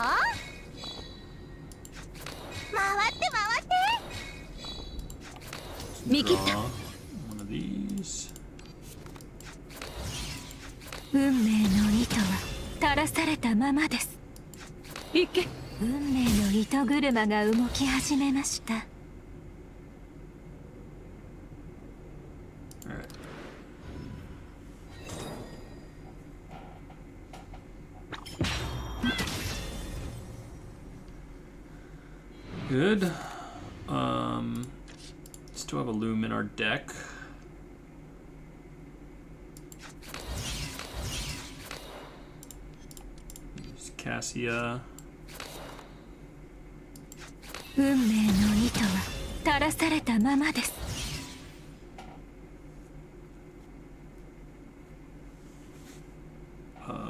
回って回って見切った。 Draw one of these. 運命の糸は垂らされたままです。行け。運命の糸車が動き始めました。 Alright. Good. Still have a loom in our deck. Use Cassia. 運命の糸は垂らされたままです。 What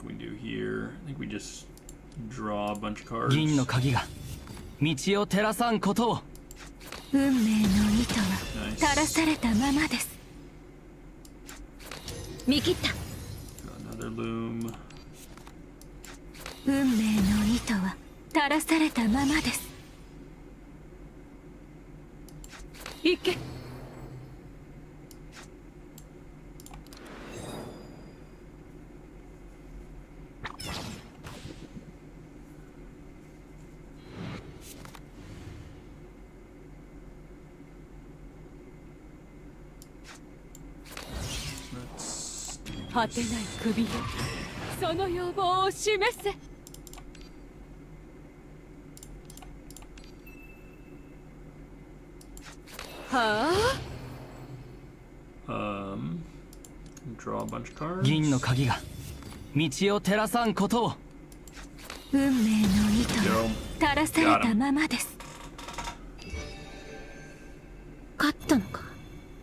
can we do here? I think we just draw a bunch of cards. 銀の鍵が道を照らさんことを。運命の糸は Nice. 垂らされたままです。見切った。 Got another loom. 運命の糸は垂らされたままです。行け。果てない首よ、その要望を示せ。はあ、Draw a bunch of cards. 銀の鍵が道を照らさんことを。運命の糸は Go. 垂らされたままです。勝ったのか。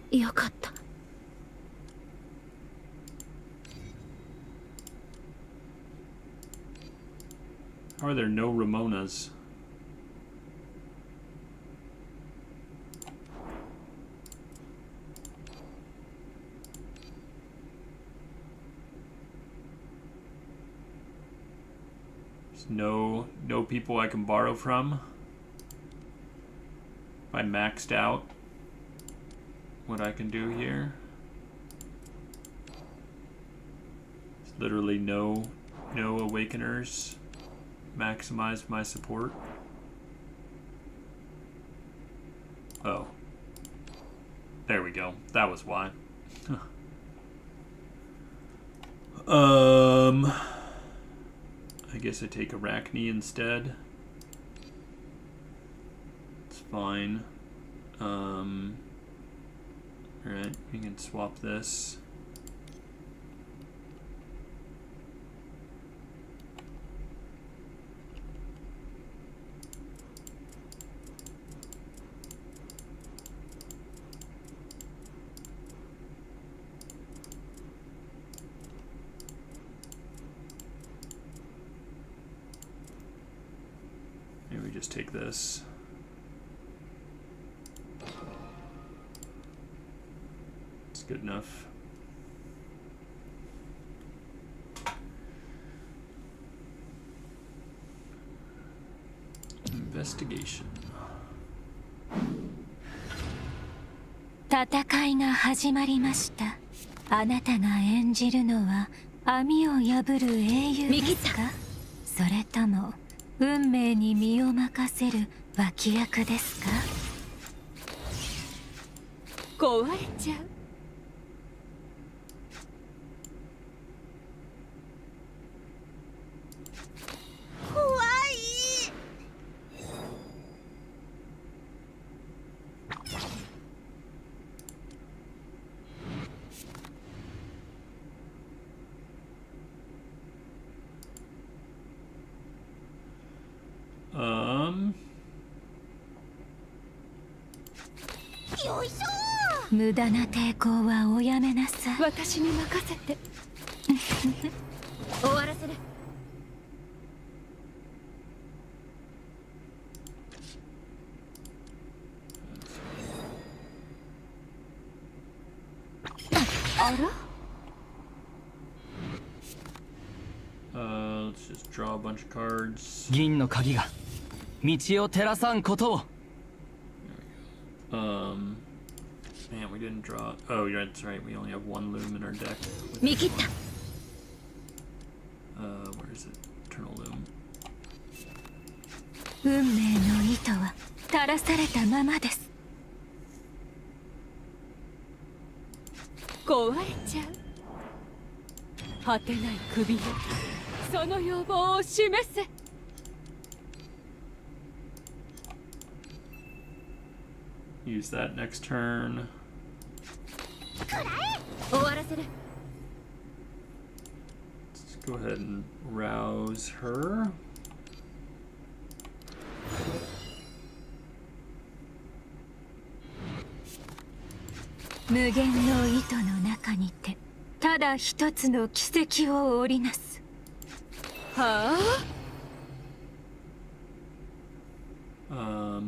よかった。 How are there no Ramonas? There's no people I can borrow from. If I maxed out what I can do here. There's literally no awakeners. Maximize my support. Oh. There we go. That was why. I guess I take Arachne instead. It's fine. Alright, we can swap this. Maybe we just take this. It's good enough. Investigation. 戦いが始まりました。あなたが演じるのは網を破る英雄ですか？それとも運命に身を任せる脇役ですか？壊れちゃう。怖い。よいしょ。無駄な抵抗はおやめなさい。私に任せて。終わらせる。あら？ Let's just draw a bunch of cards. 銀の鍵が道を照らさんことを。Man, we didn't draw. Oh, yeah, that's right. We only have one loom in our deck. 見切った。 Where is it? Eternal loom. 運命の糸は垂らされたままです。壊れちゃう。果てない首よ、その要望を示せ。Use that next turn. 終わらせる。 Let's go ahead and rouse her. 無限の糸の中にてただ一つの奇跡を織りなす。はあ？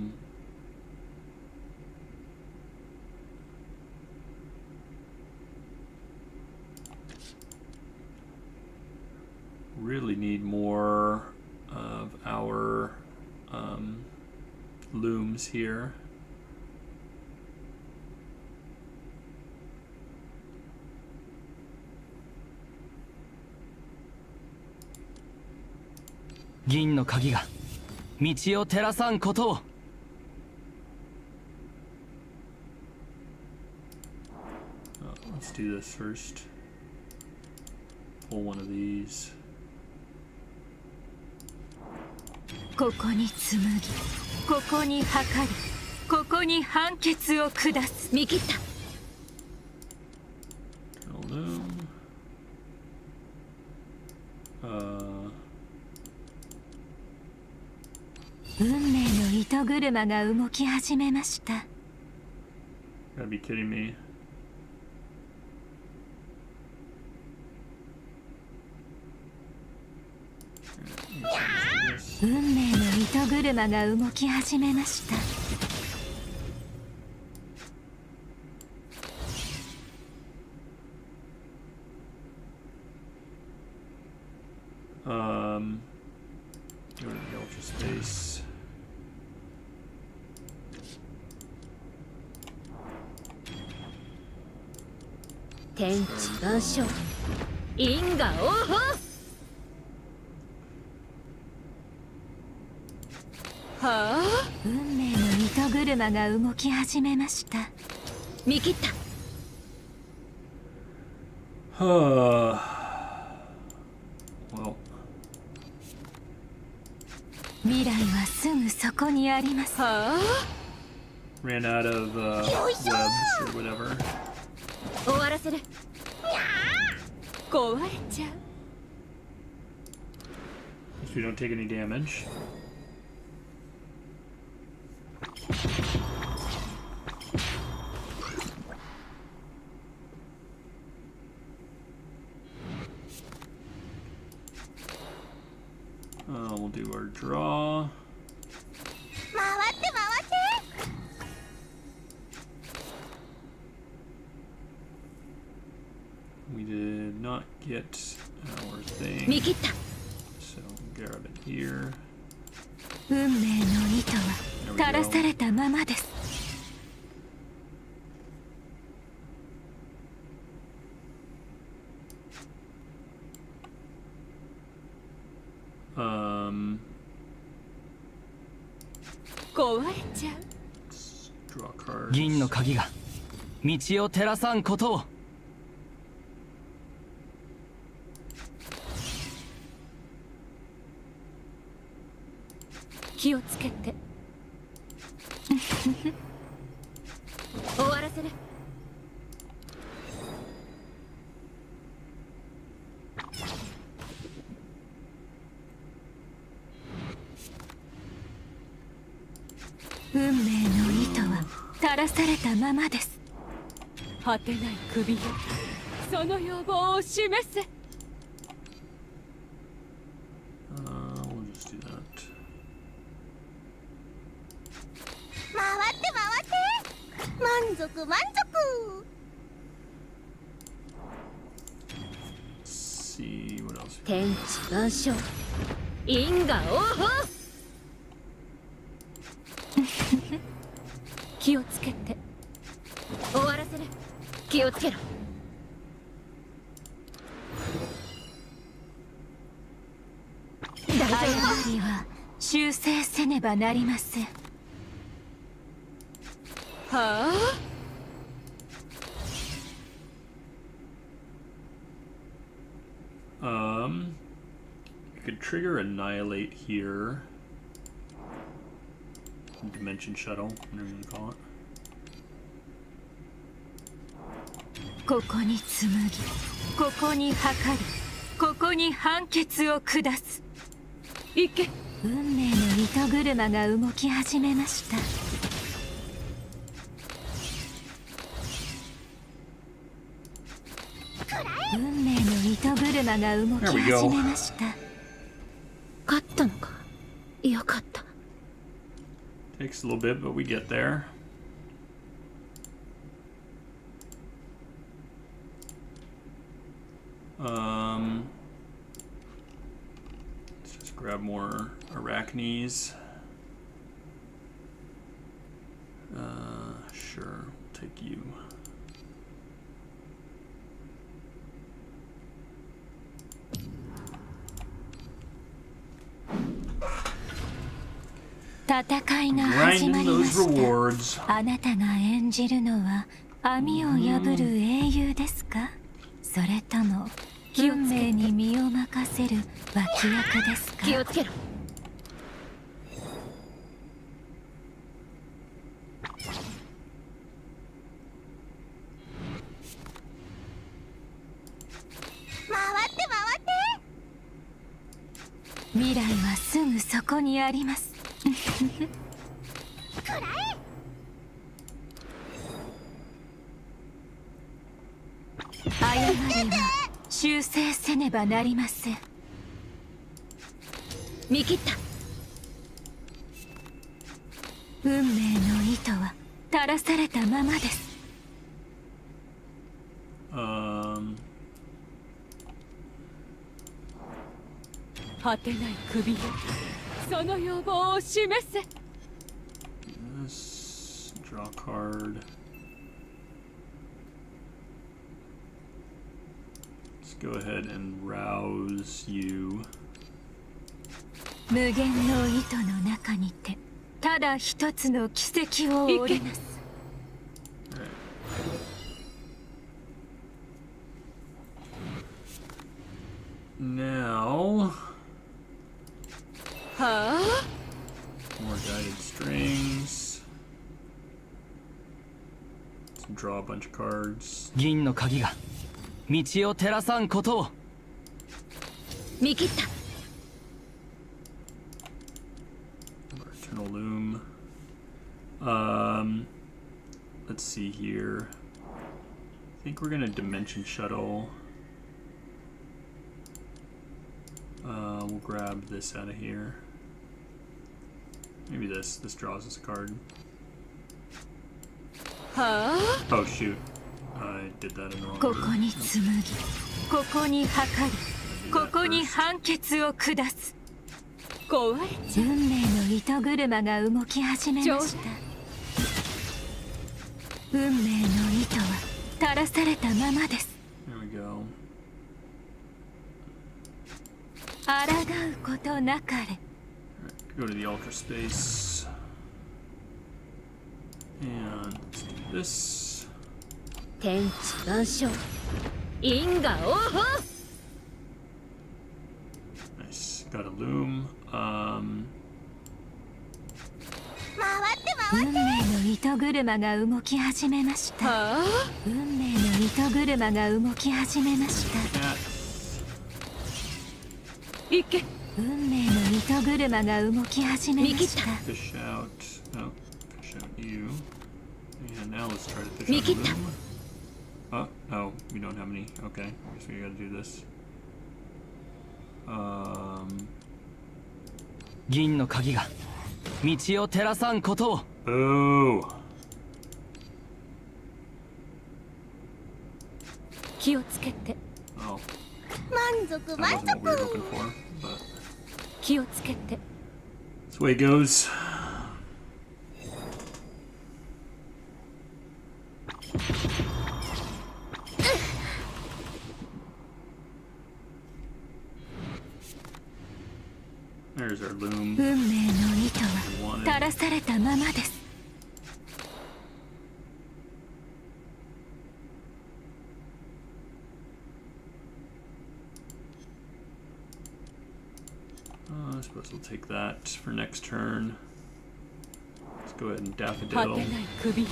Really need more of our looms here. 銀の鍵が道を照らさんことを。 Let's do this first. Pull one of these. ここに紡ぎ、ここに測り、ここに判決を下す。見切った。 Eternal loom. 運命の糸車が動き始めました。 Gotta be kidding me. 運命の糸車が動き始めました。 Um, Go to the ultra space. 天地万象因果応報。はあ、運命の糸車が動き始めました。見切った。 Well, 未来はすぐそこにあります。はあ、 ran out of webs or whatever. 終わらせる。壊れちゃう。 So we don't take any damage. We'll do our draw. 回って回って。 We did not get our 見 thing, 切った。 so grab it here. 運命の糸は There we 垂ら go. されたままです。 壊れちゃう。 Let's draw cards. 銀の鍵が道を照らさんことを。気をつけて。終わらせる。運命の糸は垂らされたままです。果てない首よ、その要望を示せ。 We'll just do that. 回って回って。満足満足。 Let's see what else. 天地万象因果応報。気をつけて。終わらせる。気をつけろ。誤りは修正せねばなりません。はあ、 You could trigger Annihilate here. Dimension Shuttle, whatever you call it. ここに紡ぎ、ここに測り、ここに判決を下す。行け。運命の糸車が動き始めました。運命の糸車が動き始めました。勝ったのか。よかった。 Takes a little bit, but we get there. Let's just grab more arachnes. Sure, take you.「戦いが始ま Grinding りま those した。 rewards. あなたが演じるのは網を破る英雄ですか？それとも運命に身を任せる脇役ですか？気をつけろ。回って回って。未来はすぐそこにあります。くらえ。 誤りは修正せねばなりません。見切った。運命の糸は垂らされたままです。 果てない首よ、その要望を示せ。 This. Draw a card. Let's go ahead and rouse you. 無限の糸の中にてただ一つの奇跡を織ります。 Now, はあ more guided strings. Let's draw a bunch of cards. 銀の鍵が道を照らさんことを。見切った。 Eternal Loom. Let's see here. I think we're gonna Dimension Shuttle. We'll grab this out of here. Maybe this. This draws us a card. はあ Oh shoot. I did that in the wrong こ order. こに紡ぎ、ここに測り、ここに判決を下す。壊れちゃう。運命の糸車が動き始めました。運命の糸は垂らされたままです。 There we go. 抗うことなかれ。 Go to the Ultra Space. And let's do this. 天地万象因果応報。 Nice. Got a Loom. 回って回って。運命の糸車が動き始めました。はあ運命の糸車が動き始めました。 Cat. 行け。運命の糸車が動き始めました。 Fish out. Oh, fish out you. And now let's try to fish out Mikita. Loom. Oh, oh, we don't have any. Okay, guess we gotta do this. 銀の鍵が道を照らさんことを。 Boo! 気をつけて。 Oh, 満足 that 満 wasn't what we were 足。 looking for, but 気をつけて。 that's the way it goes. There's our loom. 運命の糸は垂らされたままです。 I suppose we'll take that for next turn. Let's go ahead and 果 Daffodil. てない首よ。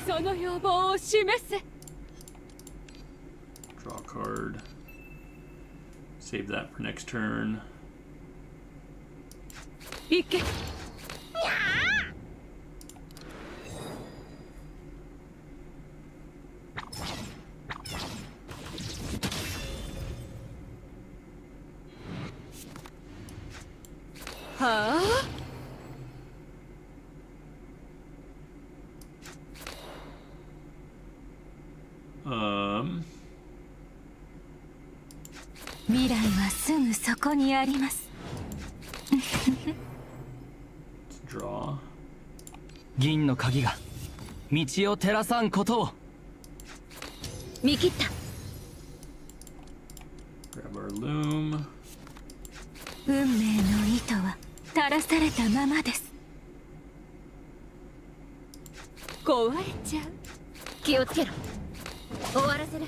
その要望を示せ。 Draw a card. Save that for next turn. 行け。はあ 未来はすぐそこにあります。 Let's draw. 銀の鍵が道を照らさんことを。見切った。 Grab our loom. 運命の糸は垂らされたままです。 壊れちゃう。気をつけろ。終わらせる。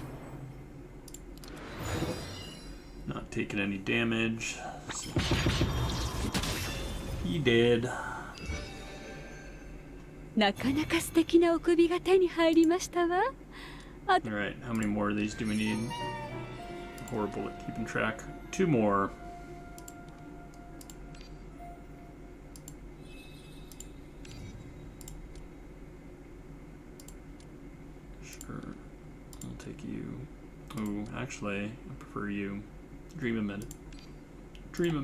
Not taking any damage. He did. なかなか素敵なお首が手に入りましたわ。あ Alright, how many more of these do we need? Horrible at keeping track. 2 more. Sure. I'll take you. Ooh, actually, I prefer you. Dream of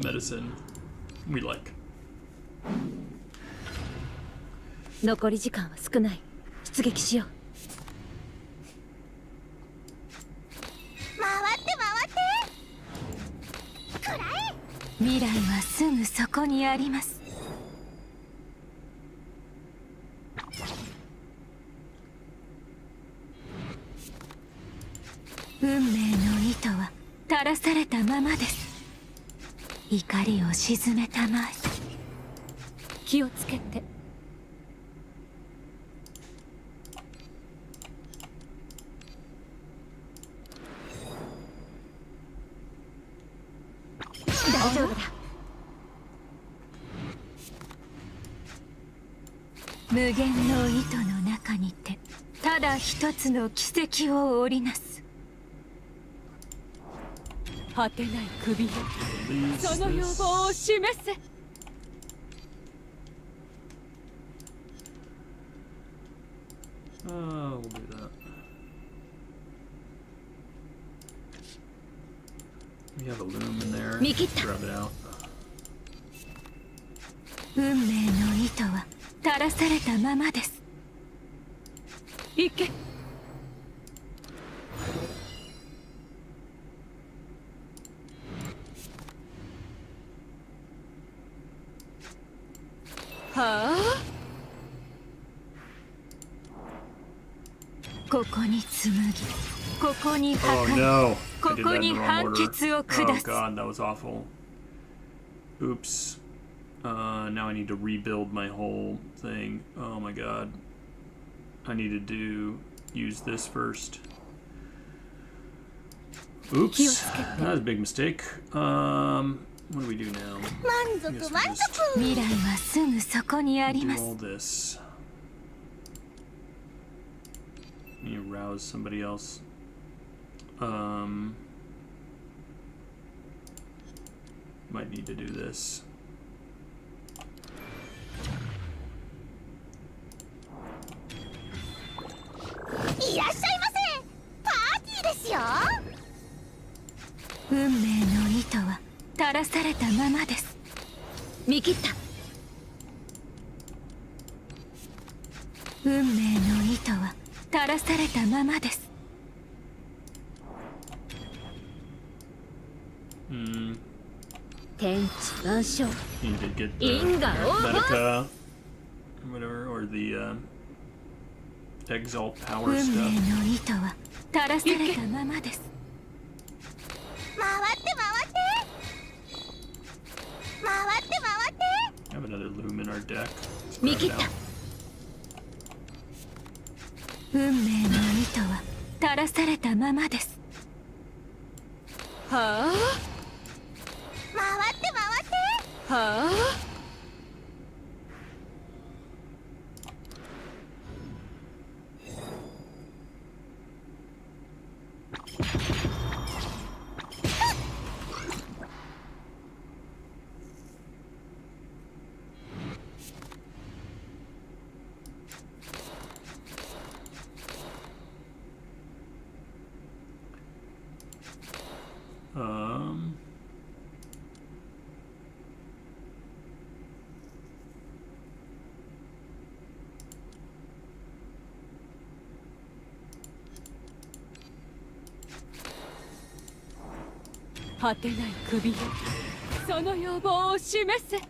medicine. We like. 残り時間は少ない。出撃しよう。回って回って。くらえ。未未来はすぐそこにあります。運命の糸は垂らされたままです。怒りを鎮めたまえ。気をつけて。大丈夫だ。無限の糸の中にてただ一つの奇跡を織りなす。果てない首よ、 Release その要 this. 望を示せ。 We'll do that. We have a loom in there. Mikita. Grab it out. 運命の糸は垂らされたままです。行け。はあ、ここに紡ぎ、ここに Oh 破壊、 no! こ I did こ that in に the wrong 判 order. 決を Oh 下す。 god, that was awful. Oops. Now I need to rebuild my whole thing. Oh my god. I need to use this first. Oops. That was a big mistake. What do we do now? 満 I guess 足 we 満 just 足。未来はすぐそこにあり do ます。 all this. Need to rouse somebody else. Might need to do this. いらっしゃいませ。パーティーですよ。運命の糸は垂らされたままです。見切った。運命の糸は垂らされたままです。天地万象。 Need to get the Inga, oh, Medica, or whatever, or the Exalt power 運命 stuff. の糸は垂らされたままです。回って回って。回って回って。 Have another loom in our deck. Let's grab it 見切った。 out. 運命の糸は垂らされたままです。はあ、回って回って。はあ、 果てない首よ、その要望を示せ。 Draw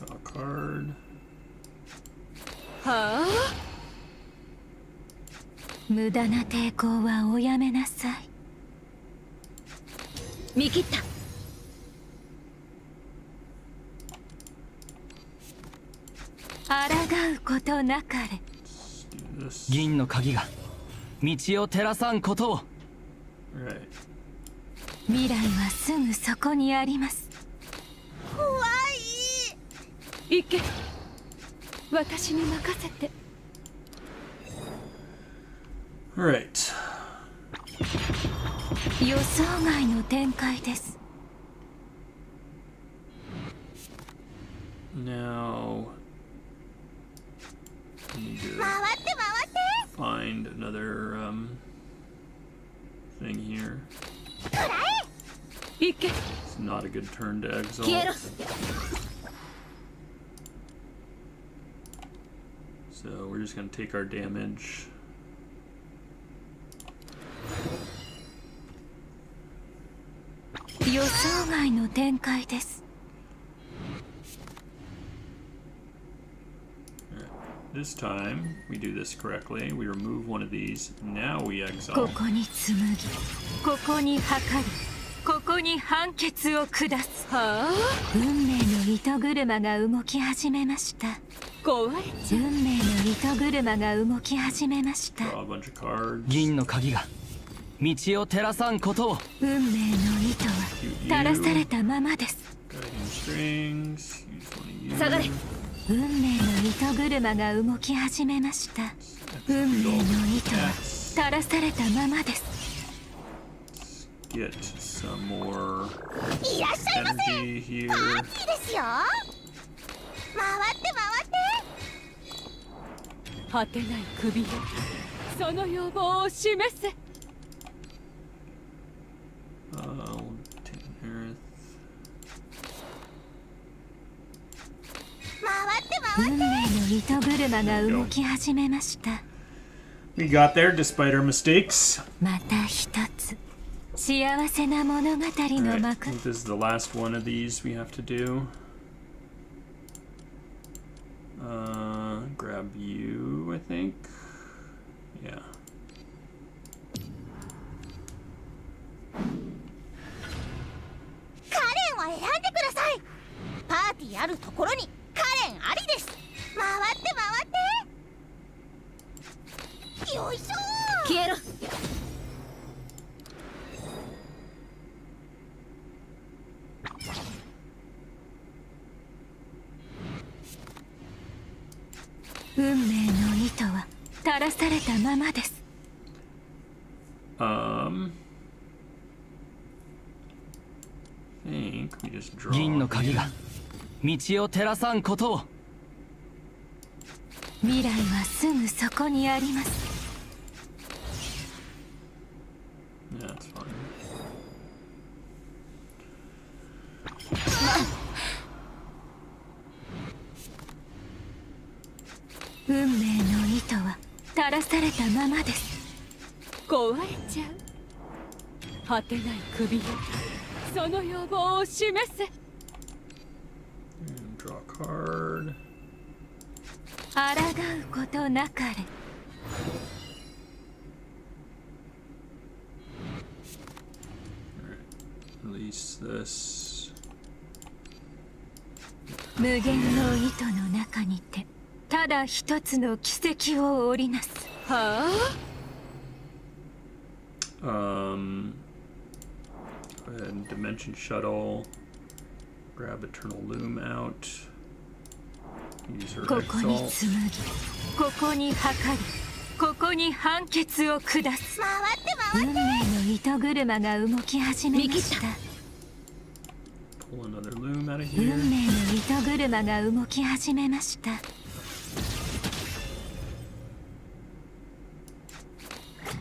a card. はあ、無駄な抵抗はおやめなさい。見切った。抗うことなかれ。 Let's do this. 銀の鍵が道を照らさんことを。 Alright. 未来はすぐそこにあります。怖い。行け。私に任せて。 Alright. 予想外の展開です。 Now I need to 回って回って。 find another thing here. くらえ。行け。 It's not a good turn to 消えろ。 exalt. So we're just gonna take our damage. 予予想外の展開です。 This time, we do this correctly. We remove one of these. Now we こ exile. こに紡ぎ、ここに測り、ここに判決を下す。はあ、運命の糸車が動き始めました。壊れちゃう。運命の糸車が動き始めました。 Draw a bunch of cards. 銀の鍵が道を照らさんことを。運命の糸は垂らされたままです。 Guiding strings. Use one of you. 下がれ。運命の糸車が動き始めました。運命の糸は垂らされたままです。 Get some more いらっしゃいませ。 energy here. パーティーですよ。回って回って。果てない首よ、その要望を示せ。 We'll take earth. 回って回って。運命の糸車が動き始めました。 We got there despite our mistakes. また一つ幸せな物語 Alright, の I 幕。 think this is the last one of these we have to do. Grab you, I think. Yeah. カレンを選んでください。パーティーあるところにカレンありです。回って回って。よいしょー。消えろ。運命の糸は垂らされたままです。 I think we just draw. 銀の鍵が道を照らさんことを。未来はすぐそこにあります。 Yeah, that's fine. 運命の糸は垂らされたままです。壊れちゃう。果てない首よ、その要望を示せ。 And draw a card. 抗うことなかれ。 Release this. 無限の糸の中にてただ一つの奇跡を織りなす。はあ、 Go ahead and Dimension Shuttle. Grab Eternal Loom out. Use her ここに Exalt. 紡ぎ、ここに測り、ここに判決を下す。回って回って。運命の糸車が動き始めました。 Pull another loom out of 運 here. 命の糸車が動き始めました。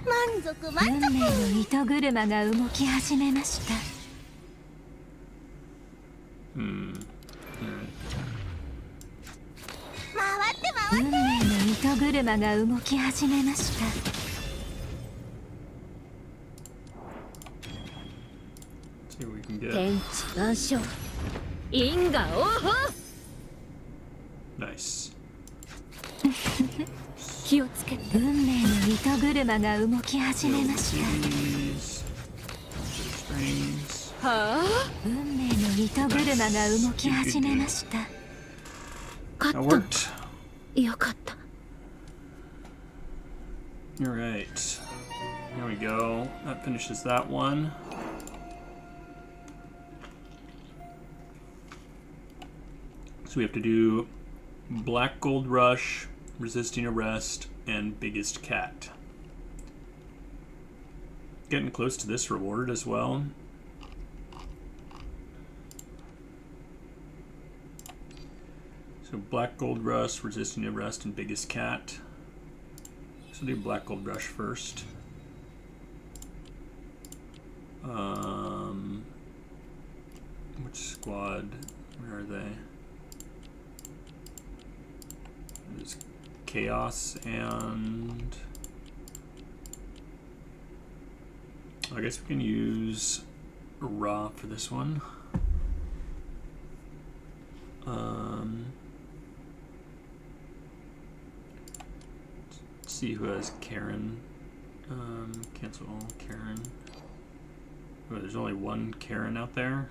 満足運満足。命の糸車が動き始めました。 Alright. 回って回って。運命の糸車が動き始めました。 See what we can get. 天地万象。因果応報。 Nice. 気をつけて。運命の糸車が動き始めました。 These. Strings. はあ、運命の糸車が動き始めました。 勝 That った。 worked. よかった。 Alright. There we go. That finishes that one. So we have to do Black Gold Rush, Resisting Arrest, and Biggest Cat. Getting close to this reward as well. So Black Gold Rush, Resisting Arrest, and Biggest Cat. So do Black Gold Rush first. Which squad? Where are they? There's Chaos and I guess we can use raw for this one. Let's see who has Karen. Cancel all Karen. Oh, there's only one Karen out there.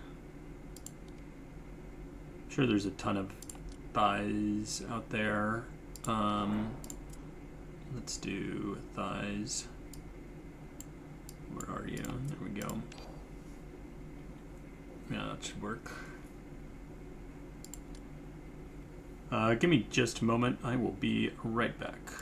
I'm sure there's a ton of thighs out there. Let's do thighs. Where are you? There we go. Yeah, that should work. Give me just a moment. I will be right back.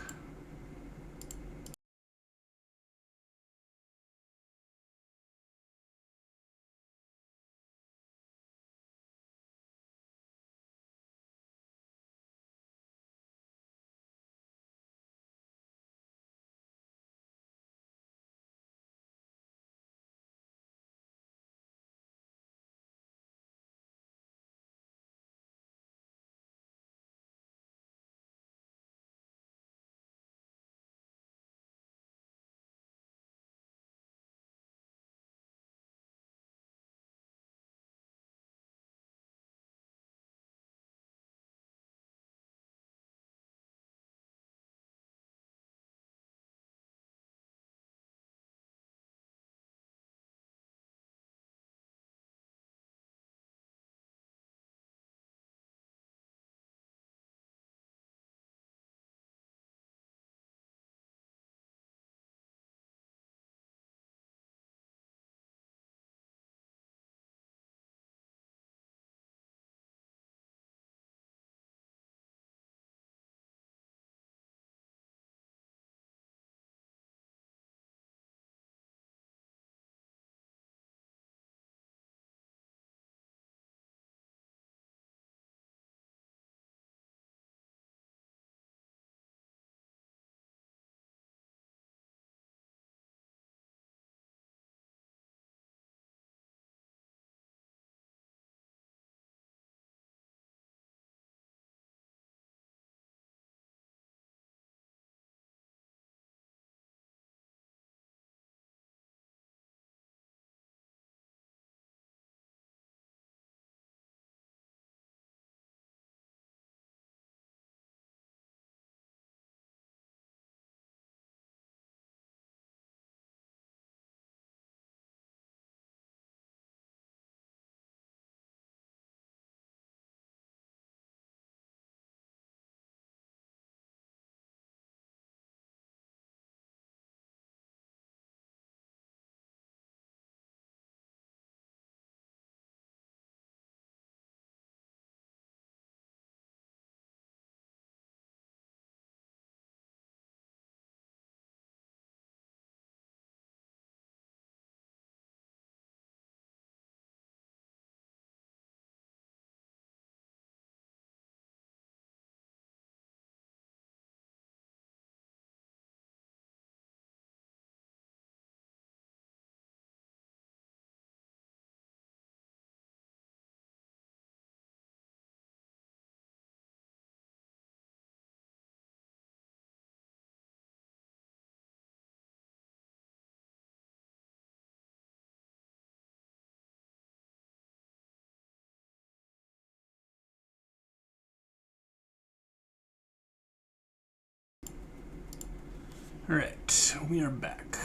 Alright, we are back.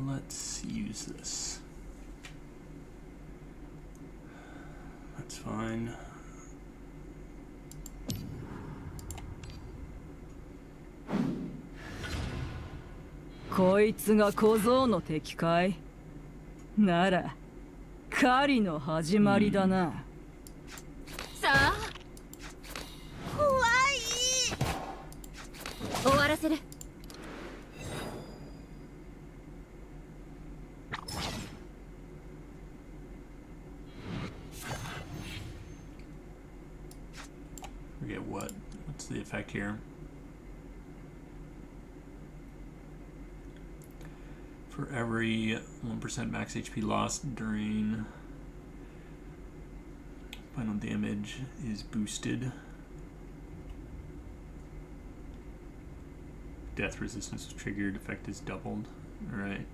Let's use this. That's fine.こいつが小僧の敵かい？なら狩りの始まりだな。さあ怖い。終わらせる。Forget what? What's the effect here? For every 1% max HP lost during final damage is boosted. Death resistance is triggered, effect is doubled. Alright.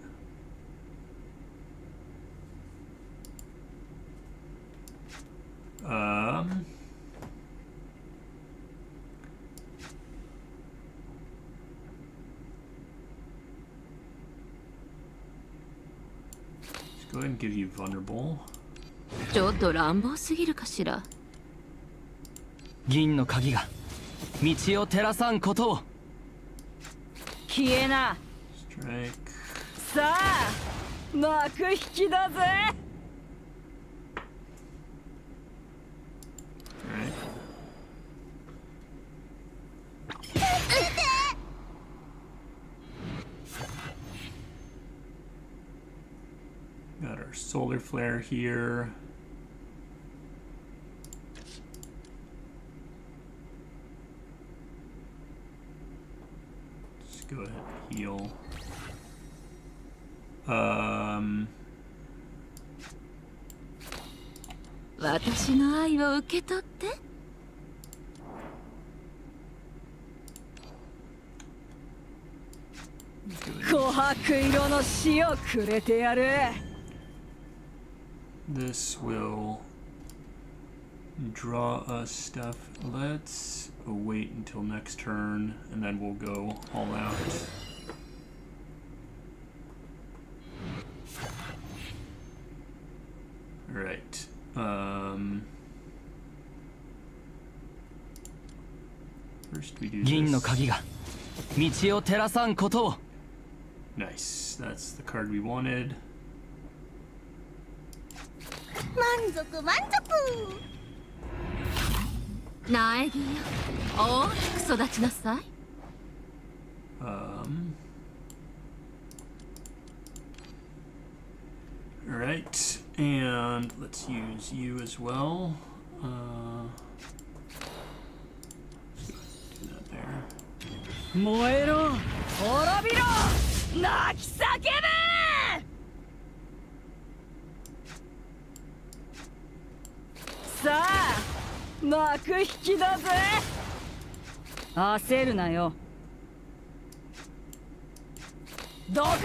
Go ahead and give you vulnerable. ちょっと乱暴すぎるかしら。銀の鍵が道を照らさんことを。消えな。 Strike. さあ幕引きだぜ。 Alright. Got our solar flare here. Just go ahead and heal. 私の愛を受け取って。 琥珀色の死をくれてやる。 This will draw us stuff. Let's wait until next turn and then we'll go all out. Alright. First we do 銀の this. 鍵が道を照らさんことを。 Nice. That's the card we wanted. 満足満足。苗木よ、大きく育ちなさい。 Alright, and let's use you as well. Do that there. 燃えろ滅びろ泣き叫べ。さあ幕引きだぜ。焦るなよ。ドカン。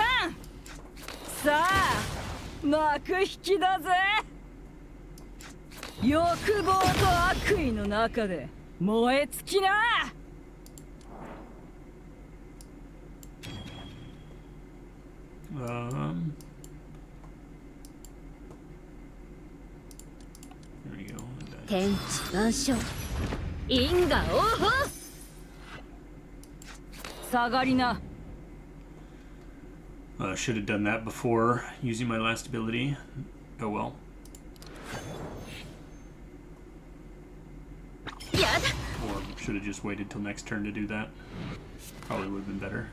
さあ幕引きだぜ。欲望と悪意の中で燃え尽きな。 There we go. 天地万象、因果応報。下がりな。 Should have done that before using my last ability. Oh well. やだ。 Or should have just waited till next turn to do that. Probably would have been better.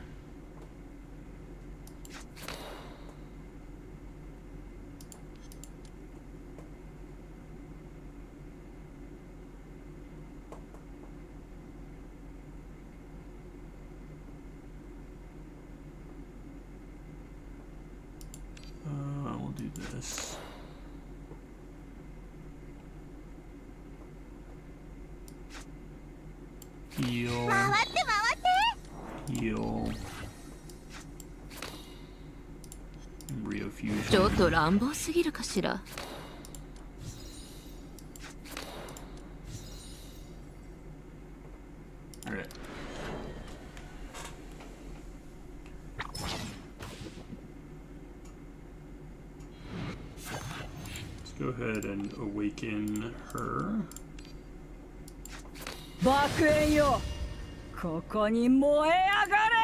We'll do this. Heal. 回って回って。 Heal. Rio ちょ Fusion. っと乱暴すぎるかしら。 Alright. Let's go ahead and awaken her. 爆炎よここに燃え上がれ。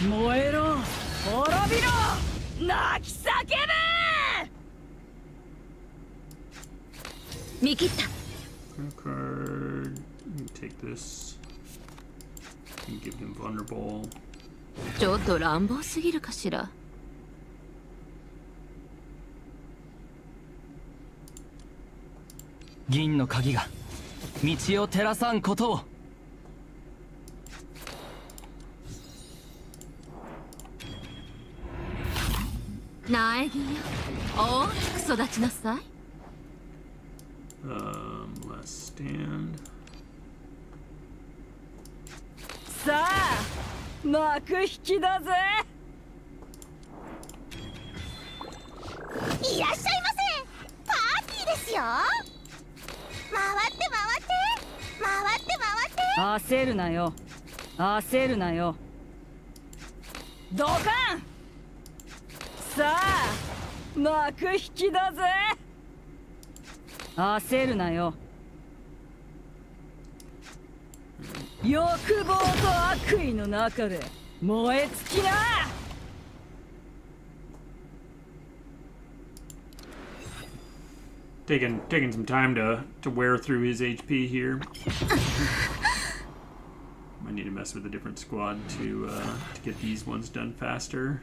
燃えろ滅びろ泣き叫べ。見切った。 Card. You can take this. You can give him vulnerable. ちょっと乱暴すぎるかしら。銀の鍵が道を照らさんことを。苗木よ、大きく育ちなさい。 Last stand. さあ幕引きだぜ。いらっしゃいませ。パーティーですよ。回って回って回って回って。焦るなよ焦るなよ。ドカン。さあ幕引きだぜ。焦るなよ。欲望と悪意の中で燃え尽きな。Taking some time to wear through his HP here. Might need to mess with a different squad to get these ones done faster.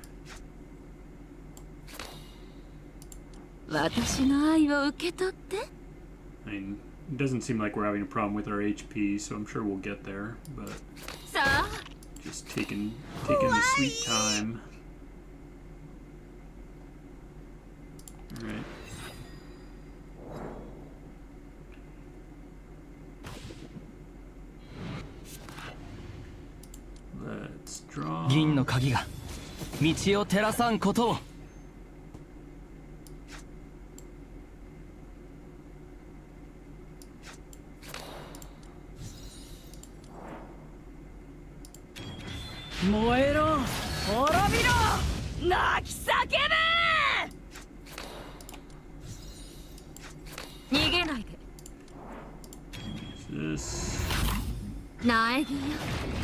私の愛を受け取って。 I mean, it doesn't seem like we're having a problem with our HP, so I'm sure we'll get there. But さあ、 just taking the sweet time. All right. Let's draw. 銀の鍵が道を照らさんことを。燃えろ、滅びろ、泣き叫べ。逃げないで。 This 苗木よ、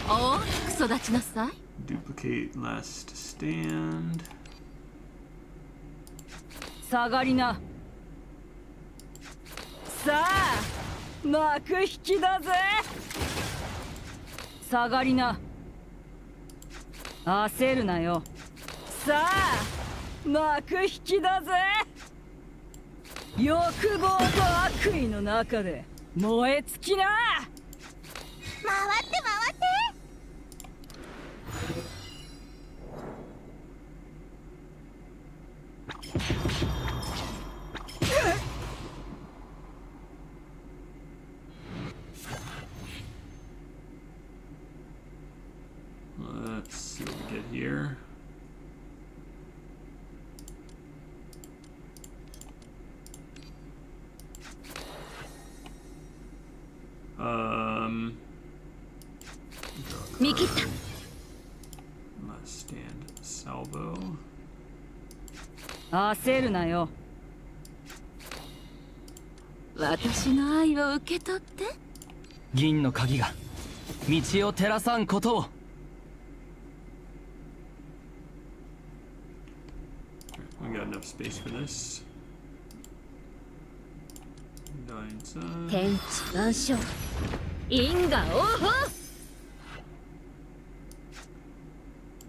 大きく育ちなさい。 duplicate last stand. 下がりな。さあ、幕引きだぜ。下がりな。焦るなよ。さあ、幕引きだぜ。欲望と悪意の中で燃え尽きな。回って回って。 Let's see what we get here. Um, 見切った。 last stand salvo. 焦るなよ。私の愛を受け取って。銀の鍵が道を照らさんことを。 We got enough space for this. Nine side. 天地万象、因果応報。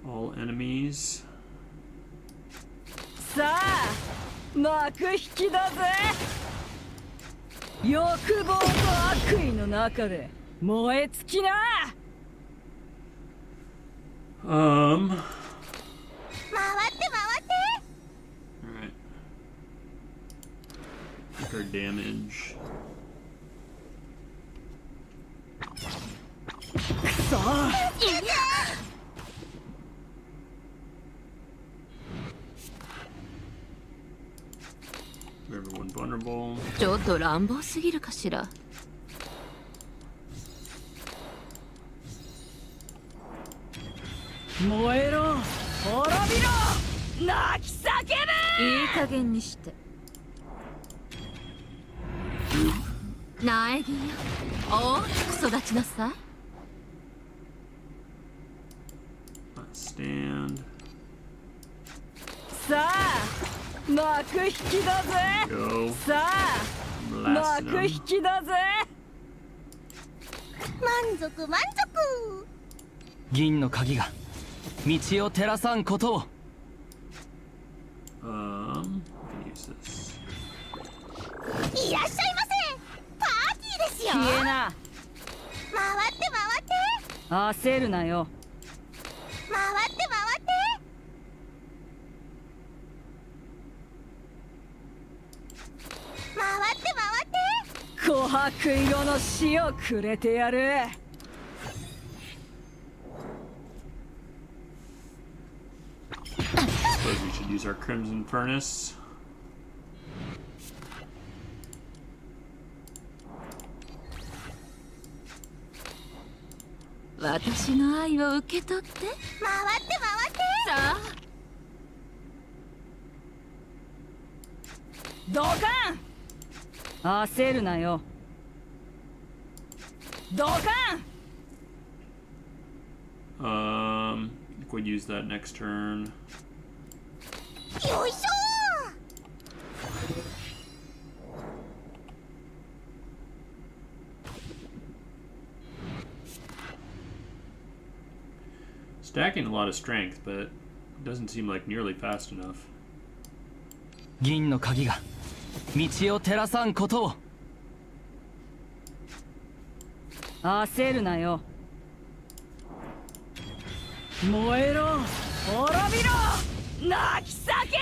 All enemies. さあ、幕引きだぜ。欲望と悪意の中で燃え尽きな。回って回って。 Alright. Take our damage. くそー。 Everyone vulnerable. ちょっと乱暴すぎるかしら。燃えろ、滅びろ、泣き叫べ。いい加減にして。苗木よ、大きく育ちなさい。 Let's stand. さあ、幕引きだぜ。 Go. さあ、 Blast 幕引 them. きだぜ。満足満足。銀の鍵が道を照らさんことを。 We can use this. いらっしゃいませ。パーティーですよ。消えな。回って回って。焦るなよ。回って回って。回って回って。琥珀色の死をくれてやる。 Suppose we should use our Crimson Furnace. 私の愛を受け取って。回って回って。さあ、ドカン。焦るなよ。ドカン。 I think we'd use that next turn. よいしょ Stacking a lot of strength, but doesn't seem like nearly fast enough. 銀の鍵が道を照らさんことを。焦るなよ。燃えろ、滅びろ、泣き叫べ。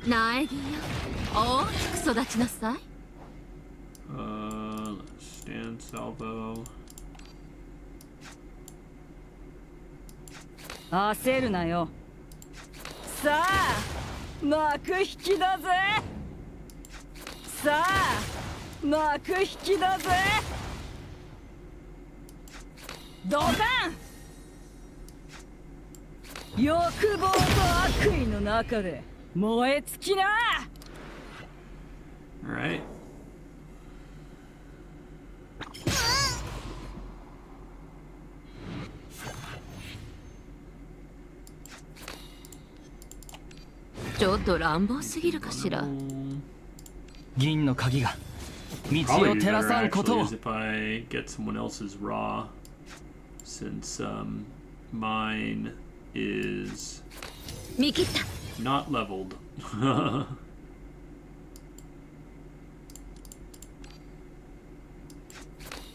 苗木よ、大きく育ちなさい。Let's stand salvo. 焦るなよ。さあ、幕引きだぜ。さあ、幕引きだぜ。ドカン。欲望と悪意の中で燃え尽きな。 Alright. ちょっと乱暴すぎるかしら。銀の鍵が道を Probably 照ら better さんこと actually を。 is if I get someone else's raw, since mine is 見切った。 not leveled.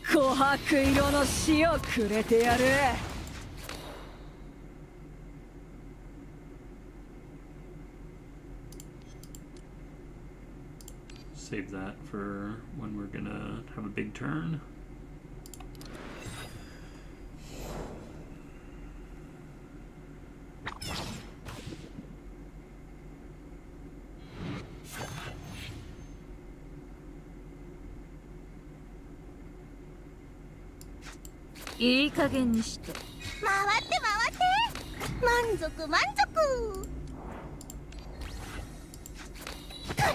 琥珀色の死をくれてやる。 Save that for when we're gonna have a big turn. Iい加減にして。回って回って満足満足くらえ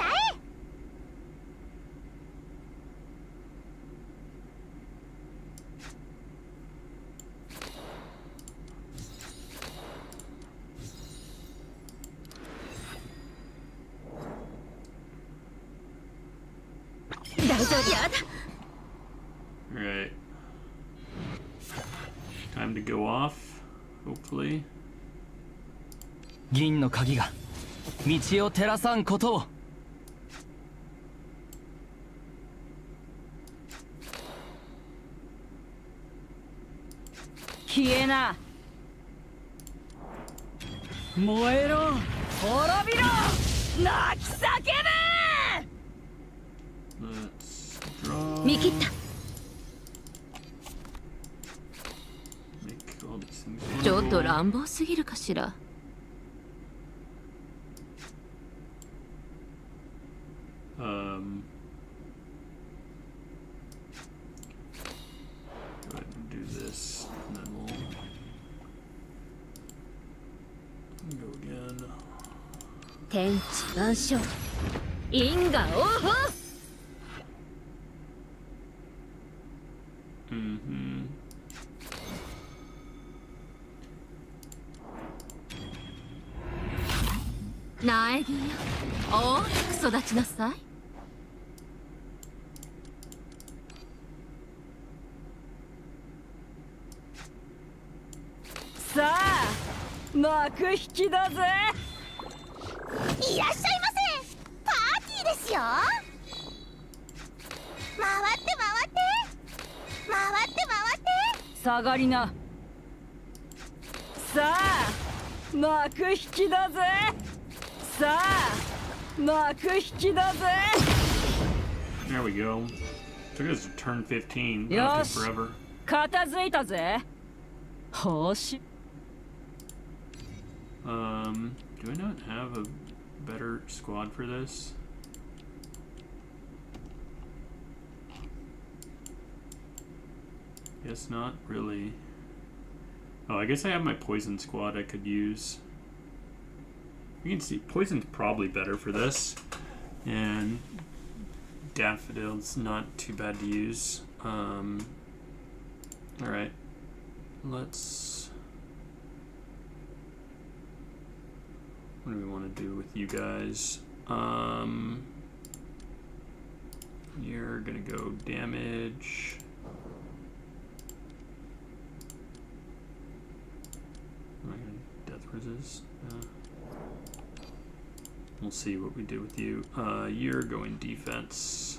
大丈夫。やだ。 Alright. Time to go off, hopefully. 銀の鍵が道を照らさんことを。消えな。燃えろ、滅びろ、泣き叫べ。 Let's draw. 見切った。 Make all these things ちょっと winnable. 乱暴すぎるかしら。 Go ahead and do this, and then we'll go again. 天地万象、因果応報。 Mm-hmm. 苗木よ、大きく育ちなさい。 さあ、幕引きだぜ。 いらっしゃいませパーティーですよ回って回って回って回って下がりな。さあ、幕引きだぜ。さあ、幕引きだぜ。 There we go. Took us to turn 15. That Yes. took forever. 片付いたぜ。星。 Do I not have a better squad for this? Guess not really. Oh, I guess I have my poison squad I could use. You can see poison's probably better for this. And daffodil's not too bad to use. Alright. Let's... What do we want to do with you guys? You're gonna go damage. Death resist. We'll see what we do with you. You're going defense.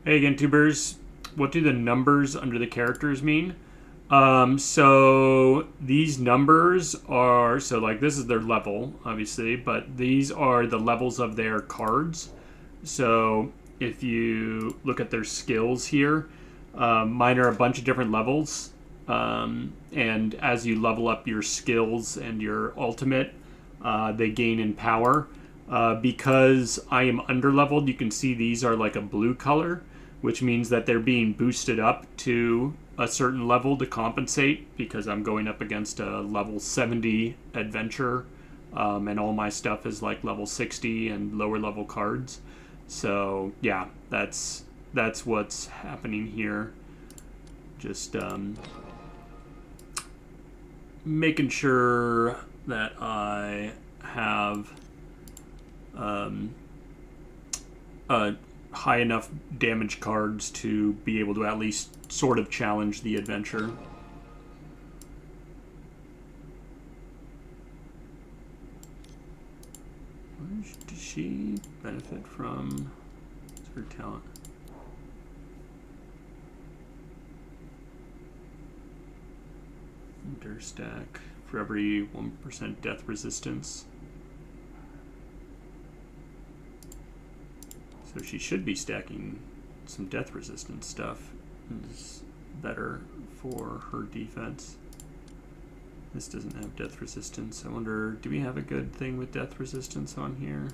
Hey again, tubers. What do the numbers under the characters mean? So these numbers are, so like this is their level, obviously, but these are the levels of their cards. So if you look at their skills here, mine are a bunch of different levels. And as you level up your skills and your ultimate, they gain in power. Because I am underleveled, you can see these are like a blue color, which means that they're being boosted up to a certain level to compensate, because I'm going up against a level 70 adventure, and all my stuff is like level 60 and lower level cards. So yeah, that's what's happening here. Just making sure that I have high enough damage cards to be able to at least sort of challenge the adventure. What does she benefit from? What's her talent? Endure stack for every 1% death resistance. So she should be stacking some death resistance stuff. It's better for her defense. This doesn't have death resistance. I wonder, do we have a good thing with death resistance on here?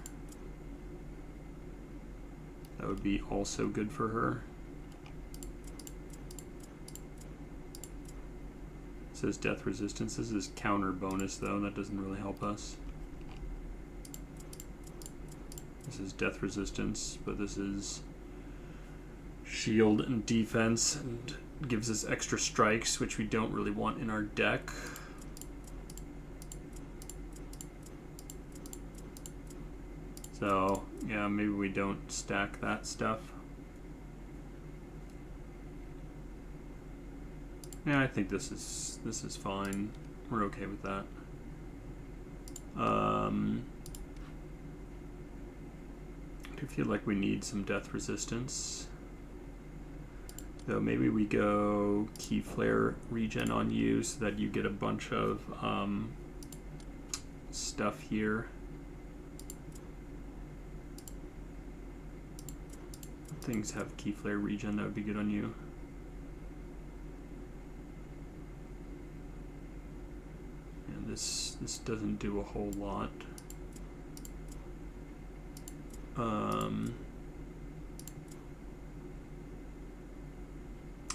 That would be also good for her. It says death resistance. This is counter bonus though. That doesn't really help us. This is death resistance, but this is shield and defense, and gives us extra strikes, which we don't really want in our deck. So yeah, maybe we don't stack that stuff. Yeah, I think this is fine. We're okay with that. I feel like we need some death resistance. Though maybe we go key flare regen on you so that you get a bunch of stuff here. Things have key flare regen, that would be good on you. And this doesn't do a whole lot.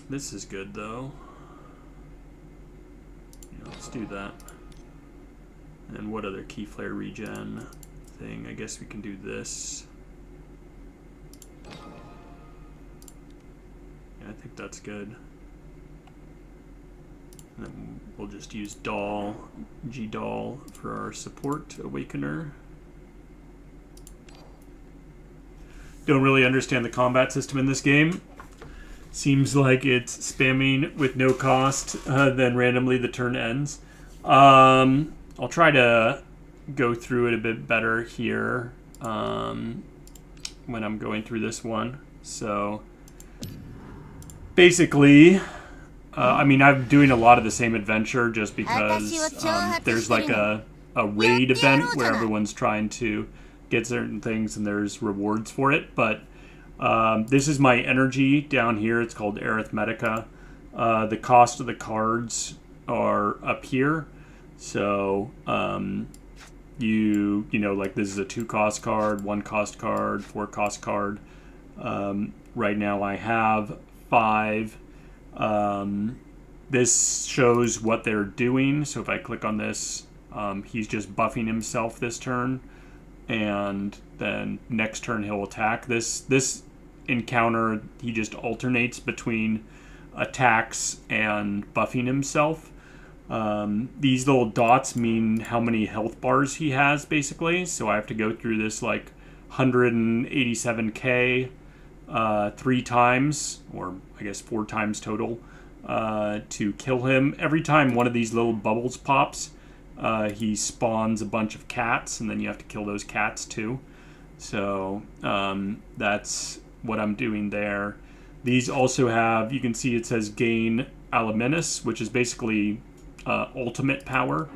This is good though. Yeah, let's do that. And what other key flare regen thing? I guess we can do this. Yeah, I think that's good. And then we'll just use Doll, G-Doll for our support awakener. Don't really understand the combat system in this game. Seems like it's spamming with no cost, then randomly the turn ends. I'll try to go through it a bit better here when I'm going through this one. So basically, I mean, I'm doing a lot of the same adventure just because there's like a raid event where everyone's trying to get certain things and there's rewards for it. But this is my energy down here. It's called Arithmetica. The cost of the cards are up here. So you know, like this is a 2-cost card, 1-cost card, 4-cost card. Right now I have 5. This shows what they're doing. So if I click on this, he's just buffing himself this turn. And then next turn he'll attack. This encounter, he just alternates between attacks and buffing himself. These little dots mean how many health bars he has, basically. So I have to go through this like 187k 3 times, or I guess 4 times total, to kill him. Every time one of these little bubbles pops, he spawns a bunch of cats, and then you have to kill those cats too. So that's what I'm doing there. These also have, you can see it says gain Alimenus, which is basically ultimate power.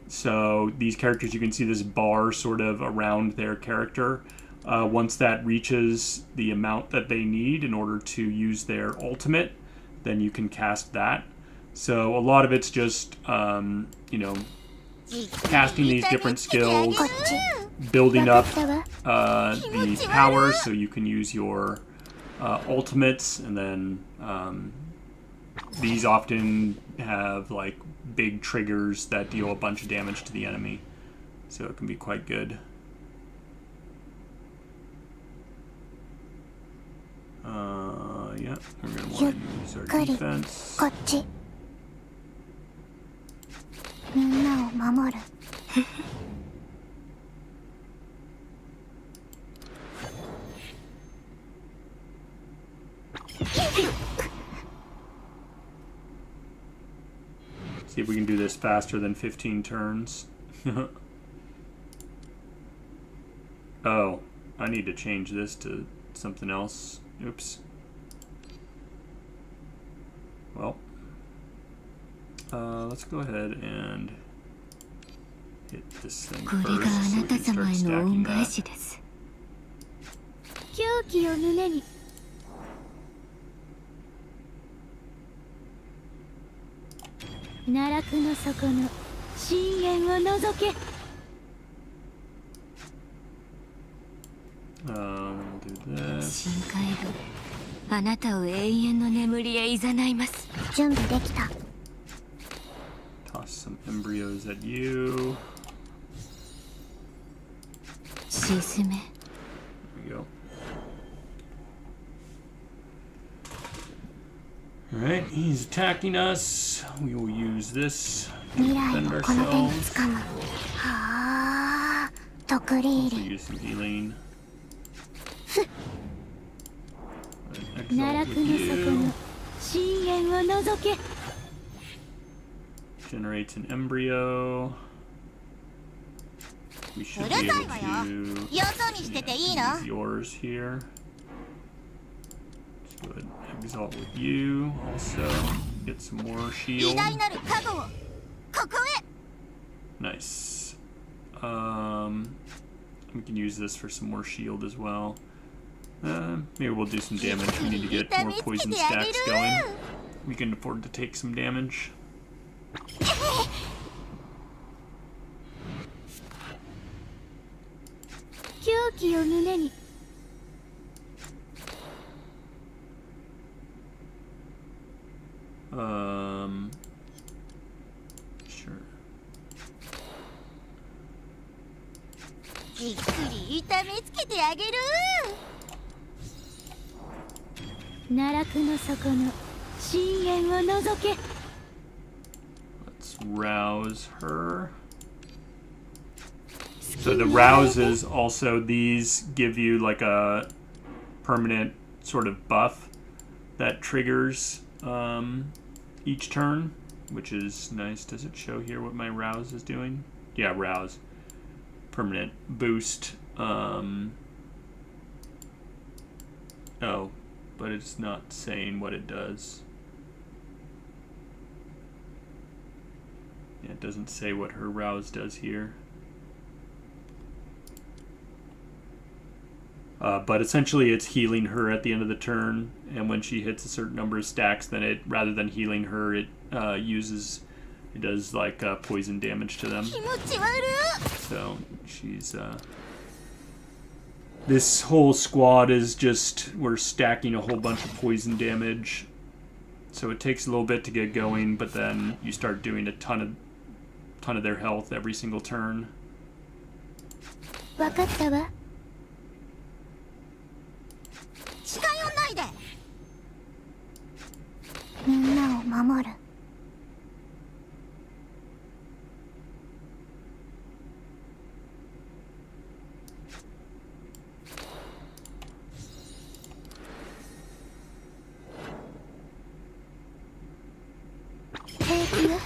So these characters, you can see this bar sort of around their character. Once that reaches the amount that they need in order to use their ultimate, then you can cast that. So a lot of it's just, you know, casting these different skills, building up the power so you can use your ultimates, and then these often have like big triggers that deal a bunch of damage to the enemy, so it can be quite good. Yeah, we're going to want to use our defense. こっちみんなを守る See if we can do this faster than 15 turns. Oh, I need to change this to something else. Oops. Well, let's go ahead and hit this thing これ first があ so な we た can 様 start への恩 stacking 返 that. しです。狂気を胸に奈落の底の深淵を覗け We'll do this. 深海部、あなたを永遠の眠りへ誘います。準備できた Toss some embryos at you. 沈め。 There we go. Alright, he's attacking us. We will use this to 未来 defend をこの手に ourselves. つかむはあ毒リー Also リ use some healing. 奈 Exalt 落 with の底 you. の深淵を覗け Generates an embryo. We should be able to よそにしてていいの use yours here. Let's go ahead and exalt with you. Also, get some more 偉 shield. 大なる加護をここへ Nice. We can use this for some more shield as well. Maybe we'll do some damage. We need to get more poison stacks going. We can afford to take some damage. Sure. じっくり痛めつけてあげる奈落の底の深淵を覗け Let's rouse her. So the rouses also, these give you like a permanent sort of buff that triggers each turn, which is nice. Does it show here what my rouse is doing? Yeah, rouse. Permanent boost. Oh, but it's not saying what it does. Yeah, it doesn't say what her rouse does here. But essentially it's healing her at the end of the turn, and when she hits a certain number of stacks, then it, rather than healing her, it does like poison damage to them. 気持ち悪 So she's This whole squad is just, we're stacking a whole bunch of poison damage. So it takes a little bit to get going, but then you start doing a ton of their health every single turn. わかったわ。近寄んないで。みんなを守る。平気よ。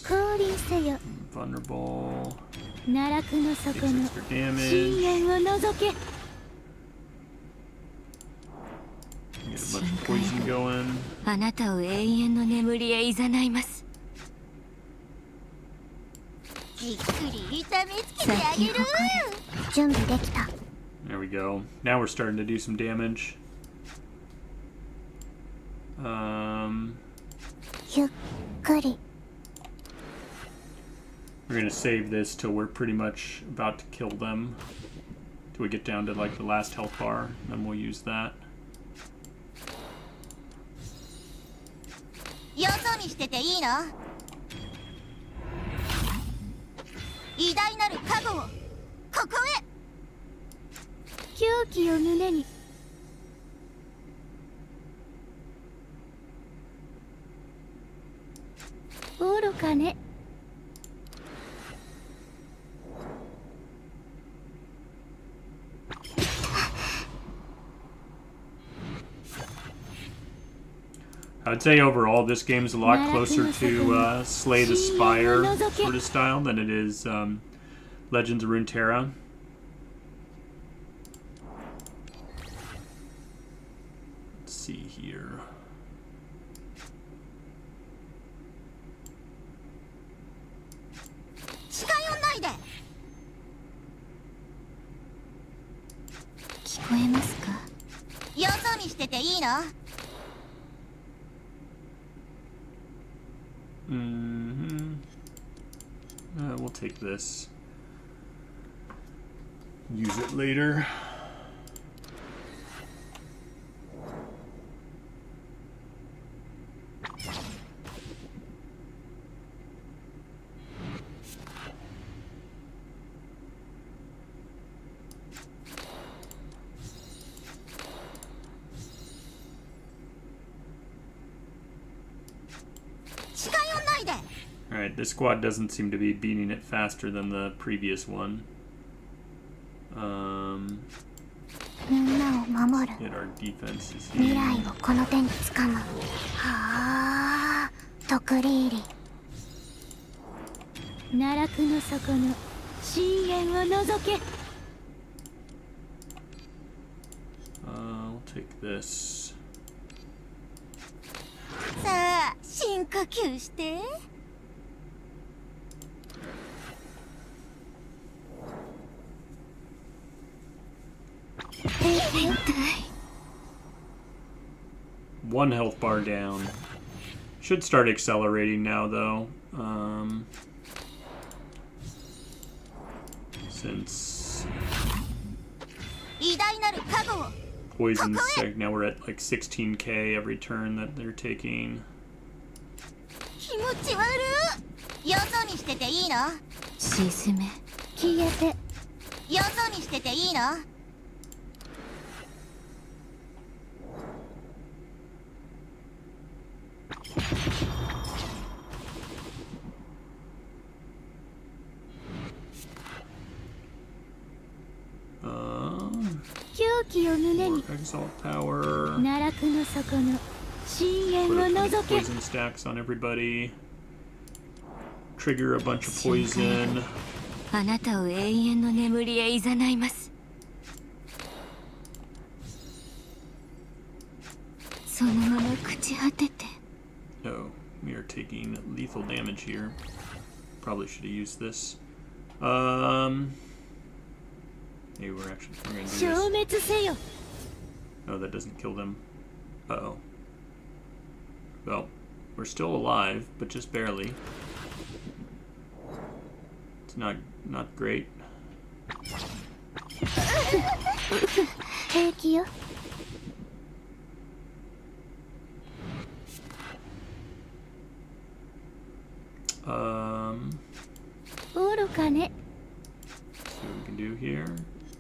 降臨せよ。 Vulnerable. 奈落の底 Takes の extra damage. 深淵を覗け。 Get a bunch of poison going. あなたを永遠の眠りへ誘います。じっくり痛めつけてあげる。準備できた。 There we go. Now we're starting to do some damage. ゆっくり。 We're gonna save this till we're pretty much about to kill them. Till we get down to like the last health bar, then we'll use that. よそ見してていいの？偉大なる覚悟をここへ。狂気を胸に。愚かね。 I'd say overall this game's a lot closer to Slay the Spire sort of style than it is Legends of Runeterra. Let's see here. We'll take this. Use it later. Alright, this squad doesn't seem to be beating it faster than the previous one. Get our defenses here. I'll take this. さあ、深呼吸して。 One health bar down. Should start accelerating now, though. Since poison's sick, now we're at like 16k every turn that they're taking. 気持ち悪い。よそ見してていいの？沈め。消えて。よそ見してていいの？ Exalt power. Put poison stacks on everybody. Trigger a bunch of poison. あなたを永遠の眠りへ誘います。そのまま朽ち果てて。 Oh, we are taking lethal damage here. Probably should have used this. Maybe we're gonna do this. Oh, that doesn't kill them. Uh-oh. Well, we're still alive, but just barely. It's not great. 平気よ。愚かね。 See what we can do here.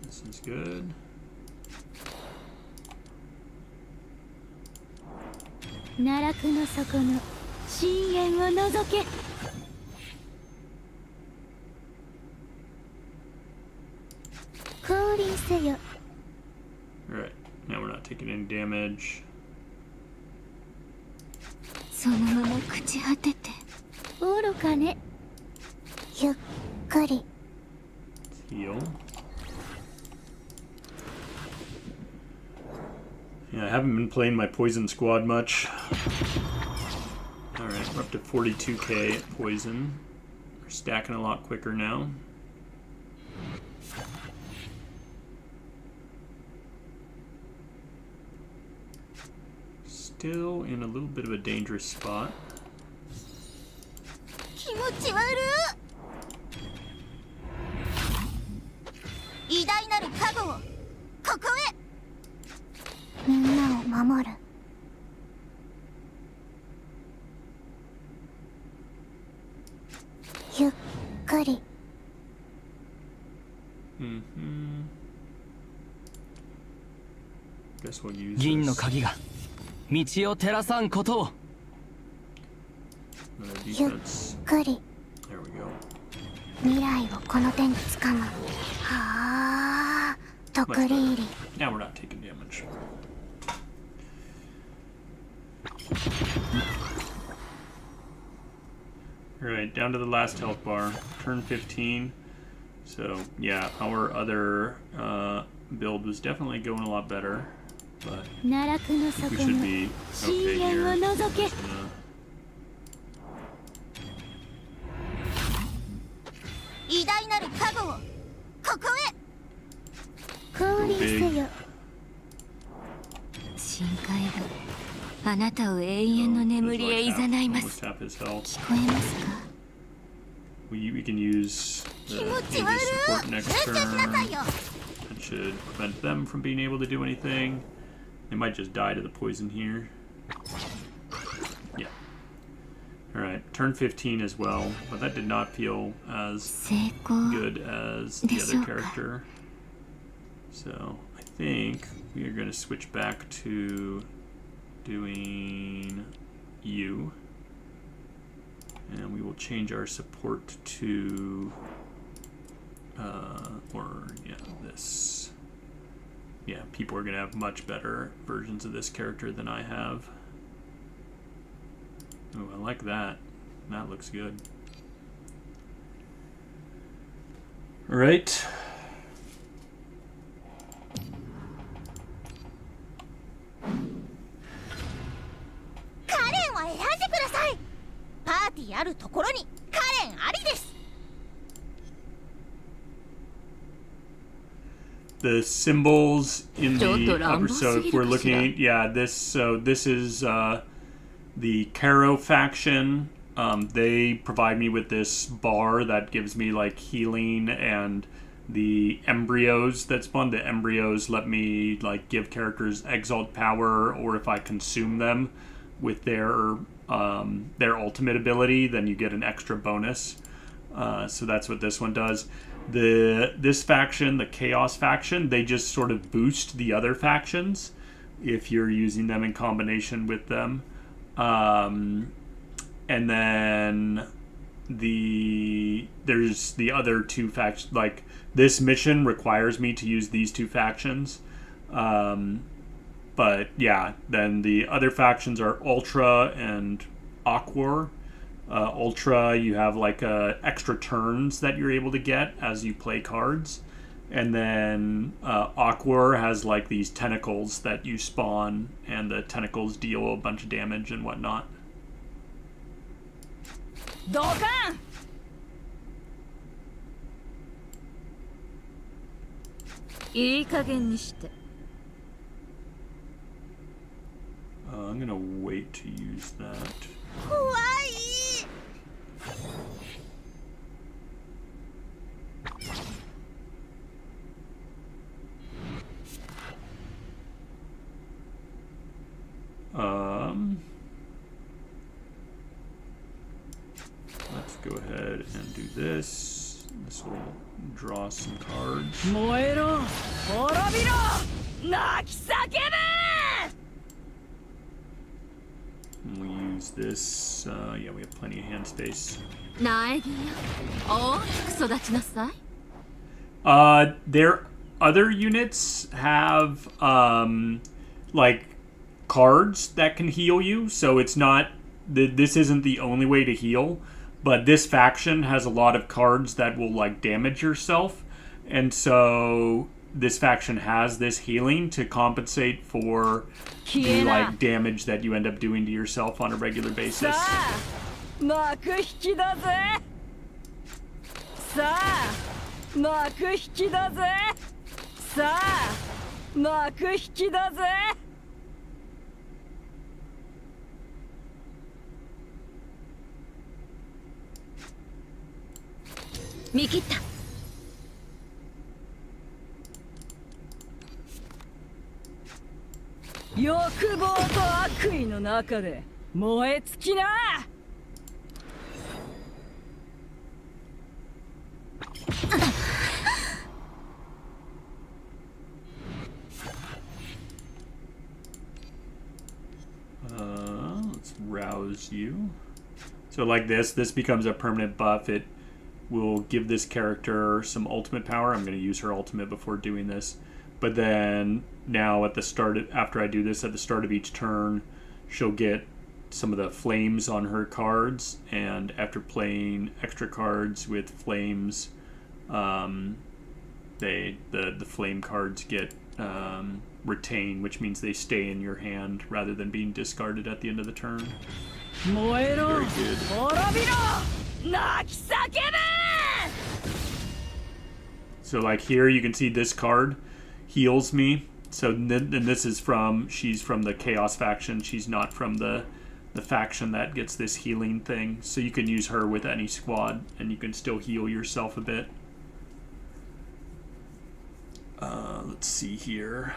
This is good. 奈落の底の深淵を覗け。降臨せよ。 Alright, now we're not taking any damage. そのまま朽ち果てて。愚かね。ゆっくり。 Heal. Yeah, I haven't been playing my poison squad much. Alright, we're up to 42k at poison. We're stacking a lot quicker now. Still in a little bit of a dangerous spot. 気持ち悪い。偉大なる加護をここへ。みんなを守る。ゆっくり。Guess we'll use 銀の this. 鍵が道を照らさんことを。 Another ゆっ defense. くり。 There we go. 未来をこの手につかむ。はあ、毒リーリ。 Now we're not taking damage. Alright, down to the last health bar. Turn 15. So, yeah, our other build was definitely going a lot better. But 奈落の I 底 think we should の be 深 okay 淵を here. 覗け。 Just gonna- 偉大なる加護をここへ。降臨せよ。深海があなたを永遠の so 眠 there's りへ like 誘いま almost す。 half his health. 聞こえますか。 We can use the 気持ち Aegis 悪 support い。 next 集中しなさい turn. よ。 That should prevent them from being able to do anything. They might just die to the poison here. Yeah. Alright, turn 15 as well, but that did not feel as 成功。 good as the other character. So I think we are going to switch back to doing you. And we will change our support to, this. Yeah, people are going to have much better versions of this character than I have. Oh, I like that. That looks good. All right. カレンを選んでください。パーティーあるところにカレンありです。 The symbols in the upper, so if we're ちょっと乱暴すぎるかしら。 looking at, this is the Caro faction. They provide me with this bar that gives me like healing, and the embryos that spawn. The embryos let me like give characters exalt power, or if I consume them with their ultimate ability, then you get an extra bonus. So that's what this one does. This faction, the Chaos faction, they just sort of boost the other factions if you're using them in combination with them. And then there's the other two factions. Like, this mission requires me to use these two factions. But yeah, then the other factions are Ultra and Aquar. Ultra, you have like extra turns that you're able to get as you play cards. And then Aquar has like these tentacles that you spawn, and the tentacles deal a bunch of damage and whatnot. ドカン。いい加減にして。I'm gonna wait to use that. 怖い。 Let's go ahead and do this. This will draw some cards. 燃えろ滅びろ泣き叫べ And we use this. Yeah, we have plenty of hand space. 苗木よ大きく育ちなさい Their other units have like cards that can heal you, so it's not this isn't the only way to heal, but this faction has a lot of cards that will like damage yourself, and so this faction has this healing to compensate for the like damage that you end up doing to yourself on a regular basis. 幕引きだぜさあ幕引きだぜさあ幕引きだぜ 見切った 欲望と悪意の中で燃え尽きな Let's rouse you. So like this becomes a permanent buff. It will give this character some ultimate power. I'm going to use her ultimate before doing this. But then now at the start, after I do this, at the start of each turn, she'll get some of the flames on her cards. And after playing extra cards with flames, the flame cards get retained, which means they stay in your hand rather than being discarded at the end of the turn. Very good. So like here you can see this card heals me. So then this is she's from the Chaos faction. She's not from the faction that gets this healing thing. So you can use her with any squad and you can still heal yourself a bit. Let's see here.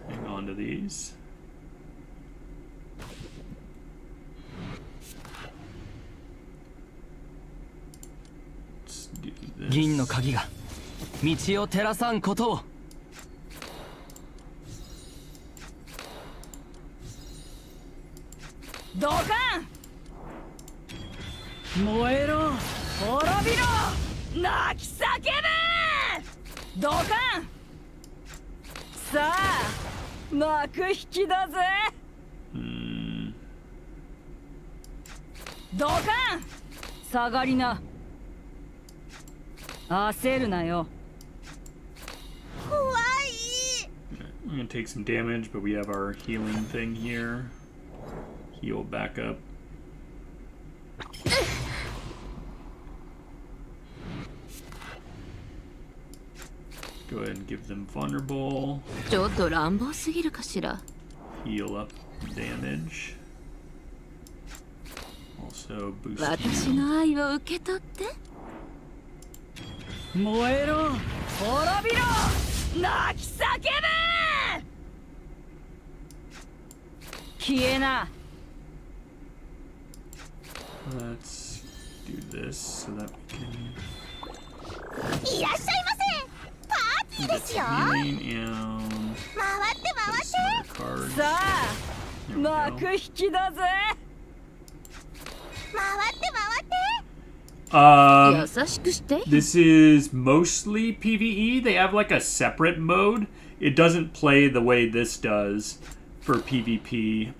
Hang on to these. Let's do this. 銀の鍵が道を照らさんことを ドカン燃えろ滅びろ泣き叫べドカンさあ幕引きだぜドカン下がりな焦るなよ I'm gonna take some damage, but we have our healing thing here. Heal back up. Go ahead and give them vulnerable. ちょっと乱暴すぎるかしら Heal up damage. Also boost 私 you. の愛を受け取って 燃えろ滅びろ泣き叫べ消えな Let's do this so that we can いらっしゃいませパーティーですよ healing and 回って回 put っ some other cards. さあ There we 幕 go. 引きだぜ て回って 優しくして This is mostly PvE. They have like a separate mode. It doesn't play the way this does for PvP.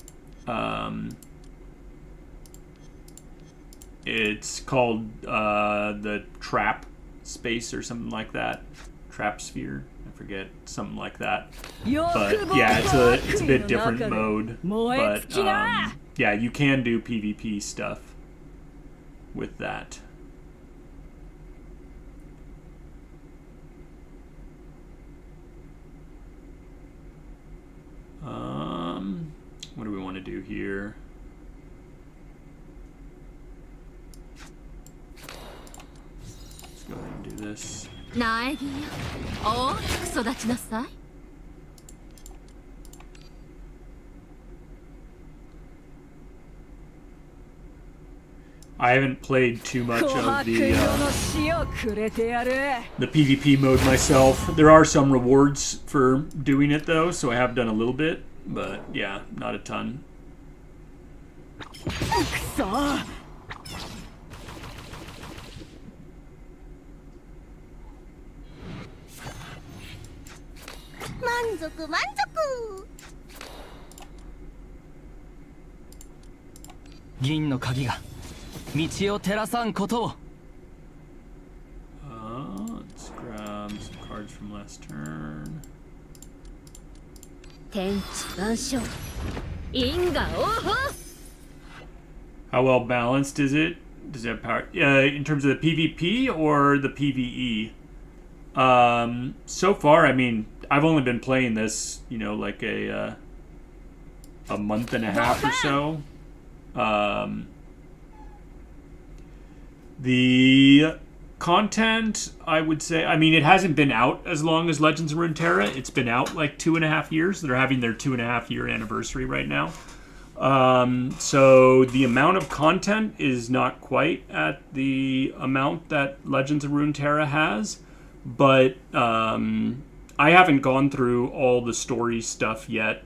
It's called the trap space or something like that. Trap sphere. I forget, something like that. But yeah, it's a bit different mode. But yeah, you can do PvP stuff with that. What do we want to do here? Let's go ahead and do this. 苗木よ大きく育ちなさい I haven't played too much of the PvP mode myself. There are some rewards for doing it though, so I have done a little bit, but yeah, not a ton. 満足満足。銀の鍵が道を照らさんことを。 Let's grab some cards from last turn. 天地万象因果応報 How well balanced is it? Does it have power? In terms of the PvP or the PvE? So far, I mean, I've only been playing this, you know, like a month and a half or so. The content, I would say, I mean, it hasn't been out as long as Legends of Runeterra. It's been out like 2.5 years. They're having their 2.5 year anniversary right now. So the amount of content is not quite at the amount that Legends of Runeterra has, but I haven't gone through all the story stuff yet.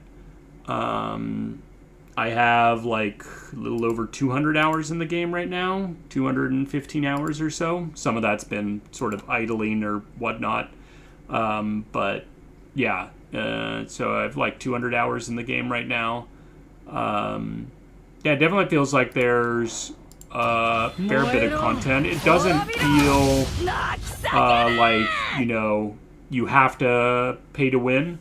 I have like a little over 200 hours in the game right now, 215 hours or so. Some of that's been sort of idling or whatnot. But yeah, so I have like 200 hours in the game right now. Yeah, it definitely feels like there's a fair bit of content. It doesn't feel like, you know, you have to pay to win.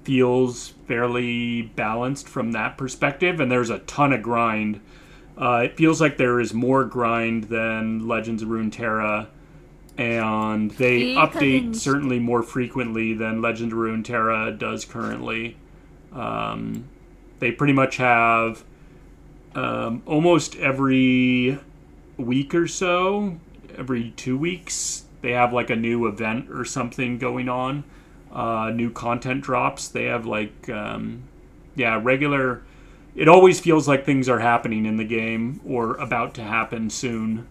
Feels fairly balanced from that perspective, and there's a ton of grind. It feels like there is more grind than Legends of Runeterra, and they update certainly more frequently than Legend of Runeterra does currently. They pretty much have almost every week or so, every 2 weeks, they have like a new event or something going on. New content drops. They have like, yeah, regular. It always feels like things are happening in the game or about to happen soon.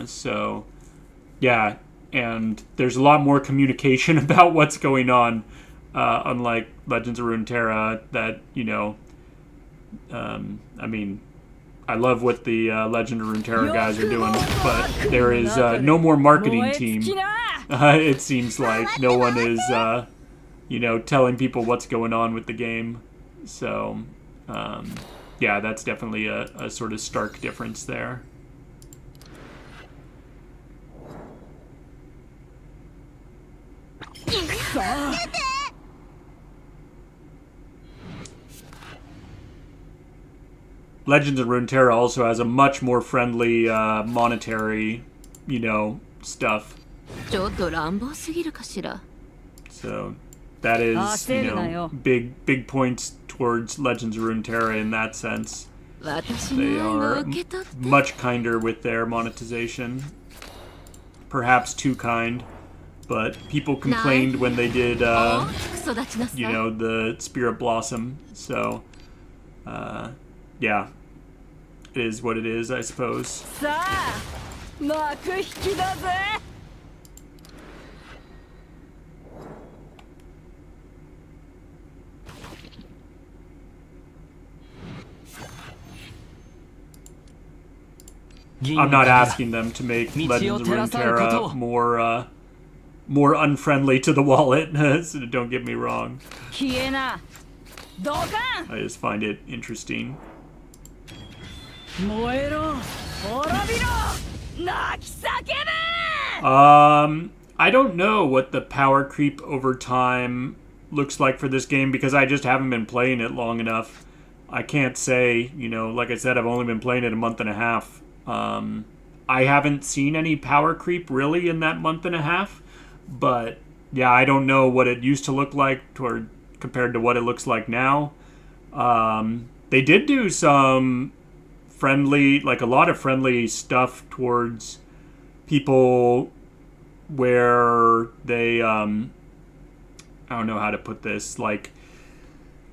So, yeah, and there's a lot more communication about what's going on. Unlike Legends of Runeterra, that, you know, I mean, I love what the Legend of Runeterra guys are doing, but there is no more marketing team. It seems like no one is, you know, telling people what's going on with the game. So, yeah, that's definitely a sort of stark difference there. Legends of Runeterra also has a much more friendly monetary, you know, stuff. ちょっと乱暴すぎるかしら So that is, you know, big points towards Legends of Runeterra in that sense. They are much kinder with their monetization. Perhaps too kind, but people complained when they did, you know, the Spirit Blossom. So, yeah, it is what it is, I suppose. I'm not asking them to make Legends of Runeterra more unfriendly to the wallet, so don't get me wrong. I just find it interesting. I I don't know what the power creep over time looks like for this game because I just haven't been playing it long enough. I can't say, you know, like I said, I've only been playing it a month and a half. I haven't seen any power creep really in that month and a half, but yeah, I don't know what it used to look like compared to what it looks like now. They did do some friendly, like a lot of friendly stuff towards people where they, I don't know how to put this, like,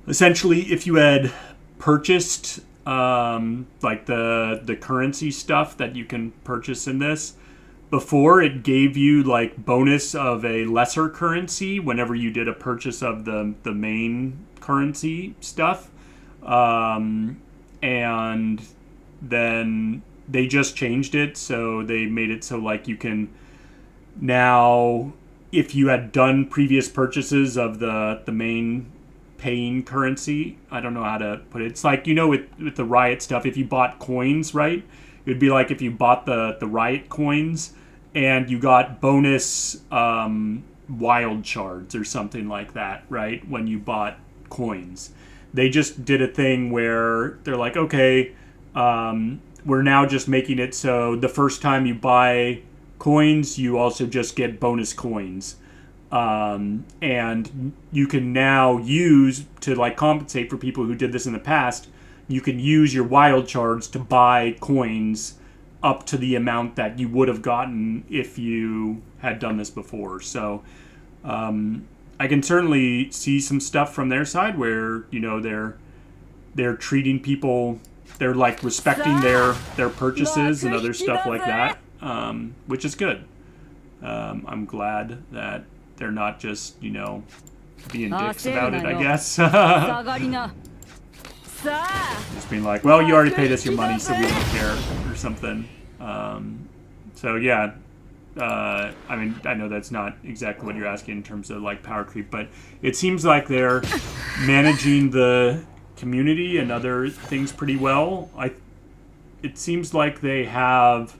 essentially if you had purchased like the currency stuff that you can purchase in this, before it gave you like bonus of a lesser currency whenever you did a purchase of the main currency stuff. And then they just changed it, so they made it so like you can now, if you had done previous purchases of the main paying currency, I don't know how to put it. It's like, you know, with the Riot stuff, if you bought coins, right? It would be like if you bought the Riot coins and you got bonus wild shards or something like that, right? When you bought coins. They just did a thing where they're like, okay, we're now just making it so the first time you buy coins, you also just get bonus coins. And you can now use, to like compensate for people who did this in the past, you can use your wild shards to buy coins up to the amount that you would have gotten if you had done this before. So I can certainly see some stuff from their side where, you know, they're treating people, they're like respecting their purchases and other stuff like that, which is good. I'm glad that they're not just, you know, being dicks about it, I guess. Just being like, well, you already paid us your money, so we don't care, or something. So yeah, I mean, I know that's not exactly what you're asking in terms of like power creep, but it seems like they're managing the community and other things pretty well. It seems like they have,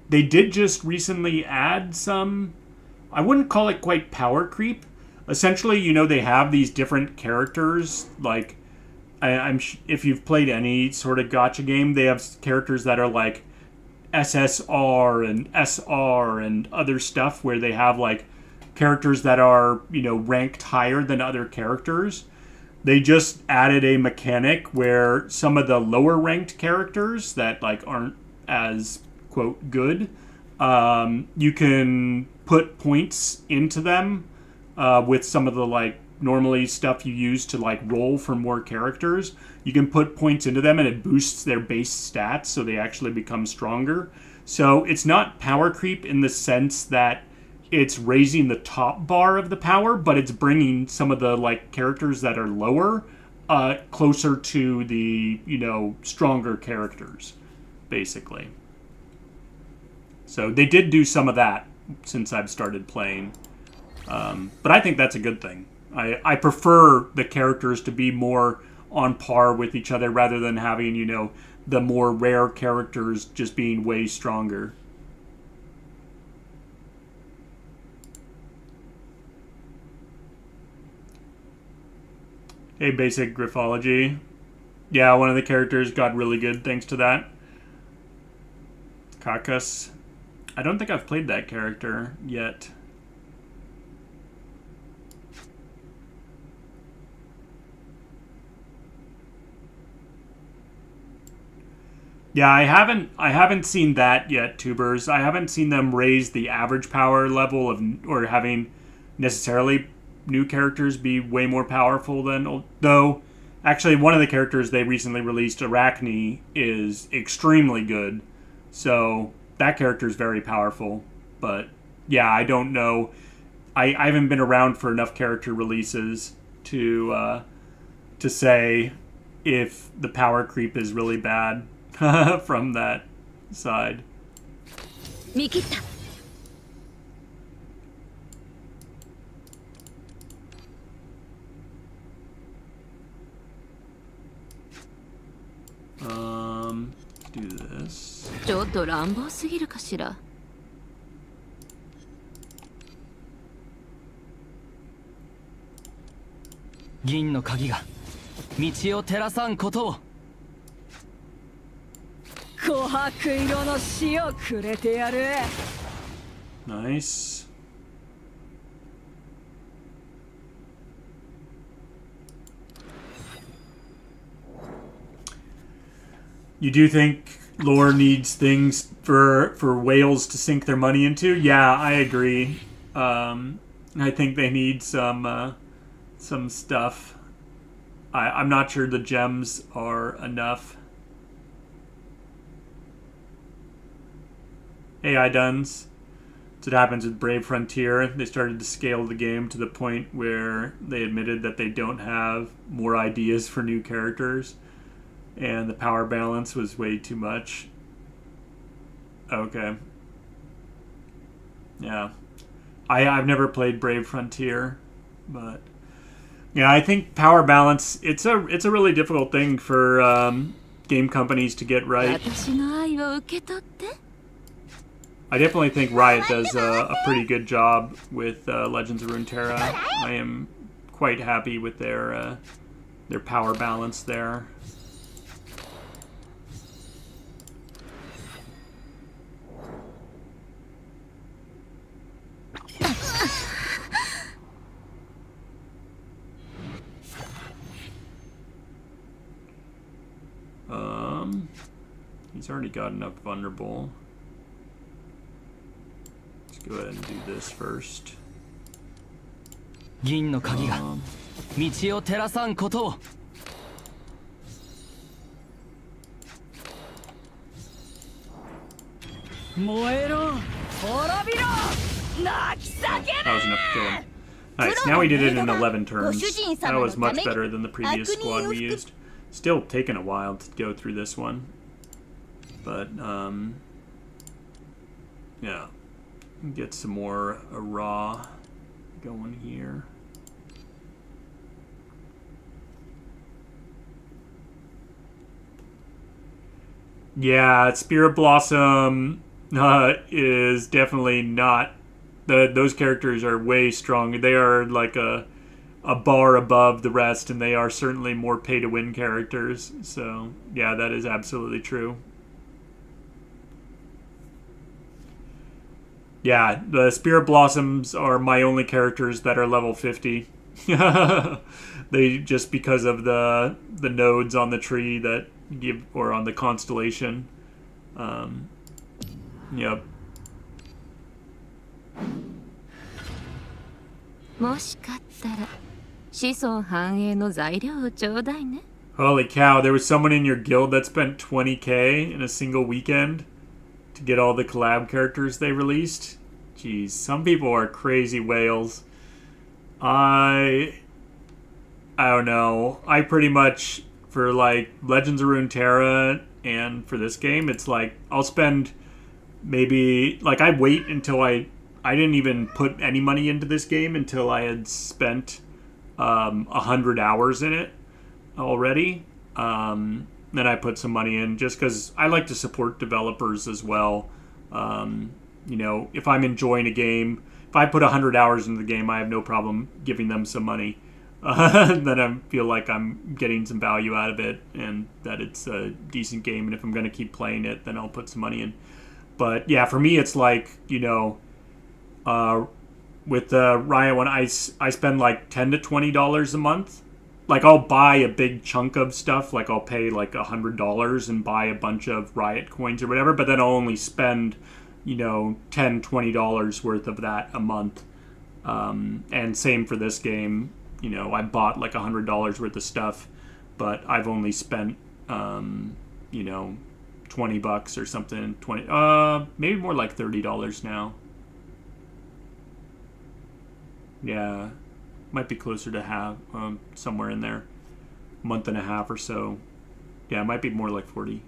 they did just recently add some, I wouldn't call it quite power creep. Essentially, you know, they have these different characters, like, if you've played any sort of gacha game, they have characters that are like SSR and SR and other stuff where they have like characters that are, you know, ranked higher than other characters. They just added a mechanic where some of the lower ranked characters that like aren't as, quote, good, you can put points into them with some of the like normally stuff you use to like roll for more characters. You can put points into them and it boosts their base stats so they actually become stronger. So it's not power creep in the sense that it's raising the top bar of the power, but it's bringing some of the like characters that are lower closer to the, you know, stronger characters, basically. So they did do some of that since I've started playing. But I think that's a good thing. I prefer the characters to be more on par with each other rather than having, you know, the more rare characters just being way stronger. Hey, basic Griffology. Yeah, one of the characters got really good thanks to that. Kakas. I don't think I've played that character yet. Yeah, I haven't seen that yet, tubers. I haven't seen them raise the average power level of, or having necessarily new characters be way more powerful than, though actually one of the characters they recently released, Arachne, is extremely good. So that character is very powerful. But yeah, I don't know. I haven't been around for enough character releases to say if the power creep is really bad from that side. Do this. ちょっと乱暴すぎるかしら。銀の鍵が道を照らさんことを。琥珀色の死をくれてやる。 Nice. You do think lore needs things for whales to sink their money into? Yeah, I agree. I think they need some stuff. I'm not sure the gems are enough. Hey, iDuns. That's what happens with Brave Frontier. They started to scale the game to the point where they admitted that they don't have more ideas for new characters. And the power balance was way too much. Okay. Yeah. I've never played Brave Frontier, but yeah, I think power balance, it's a really difficult thing for game companies to get right. I definitely think Riot does a pretty good job with Legends of Runeterra. I am quite happy with their power balance there. He's already got enough vulnerable. Let's go ahead and do this first. 銀の鍵が道を照らさんことを。燃えろ、滅びろ、泣き叫べ。 That was enough to kill him. Nice, now we did it in 11 turns. That was much better than the previous squad we used. Still taking a while to go through this one. But, yeah. Get some more raw going here. Yeah, Spirit Blossom is definitely not... Those characters are way strong. They are like a bar above the rest, and they are certainly more pay-to-win characters. So, yeah, that is absolutely true. Yeah, the Spirit Blossoms are my only characters that are level 50. They just because of the nodes on the tree that give, or on the constellation. Yep. Holy cow, there was someone in your guild that spent 20k in a single weekend to get all the collab characters they released. Jeez, some people are crazy whales. I don't know. I pretty much, for like Legends of Runeterra and for this game, it's like I'll spend maybe, like I wait until I didn't even put any money into this game until I had spent 100 hours in it already. Then I put some money in just because I like to support developers as well. You know, if I'm enjoying a game, if I put 100 hours into the game, I have no problem giving them some money. Then I feel like I'm getting some value out of it and that it's a decent game. And if I'm going to keep playing it, then I'll put some money in. But yeah, for me, it's like, you know, with the Riot one, I spend like $10 to $20 a month. Like I'll buy a big chunk of stuff, like I'll pay like $100 and buy a bunch of Riot coins or whatever, but then I'll only spend, you know, $10, $20 worth of that a month. And same for this game. You know, I bought like $100 worth of stuff, but I've only spent, you know, $20 or something. Maybe more like $30 now. Yeah, might be closer to half, somewhere in there, month and a half or so. Yeah, it might be more like 40.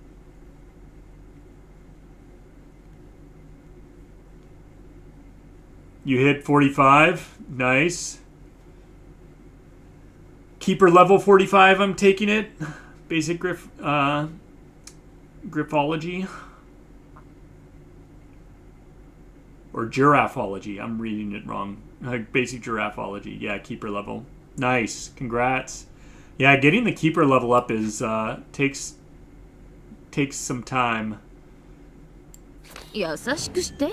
You hit 45. Nice. Keeper level 45, I'm taking it. Basic Griffology. Or Giraffology. I'm reading it wrong. Basic Giraffology. Yeah, Keeper level. Nice. Congrats. Yeah, getting the keeper level up is takes some time. 優しくしてよ。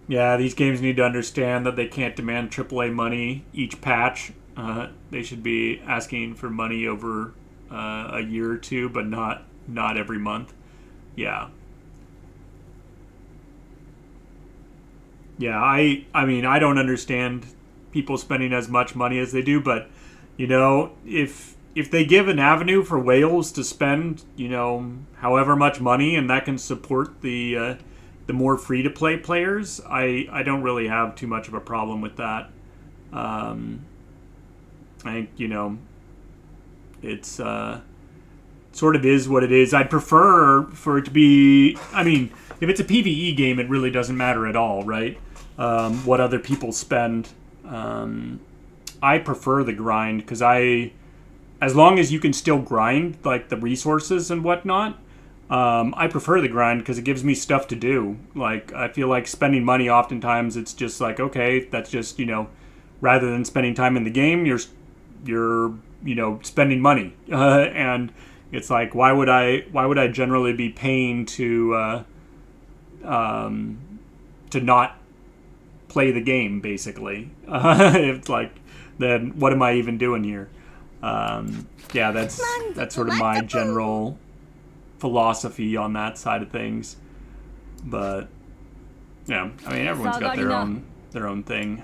Yeah, these games need to understand that they can't demand AAA money each patch. They should be asking for money over a year or two, but not every month. Yeah. Yeah, I mean, I don't understand people spending as much money as they do, but, you know, if they give an avenue for whales to spend, you know, however much money, and that can support the more free-to-play players, I don't really have too much of a problem with that. I think, you know, it's sort of is what it is. I'd prefer for it to be, I mean, if it's a PvE game, it really doesn't matter at all, right? What other people spend. I prefer the grind, because as long as you can still grind, like, the resources and whatnot, I prefer the grind because it gives me stuff to do. Like, I feel like spending money oftentimes it's just like, okay, that's just, you know, rather than spending time in the game, you're you know, spending money. And it's like, why would I generally be paying to not play the game, basically? It's like, then what am I even doing here? Yeah, that's sort of my general philosophy on that side of things. But yeah, I mean, everyone's got their own thing.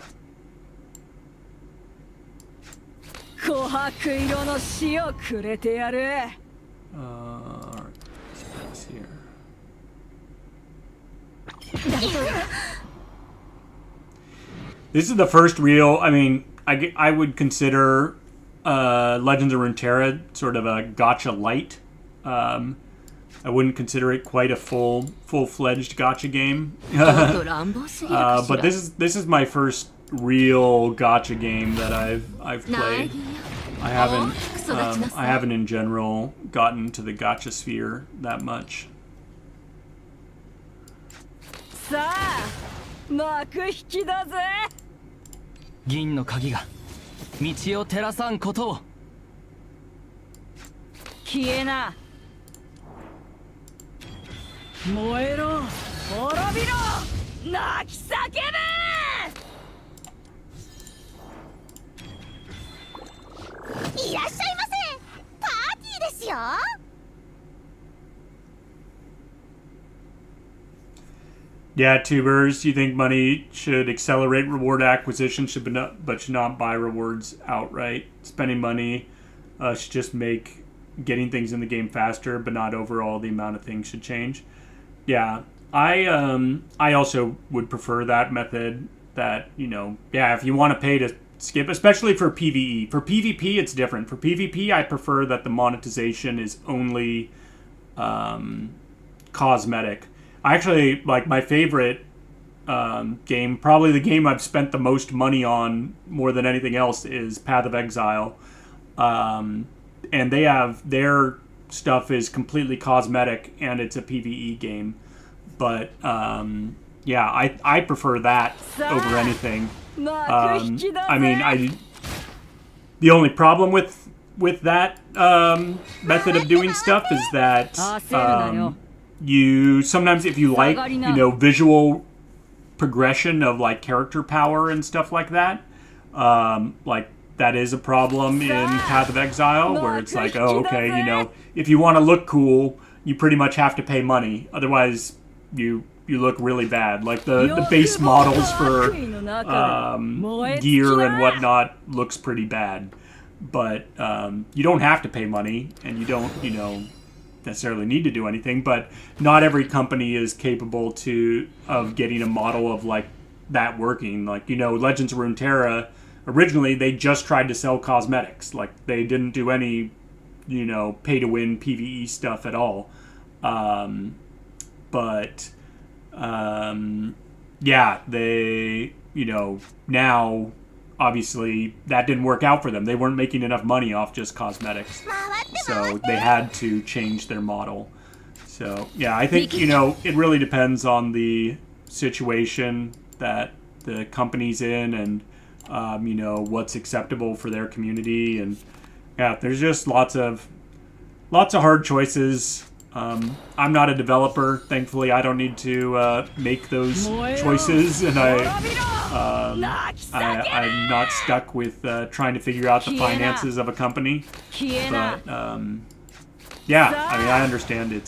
Alright, let's pass here. This is the first real, I mean, I would consider Legends of Runeterra sort of a gacha light. I wouldn't consider it quite a full-fledged gacha game. But this is my first real gacha game that I've played. I haven't in general gotten to the gacha sphere that much. さあ、幕引きだぜ。銀の鍵が道を照らさんことを。消えな。燃えろ、滅びろ、泣き叫べ。いらっしゃいませ。パーティーですよ。Yeah, tubers, you think money should accelerate reward acquisition, but should not buy rewards outright. Spending money should just make getting things in the game faster, but not overall the amount of things should change. Yeah, I also would prefer that method. That, you know, yeah, if you want to pay to skip, especially for PvE. For PvP, it's different. For PvP, I prefer that the monetization is only cosmetic. I actually, like, my favorite game, probably the game I've spent the most money on more than anything else, is Path of Exile. And they have, their stuff is completely cosmetic, and it's a PvE game. But, yeah, I prefer that over anything. I mean, the only problem with that method of doing stuff is that you sometimes, if you like, you know, visual progression of like character power and stuff like that, like that is a problem in Path of Exile, where it's like, oh, okay, you know, if you want to look cool, you pretty much have to pay money, otherwise you look really bad. Like the base models for gear and whatnot looks pretty bad, but you don't have to pay money, and you don't, you know, necessarily need to do anything. But not every company is capable of getting a model of like that working. Like, you know, Legends of Runeterra, originally they just tried to sell cosmetics. Like, they didn't do any, you know, pay to win PvE stuff at all. But yeah, they, you know, now obviously that didn't work out for them. They weren't making enough money off just cosmetics, so they had to change their model. So yeah, I think, you know, it really depends on the situation that the company's in, and you know, what's acceptable for their community. And yeah, there's just lots of hard choices. I'm not a developer, thankfully. I don't need to make those choices, and I'm not stuck with trying to figure out the finances of a company. But yeah, I mean, I understand it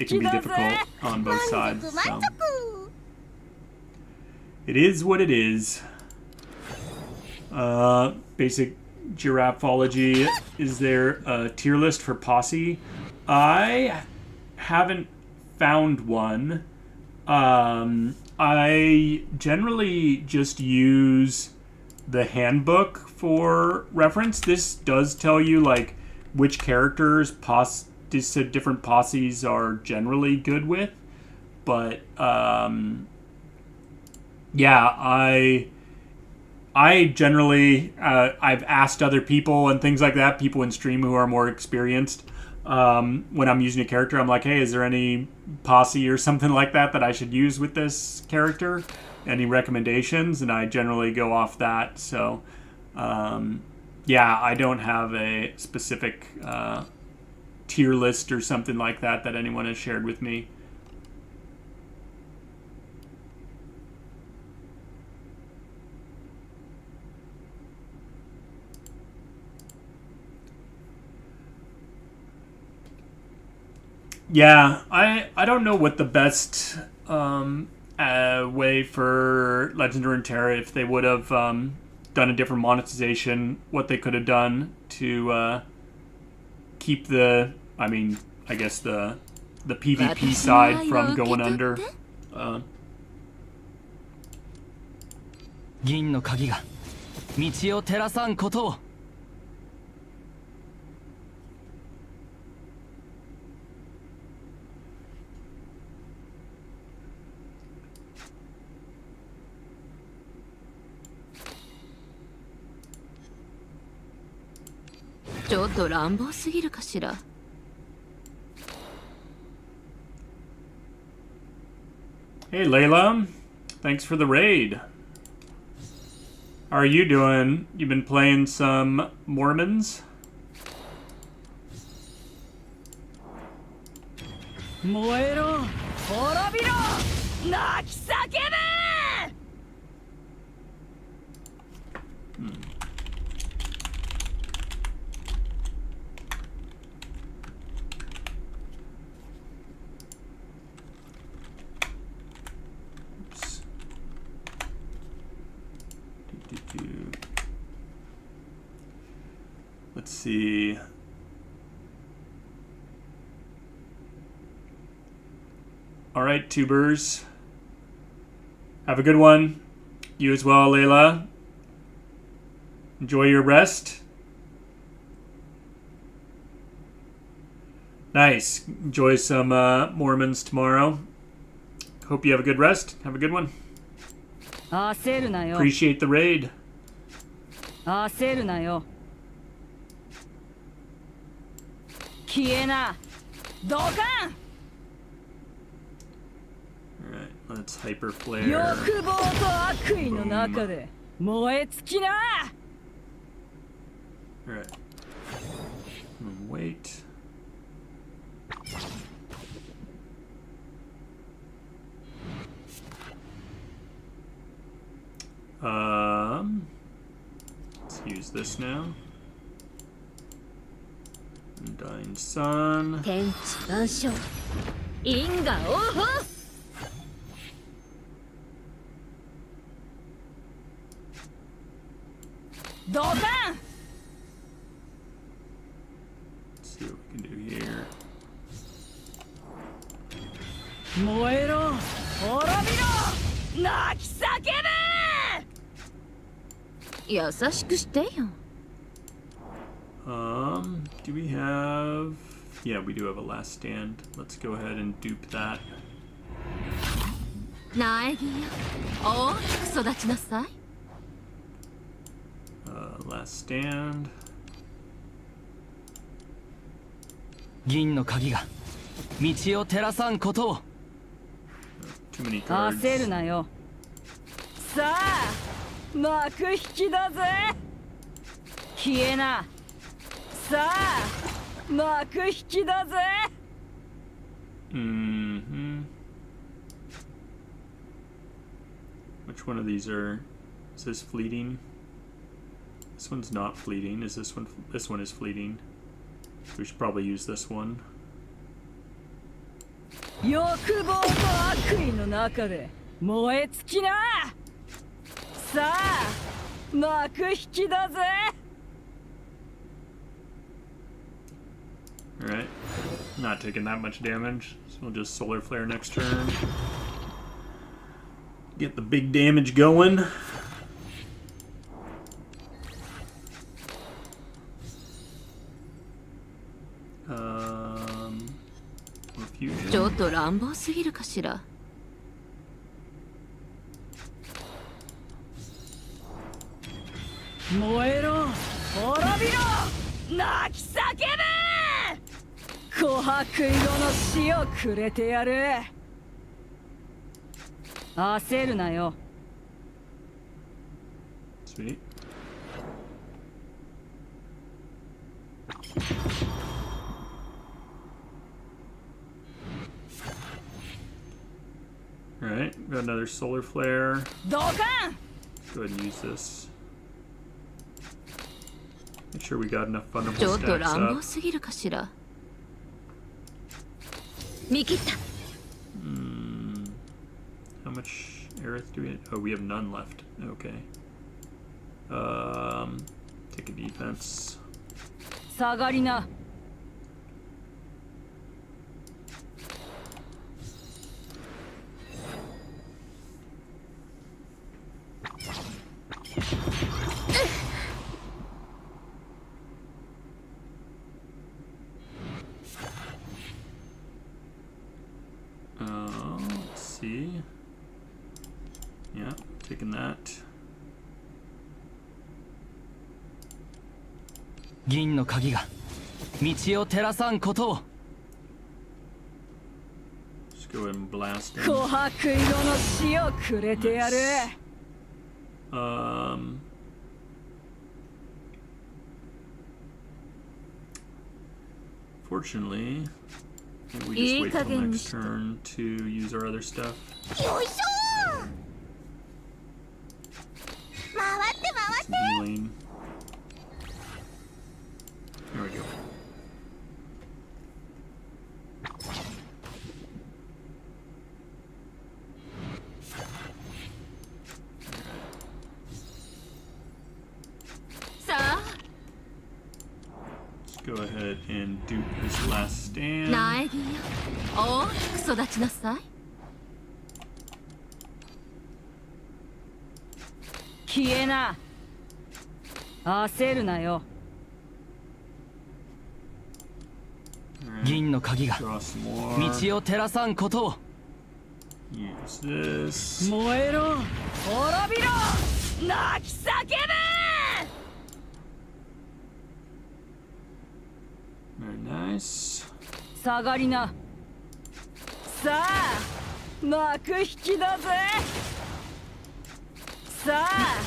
can be difficult on both sides. So. It is what it is. Basic giraffology. Is there a tier list for posse? I haven't found one. I generally just use the handbook for reference. This does tell you like which characters different posses are generally good with, but yeah, I generally I've asked other people and things like that, people in stream who are more experienced. When I'm using a character, I'm like, hey, is there any posse or something like that I should use with this character? Any recommendations? And I generally go off that. So, yeah, I don't have a specific tier list or something like that anyone has shared with me. Yeah, I don't know what the best way for Legend of Runeterra, if they would have done a different monetization, what they could have done to keep the, I mean, I guess the PvP side from going under. 銀の鍵が道を照らさんことを。ちょっと乱暴すぎるかしら。Hey Layla, thanks for the raid. How are you doing? You've been playing some Morimens? 燃えろ、滅びろ、泣き叫べ。Let's see. All right, tubers. Have a good one. You as well, Layla. Enjoy your rest. Nice. Enjoy some Morimens tomorrow. Hope you have a good rest. Have a good one. Appreciate the raid. 焦るなよ。消えな。ドカン。Alright, let's hyper flare. 欲望と悪意の中で燃え尽きな。Alright. Wait. Let's use this now. Undying Sun. 天地万象、因果応報。ドカン。 Let's see what we can do here. 燃えろ、滅びろ、泣き叫べ。優しくしてよ。Do we have... Yeah, we do have a last stand. Let's go ahead and dupe that. 苗木よ、大きく育ちなさい。Last stand. 銀の鍵が道を照らさんことを。 Too many cards. 焦るなよ。さあ幕引きだぜ。消えな。さあ幕引きだぜ。Mm-hmm. Which one of these are? Is this fleeting? This one's not fleeting. Is this one? This one is fleeting. We should probably use this one. 欲望と悪意の中で燃え尽きな。さあ幕引きだぜ。Alright. Not taking that much damage. So we'll just solar flare next turn. Get the big damage going. Fusion. ちょっと乱暴すぎるかしら。燃えろ滅びろ泣き叫べ。琥珀色の死をくれてやる。焦るなよ。 Sweet. Alright, got another solar flare. ドカン。 Go ahead and use this. Make sure we got enough ち vulnerable ょっと stacks 乱暴 up. すぎるかしら。見切った。 How much Aerith do we have? Oh, we have none left. Okay. Take a defense. 下がりな。 Let's see. Yeah, taking that. 銀の鍵が道を照らさんことを。 Just go ahead and blast 琥 him. 珀色の死をくれてやる。 Fortunately, maybe we just wait till next turn to use our other stuff. よいしょ。回って回って。 Some healing. There we go. Let's go ahead and dupe this last stand. 苗木よ、大きく育ちなさい。消えな。焦るなよ。 Alright, 銀の鍵が draw some more. 道を照らさんことを。 Use this. 燃えろ滅びろ泣き叫べ。 Very nice. 下がりな。さあ幕引きだぜ。さあ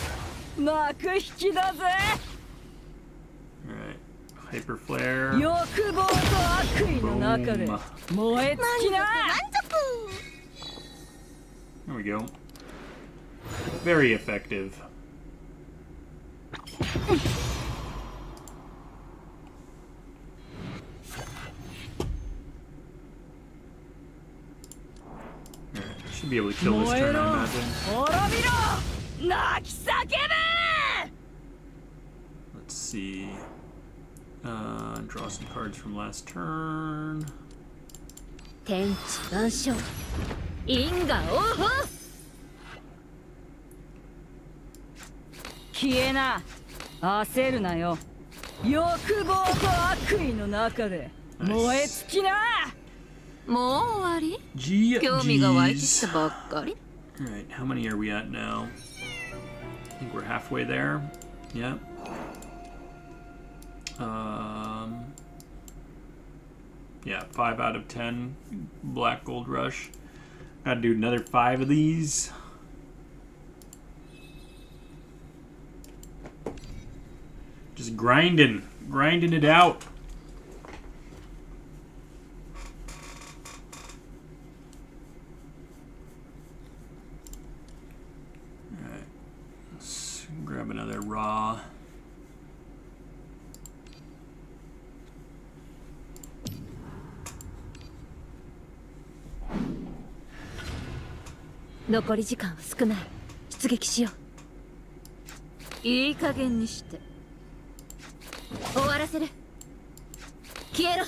幕引きだぜ。 Alright. Hyper flare. 欲望と悪意の中で燃え尽きな。 There we go. Very effective. Alright, should be able to kill this 燃え turn, ろ I imagine. 滅びろ泣き叫べ。 Let's see. Draw some cards from last turn. 天地万象、因果応報。消えな。焦るなよ。欲望と悪意の中で燃え尽きな。もう終わり？ G 興味が湧いてき G's. たばっかり。Alright, how many are we at now? I think we're halfway there. Yep. Yeah, 5 out of 10 Black Gold Rush. Gotta do another 5 of these. Just grinding it out. Alright, let's grab another raw.残り時間は少ない。出撃しよう。いい加減にして終わらせる。消えろ。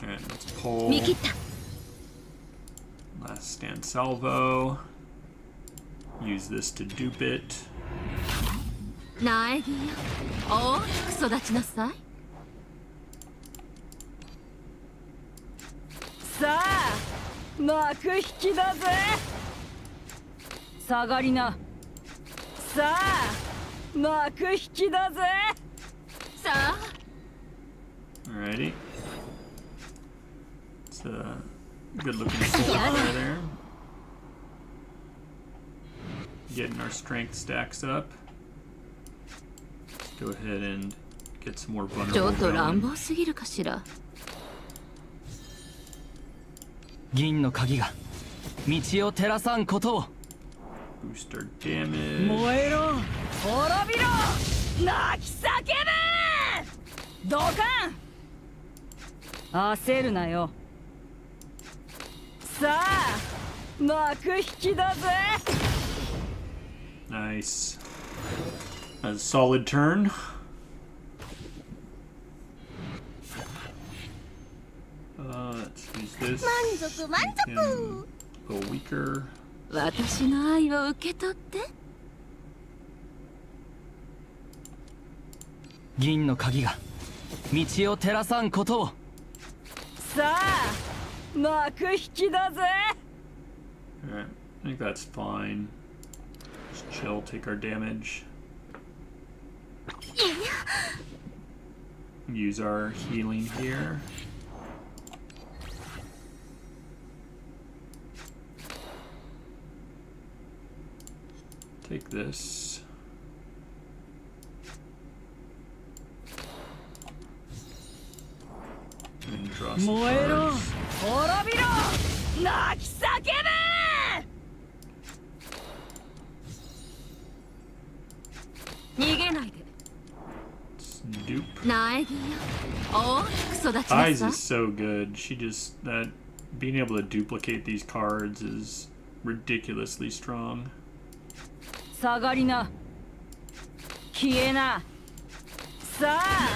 Alright, let's pull 見切った。 last stand salvo. Use this to dupe it. 苗木よ、大きく育ちなさい。さあ幕引きだぜ。下がりな。さあ幕引きだぜ。さあ Alrighty. It's a good looking squad there. Getting our strength stacks up. Let's go ahead and get some more ちょ vulnerable っと乱 going. 暴すぎるかしら。銀の鍵が道を照らさんことを。 Boost our damage. 燃えろ滅びろ泣き叫べドカン焦るなよ。さあ幕引きだぜ。 Nice. A solid turn. Let's use this. 満足満 Him 足。 a little weaker. 私の愛を受け取って。銀の鍵が道を照らさんことを。さあ幕引きだぜ。 Alright, I think that's fine. Just chill, take our damage. Use our healing here. Take this. And draw some 燃えろ cards. 滅びろ泣き叫べ。逃げないで。 Let's dupe. 苗木よ、大きく育ちな Eyes さい。 is so good. She just that being able to duplicate these cards is ridiculously strong. 下がりな消えな。さあ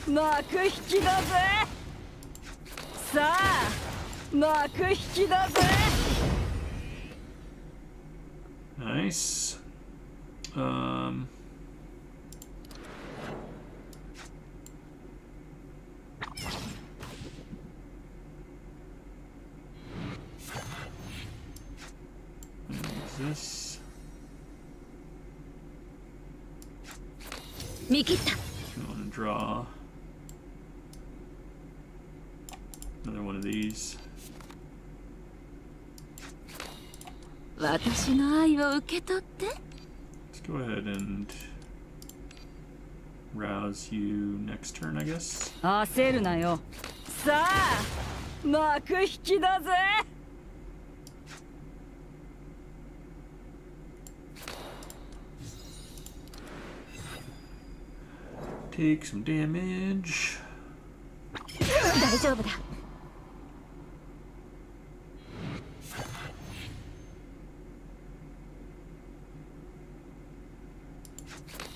幕引きだぜ。さあ幕引きだぜ。 Nice. Use this. 見切った。 You want to draw another one of these. 私の愛を受け取って。 Let's go ahead and rouse you next turn, I guess. 焦るなよ。さあ幕引きだぜ。 Take some damage. 大丈夫だ。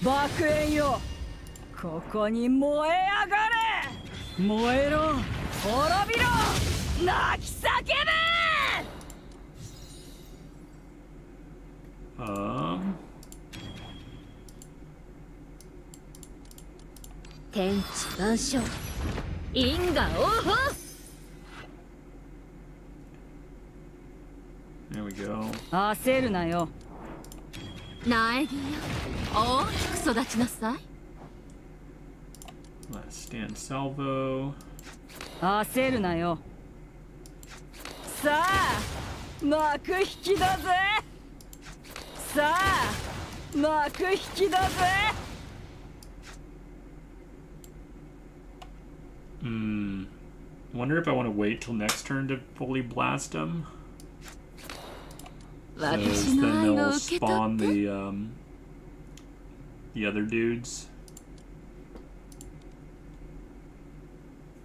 爆炎よここに燃え上がれ。燃えろ滅びろ泣き叫べ。天地万象因果応報 There we go. 焦るなよ。苗木よ大きく育ちなさい Last stand salvo. 焦るなよ。さあ幕引きだぜ。さあ幕引きだぜ。Wonder if I want to wait till next turn to fully blast them. Because then they'll spawn the other dudes.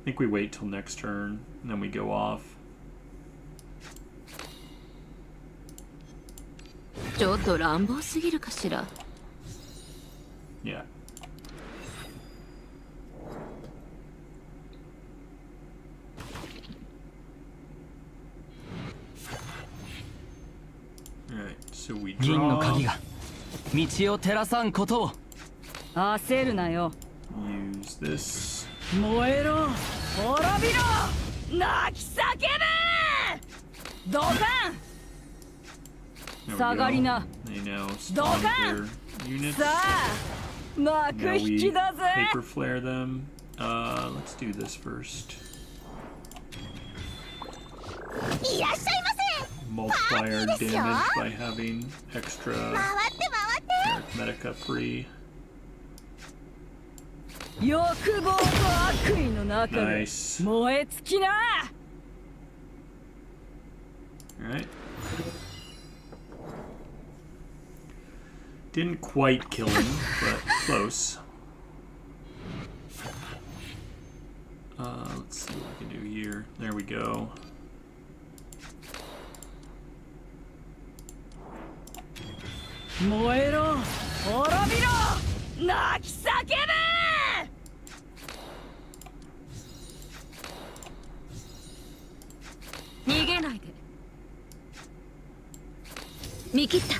I think we wait till next turn, and then we go off. ちょっと乱暴すぎるかしら Yeah. Alright, so we 銀の draw. 鍵が道を照らさんことを。焦るなよ。 Use this. 燃えろ滅びろ泣き叫べドカン There we 下がり go. な。 They now spawn Dogan! their units. さあ幕 Now 引 we きだぜ。 paper flare them. Let's do this first. いらっしゃい Multiplier Partyですよ。 damage by having extra ませ回って arithmetica free. 欲望と悪意の中で Nice. 燃え尽きな。 Alright. Didn't quite kill him, but close. Let's see what we can do here. There we go. 燃えろ滅びろ泣き叫べ逃げないで見切った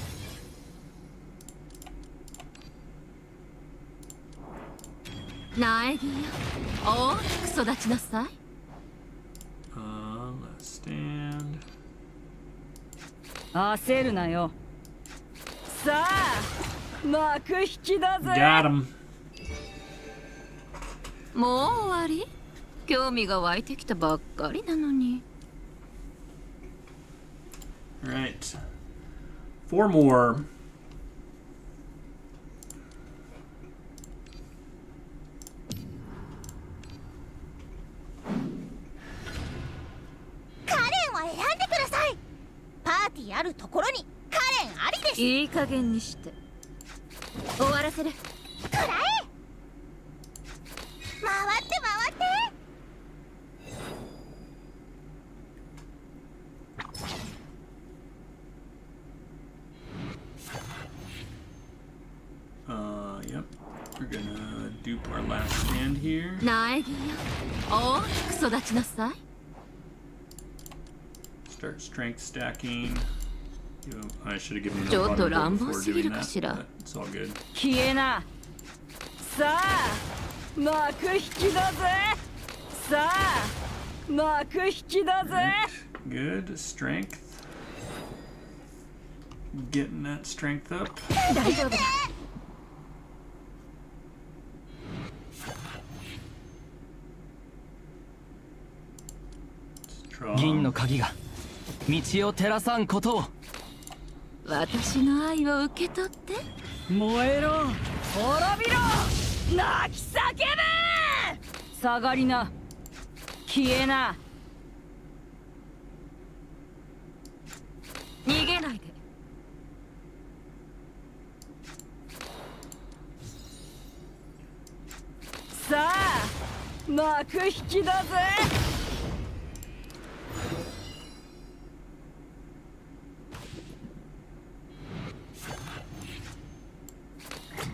苗木よ大きく育ちなさい Let's stand. 焦るなよ。さあ幕引きだぜ。 Got him. もう終わり興味が湧いてきたばっかりなのに Alright. 4 more. カレンは選んでください。パーティーあるところにカレンありです。いい加減にして終わらせるくらえ回って回って Yep. We're gonna dupe our last stand here. 苗木よ大きく育ちなさい Start strength stacking. I should have given him ち a ょっと vulnerable 乱暴 before すぎる doing か that, しら but it's all good. 消えな。さあ幕引きだぜ。さあ幕引きだぜ。 Alright. Good. Strength. Getting that strength up. 大丈夫だ Draw. 銀の鍵が道を照らさんことを。私の愛を受け取って燃えろ滅びろ泣き叫べ下がりな消えな。逃げないでさあ幕引きだぜ。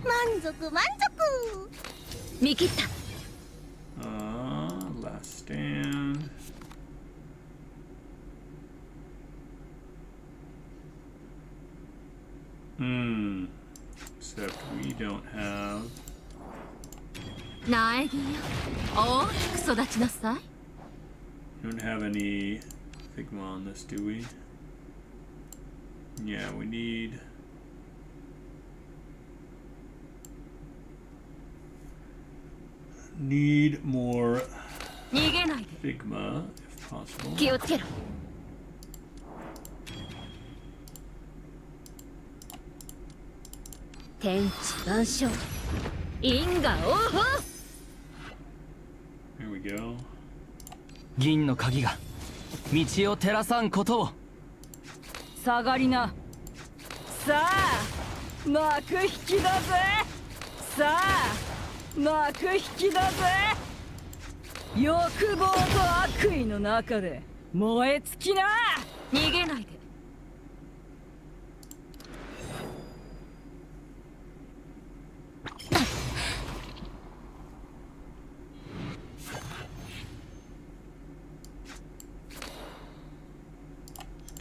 満足満足見切った Last stand. Except we don't have. 苗木よ、大きく育ちなさい。 We don't have any Figma on this, do we? Yeah, we need more 逃げないで。 Figma if possible. 気をつけろ。天地万象、因果応報。 Here we go. 銀の鍵が道を照らさんことを。下がりな。さあ幕引きだぜ。さあ幕引きだぜ。欲望と悪意の中で燃え尽きな。逃げないで。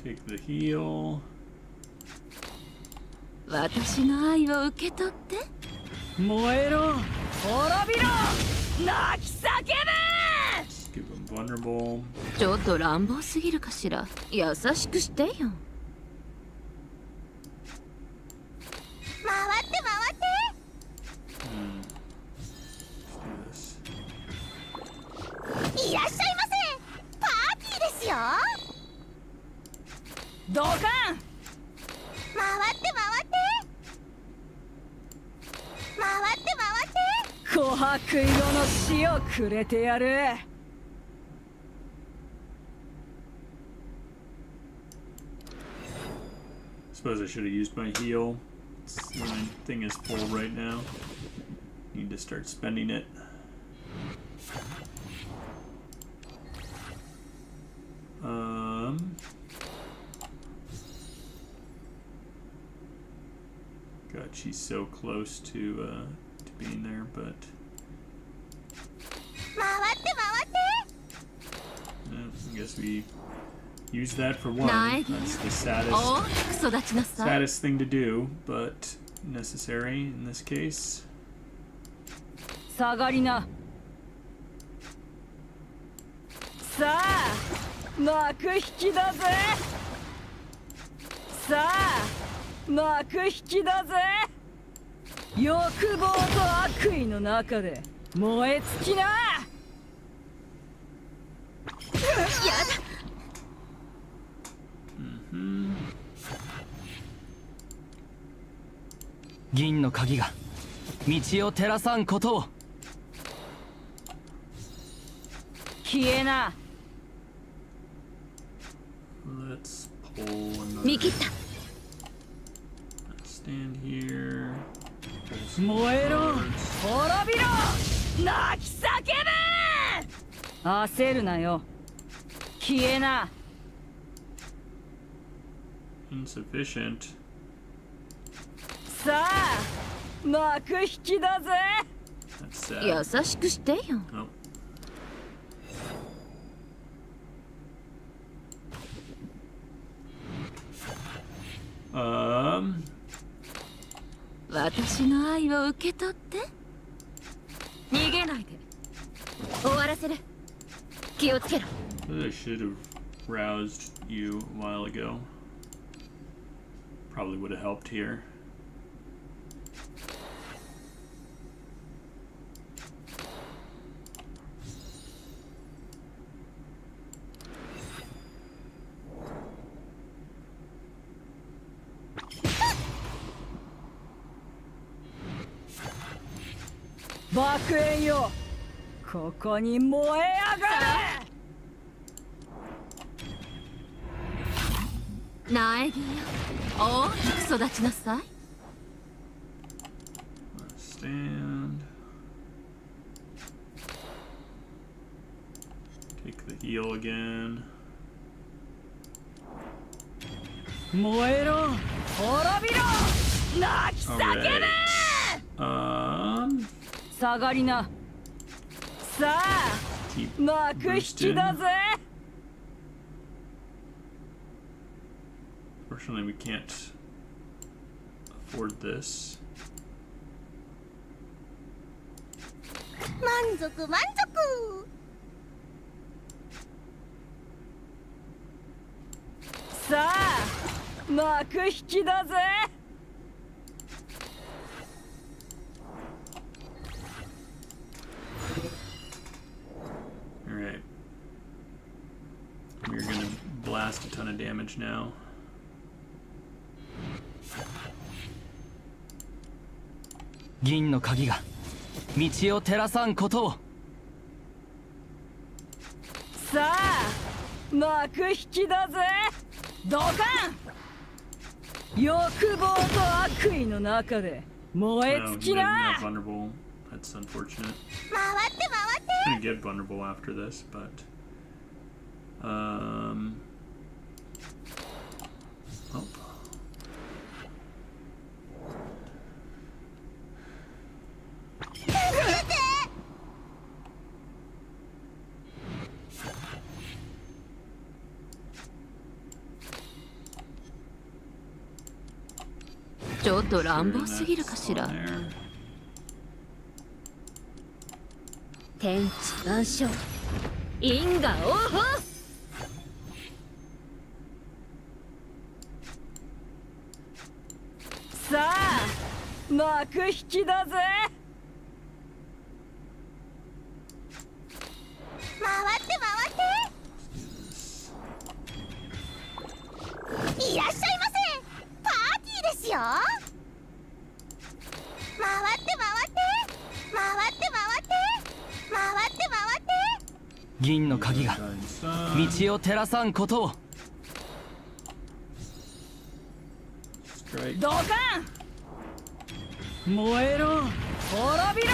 Take the heal. 私の愛を受け取って。 燃えろ滅びろ泣き叫べ。 Let's give him vulnerable. ちょっと乱暴すぎるかしら。優しくしてよ。回って回って。 Let's do this. いらっしゃいませ。パーティーですよ。ドカン。回って回って。回って回って。琥珀色の塩くれてやる。 Suppose I should have used my heal. My thing is full right now. Need to start spending it. God, she's so close to being there, but 回って回って。 I guess we use that for one. Nice. That's the saddest 大きく育ちなさい。 saddest thing to do, but necessary in this case. 下がりな。さあ幕引きだぜ。さあ幕引きだぜ。欲望と悪意の中で燃え尽きな。 銀の鍵が道を照らさんことを。消えな。 Let's pull another. 見切った。 Stand here. 燃えろ滅びろ泣き叫べ。焦るなよ。消えな。 Insufficient. さあ幕引きだぜ。 That's sad. 優しくしてよ。 Oh. 私の愛を受け取って。逃げないで。終わらせる。気をつけろ。 I should have roused you a while ago. Probably would have helped here.「爆炎よここに燃え上がれ。 苗木よ、大きく育ちなさい。 Stand. Take the heal again. 燃えろ滅びろ泣き叫べ。 Alright. 下がりな。さあ Keep 幕引きだ boosting. ぜ。 Fortunately, we can't afford this. 満足満足。さあ幕引きだぜ。Alright. We're gonna blast a ton of damage now. 銀の鍵が道を照らさんことを。さあ幕引きだぜ。ドカン。欲望と悪意の中で燃え No, 尽 he き didn't な。 have vulnerable. That's unfortunate. 回って回って。 I'm gonna get vulnerable after this, but oh. ちょっと乱暴すぎるかしら。 There. 天地万象因果応報。さあ幕引きだぜ。回って回って。いらっしゃいませ。パーティーですよ。回って回って回って回って回って回って。銀の鍵が Sun. 道を照らさんことを。 Strike. ドカン。燃えろ滅びろ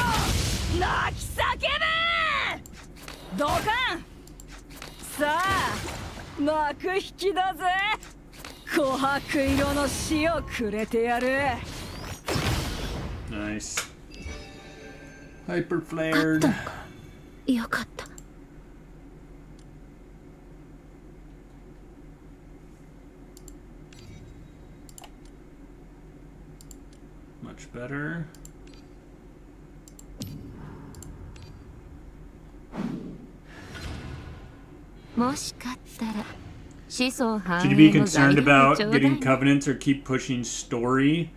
泣き叫べ。ドカン。さあ幕引きだぜ。琥珀色の死をくれてやる。 Nice. Hyper flared. よかった。 Much better. もしかったら子孫繁 Should you be 栄の財 concerned 宝を about ちょうだい getting ね。 covenants or keep pushing story?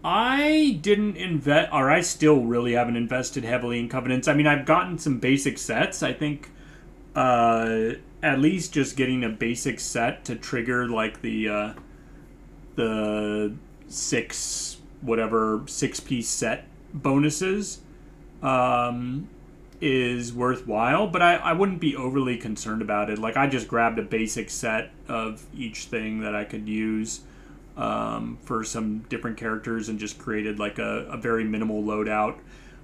I didn't invest, or I still really haven't invested heavily in covenants. I mean, I've gotten some basic sets. I think at least just getting a basic set to trigger like the 6-piece set bonuses is worthwhile, but I wouldn't be overly concerned about it. Like, I just grabbed a basic set of each thing that I could use for some different characters and just created like a very minimal loadout.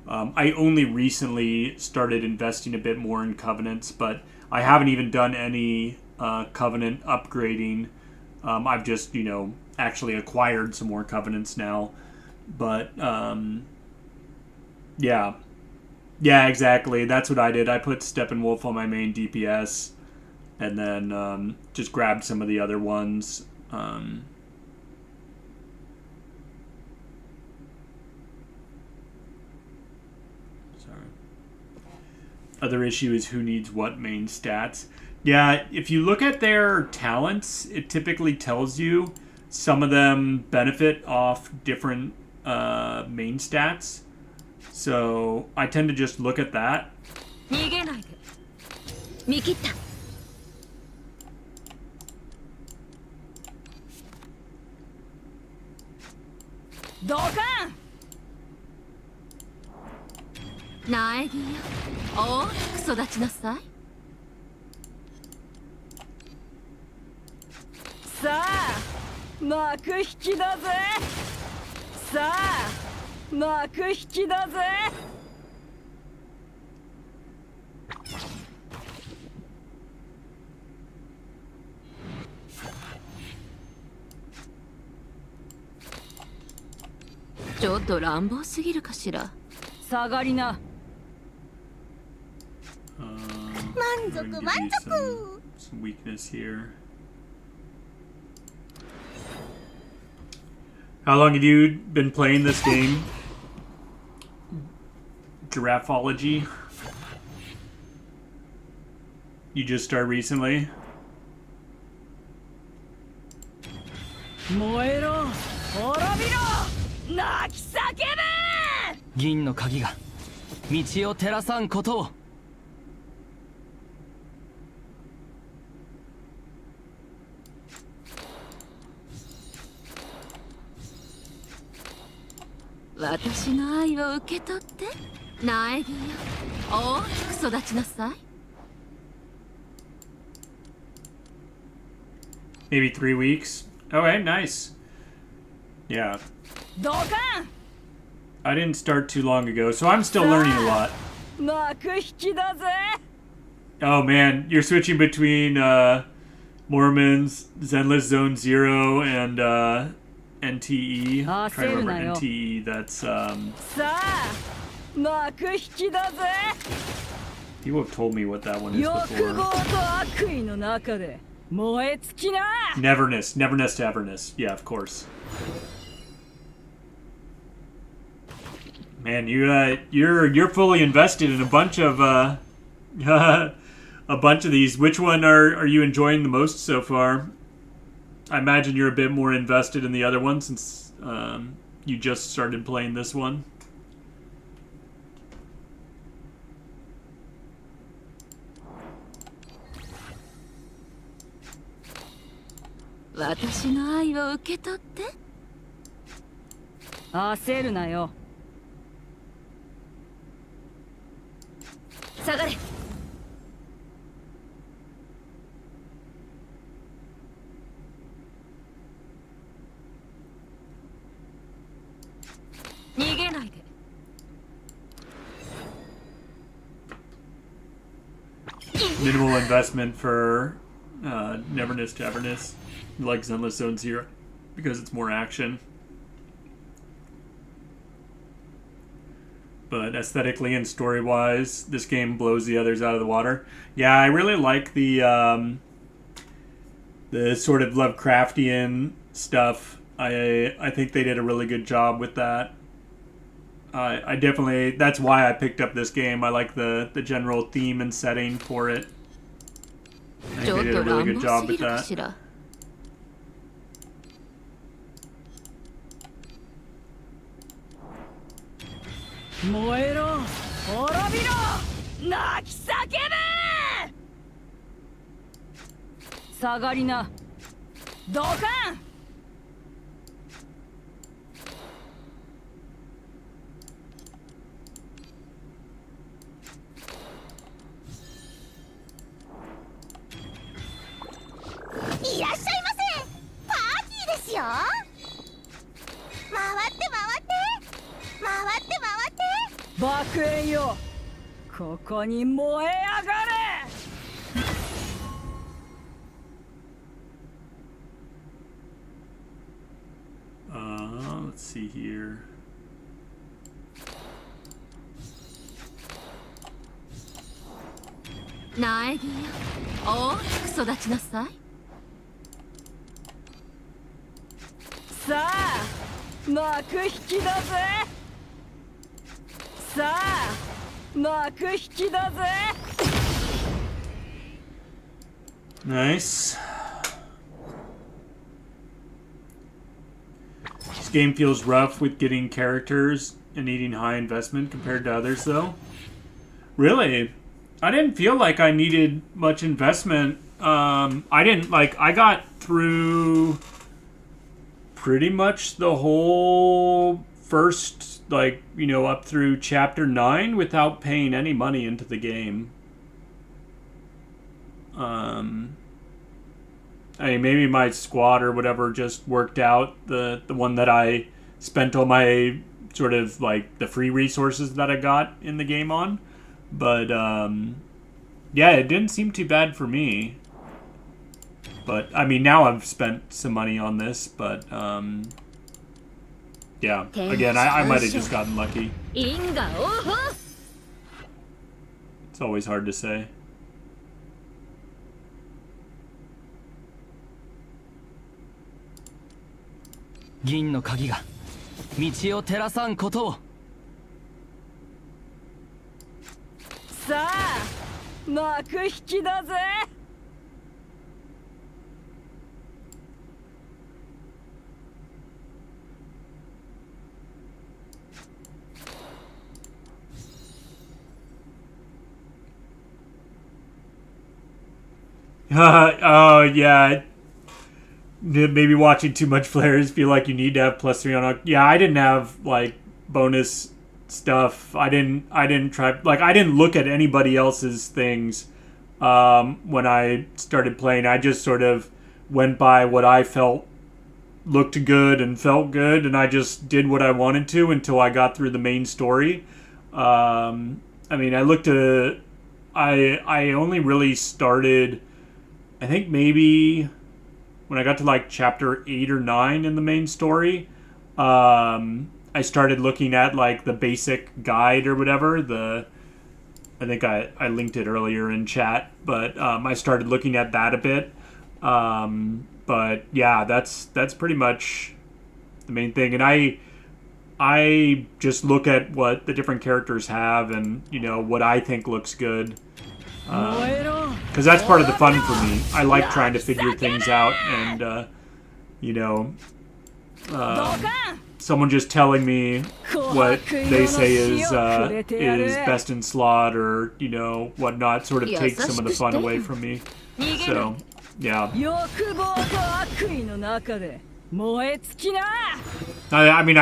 I only recently started investing a bit more in covenants, but I haven't even done any covenant upgrading. I've just, actually acquired some more covenants now. But, yeah, exactly. That's what I did. I put Steppenwolf on my main DPS and then just grabbed some of the other ones. Other issue is who needs what main stats. Yeah, if you look at their talents, it typically tells you some of them benefit off different main stats. So I tend to just look at that. 逃げないで。見切った。ドカン。苗木よ、大きく育ちなさい。さあ幕引きだぜ。さあ幕引きだぜ。ちょっと乱暴すぎるかしら。下がりな。満足 I'm gonna 満 give you 足。 some weakness here. How long have you been playing this game? Giraffology? You just started recently? 燃えろ滅びろ泣き叫べ銀の鍵が道を照らさんことを。私の愛を受け取って苗木よ大きく育ちなさい。 Maybe 3 weeks. Okay, nice. Yeah. ドカン I didn't start too long ago, so I'm still learning a lot. 泣く引きだぜ Oh man, you're switching between Morimens, Zenless Zone Zero, and NTE. Ah, Try to remember same now. NTE. That's さあ泣く引きだぜ people have told me what that one is 欲望 before. と悪意の中で燃え尽きな Neverness to Everness. Yeah, of course. Man, you're fully invested in a bunch of a bunch of these. Which one are you enjoying the most so far? I imagine you're a bit more invested in the other one since you just started playing this one. 私の愛を受け取って焦るなよ下がれ。逃げないで。 Minimal investment for Neverness to Everness, like Zenless Zone Zero, because it's more action. But aesthetically and story-wise, this game blows the others out of the water. Yeah, I really like the sort of Lovecraftian stuff. I think they did a really good job with that. I definitely, that's why I picked up this game. I like the general theme and setting for it. I think they did a really good job with that. 燃えろ滅びろ泣き叫べ下がりなドカン いらっしゃいませ。パーティーですよ。回って回って回って回って。爆炎よここに燃え上がれ Let's see here. 苗木よ大きく育ちなさい。 さあ幕引きだぜさあ幕引きだぜ Nice. This game feels rough with getting characters and needing high investment compared to others, though. Really? I didn't feel like I needed much investment. I got through pretty much the whole first, up through chapter 9 without paying any money into the game. I mean, maybe my squad or whatever just worked out, the one that I spent all my sort of the free resources that I got in the game on. But yeah, it didn't seem too bad for me. But I mean, now I've spent some money on this, but yeah, again, I might have just gotten lucky. It's always hard to say. 銀の鍵が道を照らさんことを。さあ幕引きだぜ。Oh, yeah. Maybe watching too much flares feel like you need to have +3 on. Yeah, I didn't have like bonus stuff. I didn't try, like, I didn't look at anybody else's things when I started playing. I just sort of went by what I felt looked good and felt good, and I just did what I wanted to until I got through the main story. I mean, I only really started, I think maybe when I got to like chapter 8 or 9 in the main story, I started looking at like the basic guide or whatever. I think I linked it earlier in chat, but I started looking at that a bit. But yeah, that's pretty much the main thing. And I just look at what the different characters have and, you know, what I think looks good. Because that's part of the fun for me. I like trying to figure things out, and you know, someone just telling me what they say is best in slot, or, you know, whatnot, sort of takes some of the fun away from me. So yeah. I mean,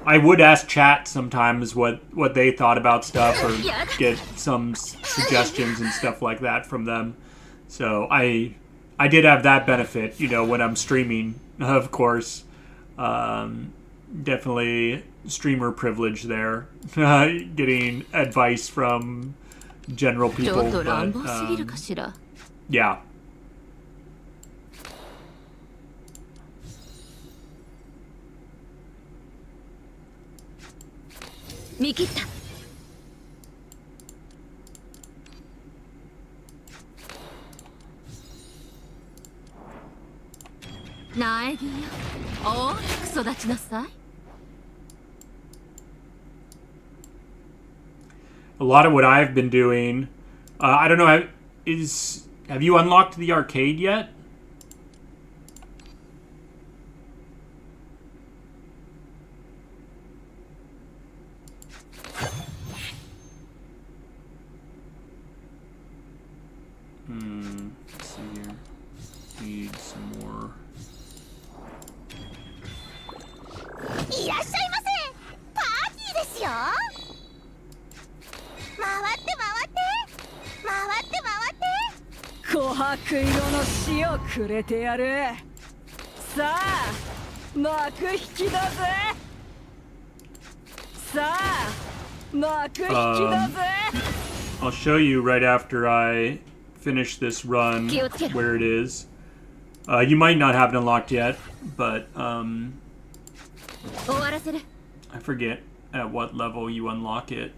I would ask chat sometimes what they thought about stuff, or get some suggestions and stuff like that from them. So I did have that benefit, you know, when I'm streaming, of course. Definitely streamer privilege there, getting advice from general people. But, yeah. A lot of what I've been doing, I don't know, have you unlocked the arcade yet? Let's see here. Need some more. いらっしゃいませ。パーティーですよ。回って回って琥珀色の死をくれてやる。さあ幕引きだぜ。さあ幕引きだぜ。I'll show you right after I finish this run where it is. You might not have it unlocked yet, but I forget at what level you unlock it.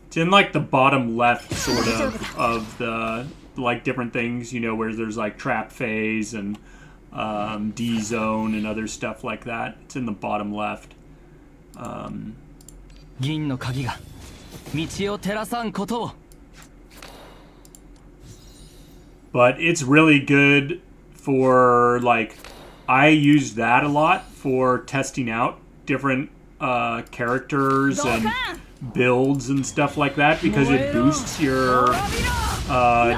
It's in like the bottom left sort of the, like, different things, you know, where there's like trap phase and D zone and other stuff like that. It's in the bottom left. 銀の鍵が道を照らさんことを。 But it's really good for, like, I use that a lot for testing out different characters and builds and stuff like that, because it boosts your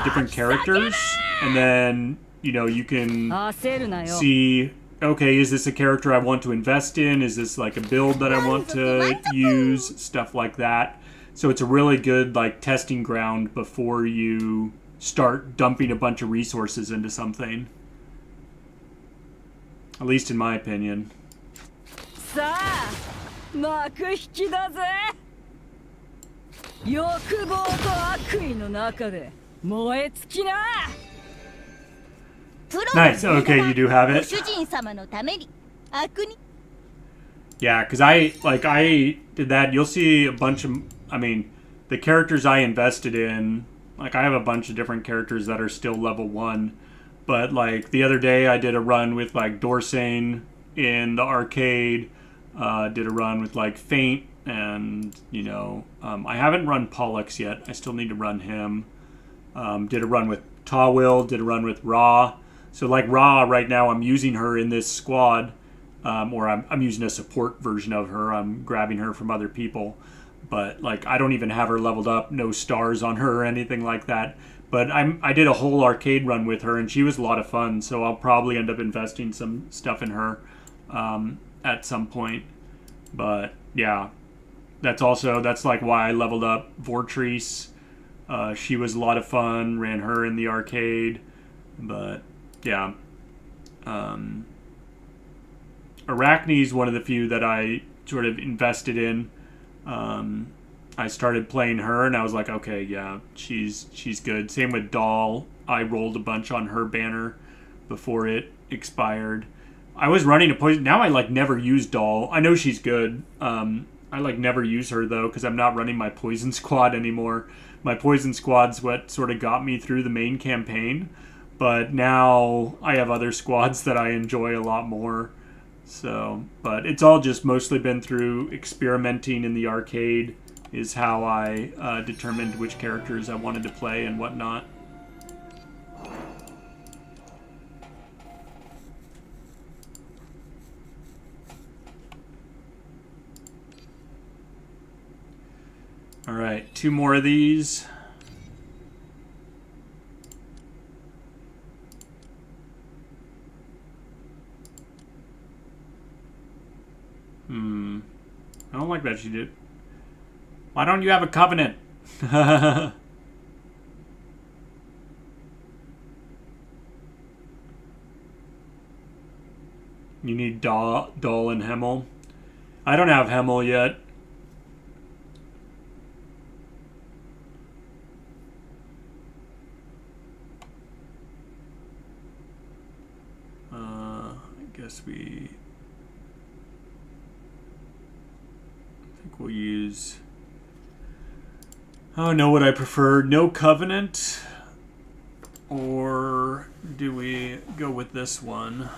different characters, and then, you know, you can see, okay, is this a character I want to invest in? Is this like a build that I want to use? Stuff like that. So it's a really good, like, testing ground before you start dumping a bunch of resources into something. At least in my opinion. さあ幕引きだぜ。欲望と悪意の中で燃え尽きな。 Nice. Okay, you do have it. 主人様のために悪に。 Yeah, because I did that. You'll see a bunch of, I mean, the characters I invested in, like, I have a bunch of different characters that are still level 1. But like the other day, I did a run with like Dorsane in the arcade. Did a run with like Faint, and I haven't run Pollux yet. I still need to run him. Did a run with Tawil. Did a run with Ra. So like Ra, right now I'm using her in this squad, or I'm using a support version of her. I'm grabbing her from other people, but like I don't even have her leveled up, no stars on her or anything like that. But I did a whole arcade run with her, and she was a lot of fun. So I'll probably end up investing some stuff in her at some point. But yeah, that's like why I leveled up Vortrice. She was a lot of fun. Ran her in the arcade, but yeah. Arachne's one of the few that I sort of invested in. I started playing her, and I was like, okay, yeah, she's good. Same with Doll. I rolled a bunch on her banner before it expired. I was running a poison. Now I like never use Doll. I know she's good. I like never use her though because I'm not running my poison squad anymore. My poison squad's what sort of got me through the main campaign, but now I have other squads that I enjoy a lot more. So, but it's all just mostly been through experimenting in the arcade is how I determined which characters I wanted to play and whatnot. All right, 2 more of these. I don't like that she did. Why don't you have a covenant? You need Doll and Hemel. I don't have Hemel yet. I guess I think we'll use... I don't know what I prefer. No Covenant? Or do we go with this one?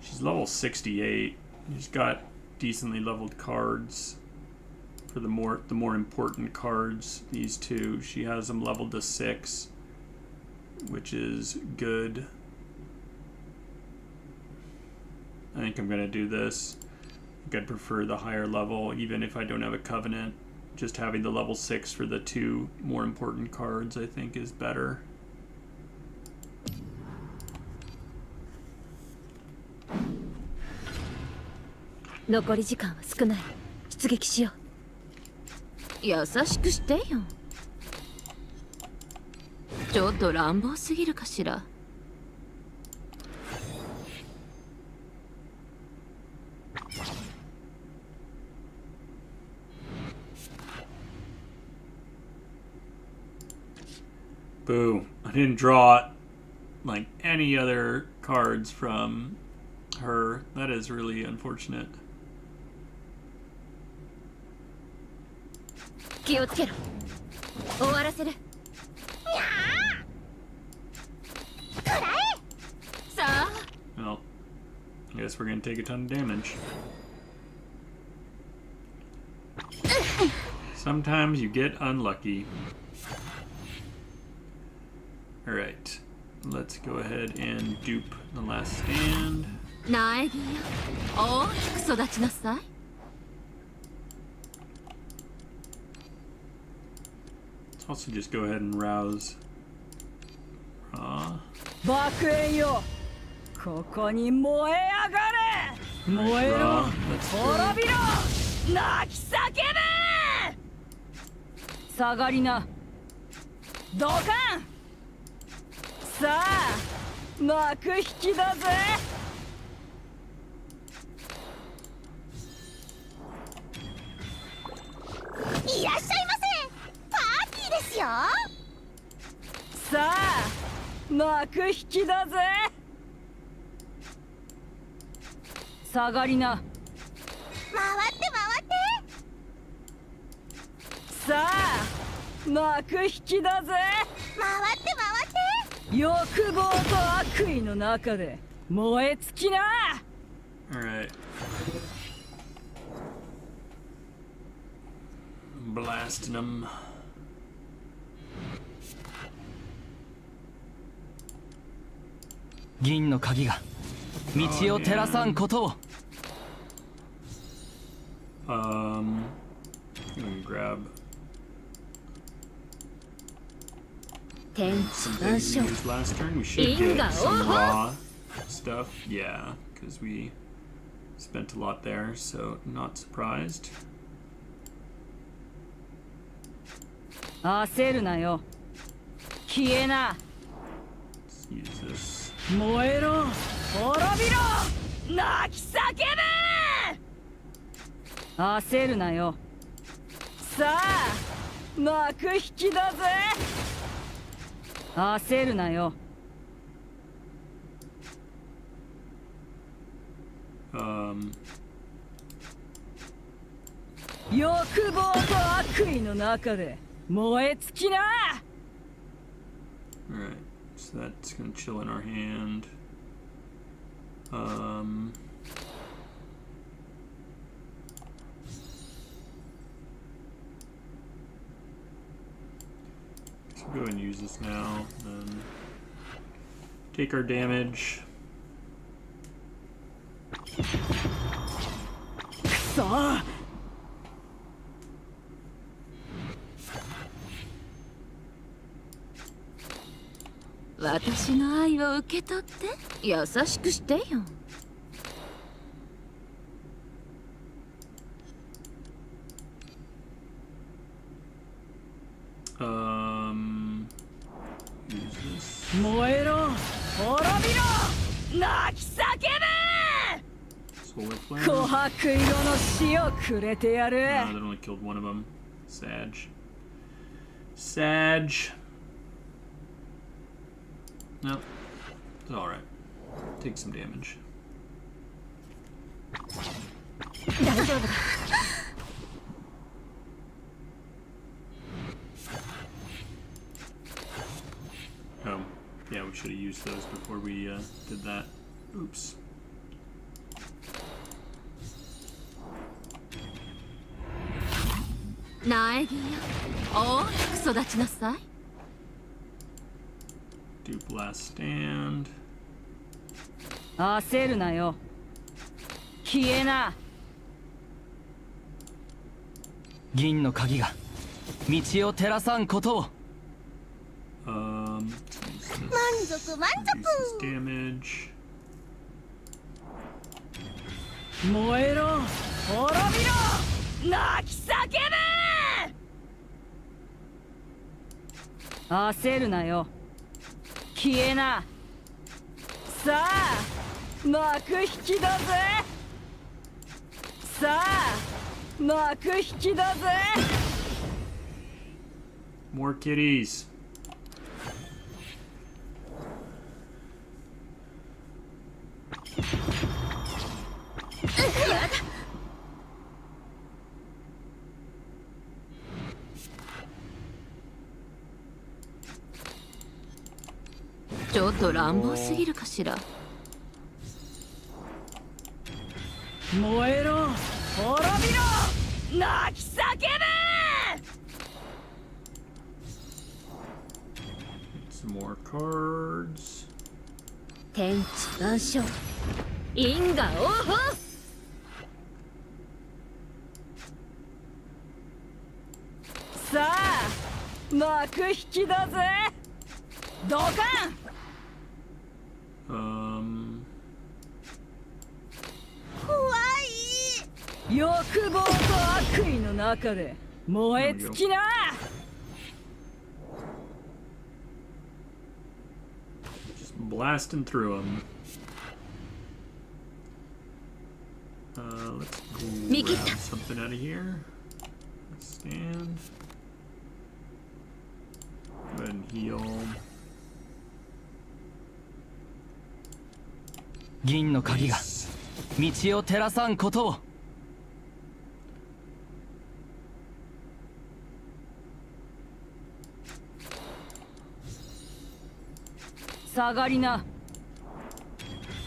She's level 68. She's got decently leveled cards for the more important cards. These two, she has them leveled to 6, which is good. I think I'm gonna do this. I think I'd prefer the higher level, even if I don't have a Covenant. Just having the level 6 for the 2 more important cards, I think, is better.優しくしてよ。ちょっと乱暴すぎるかしら。Boo. I didn't draw like any other cards from her. That is really unfortunate. 気をつけろ。終わらせる。さあ。Well, I guess we're gonna take a ton of damage. Sometimes you get unlucky. Alright, let's go ahead and dupe the last stand. 苗木よ、大きく育ちなさい。Let's also just go ahead and rouse Ra. 爆炎よ、ここに燃え上がれ。燃えろ、滅びろ、泣き叫べ。下がりな。ドカン。さあ、幕引きだぜ。いらっしゃいませ。パーティーですよ。さあ、幕引きだぜ。下がりな。回って回って。さあ、幕引きだぜ。回って回って。欲望と悪意の中で燃え尽きな。 Alright. Blasting them. 銀の鍵が道を照らさんことを。I'm gonna grab 天地 something 万 we 象 used last turn. We should get Inga, some oh! raw stuff. Yeah, because we spent a lot there, so not surprised. 焦るなよ。消えな。 Let's use this. 燃えろ。滅びろ。泣き叫べ。焦るなよ。さあ、幕引きだぜ。焦るなよ。欲望と悪意の中で燃え尽きな。 Alright, so that's gonna chill in our hand. So go ahead and use this now, then take our damage. くそー。私の愛を受け取って優しくしてよ。Use this. 燃えろ。滅びろ。泣き叫べ。 Solar 琥 flame. 珀色の死をくれてやる。 That only killed one of them. Sag. Sag. No. It's alright. Take some damage. 大丈夫だ。 Oh. Yeah, we should have used those before we did that. Oops. 苗木よ、大きく育ちなさい。 Do blast stand. 焦るなよ。消えな。銀の鍵が道を照らさんことを。Let's use this. 満足満 Reduce 足。 his damage. 燃えろ。滅びろ。泣き叫べ。焦るなよ。消えな。さあ、幕引きだぜ。さあ、幕引きだぜ。 More kitties. ちょっと乱暴すぎるかしら。燃えろ。滅びろ。泣き叫べ。 Some more cards. 天地万象、因果応報。さあ、幕引きだぜ。ドカン。怖い。欲望と悪意の中で燃え尽きな。 Just blasting through them. Let's grab something out of here. Stand. Go ahead and heal. 銀の鍵が道を照らさんことを。下がりな。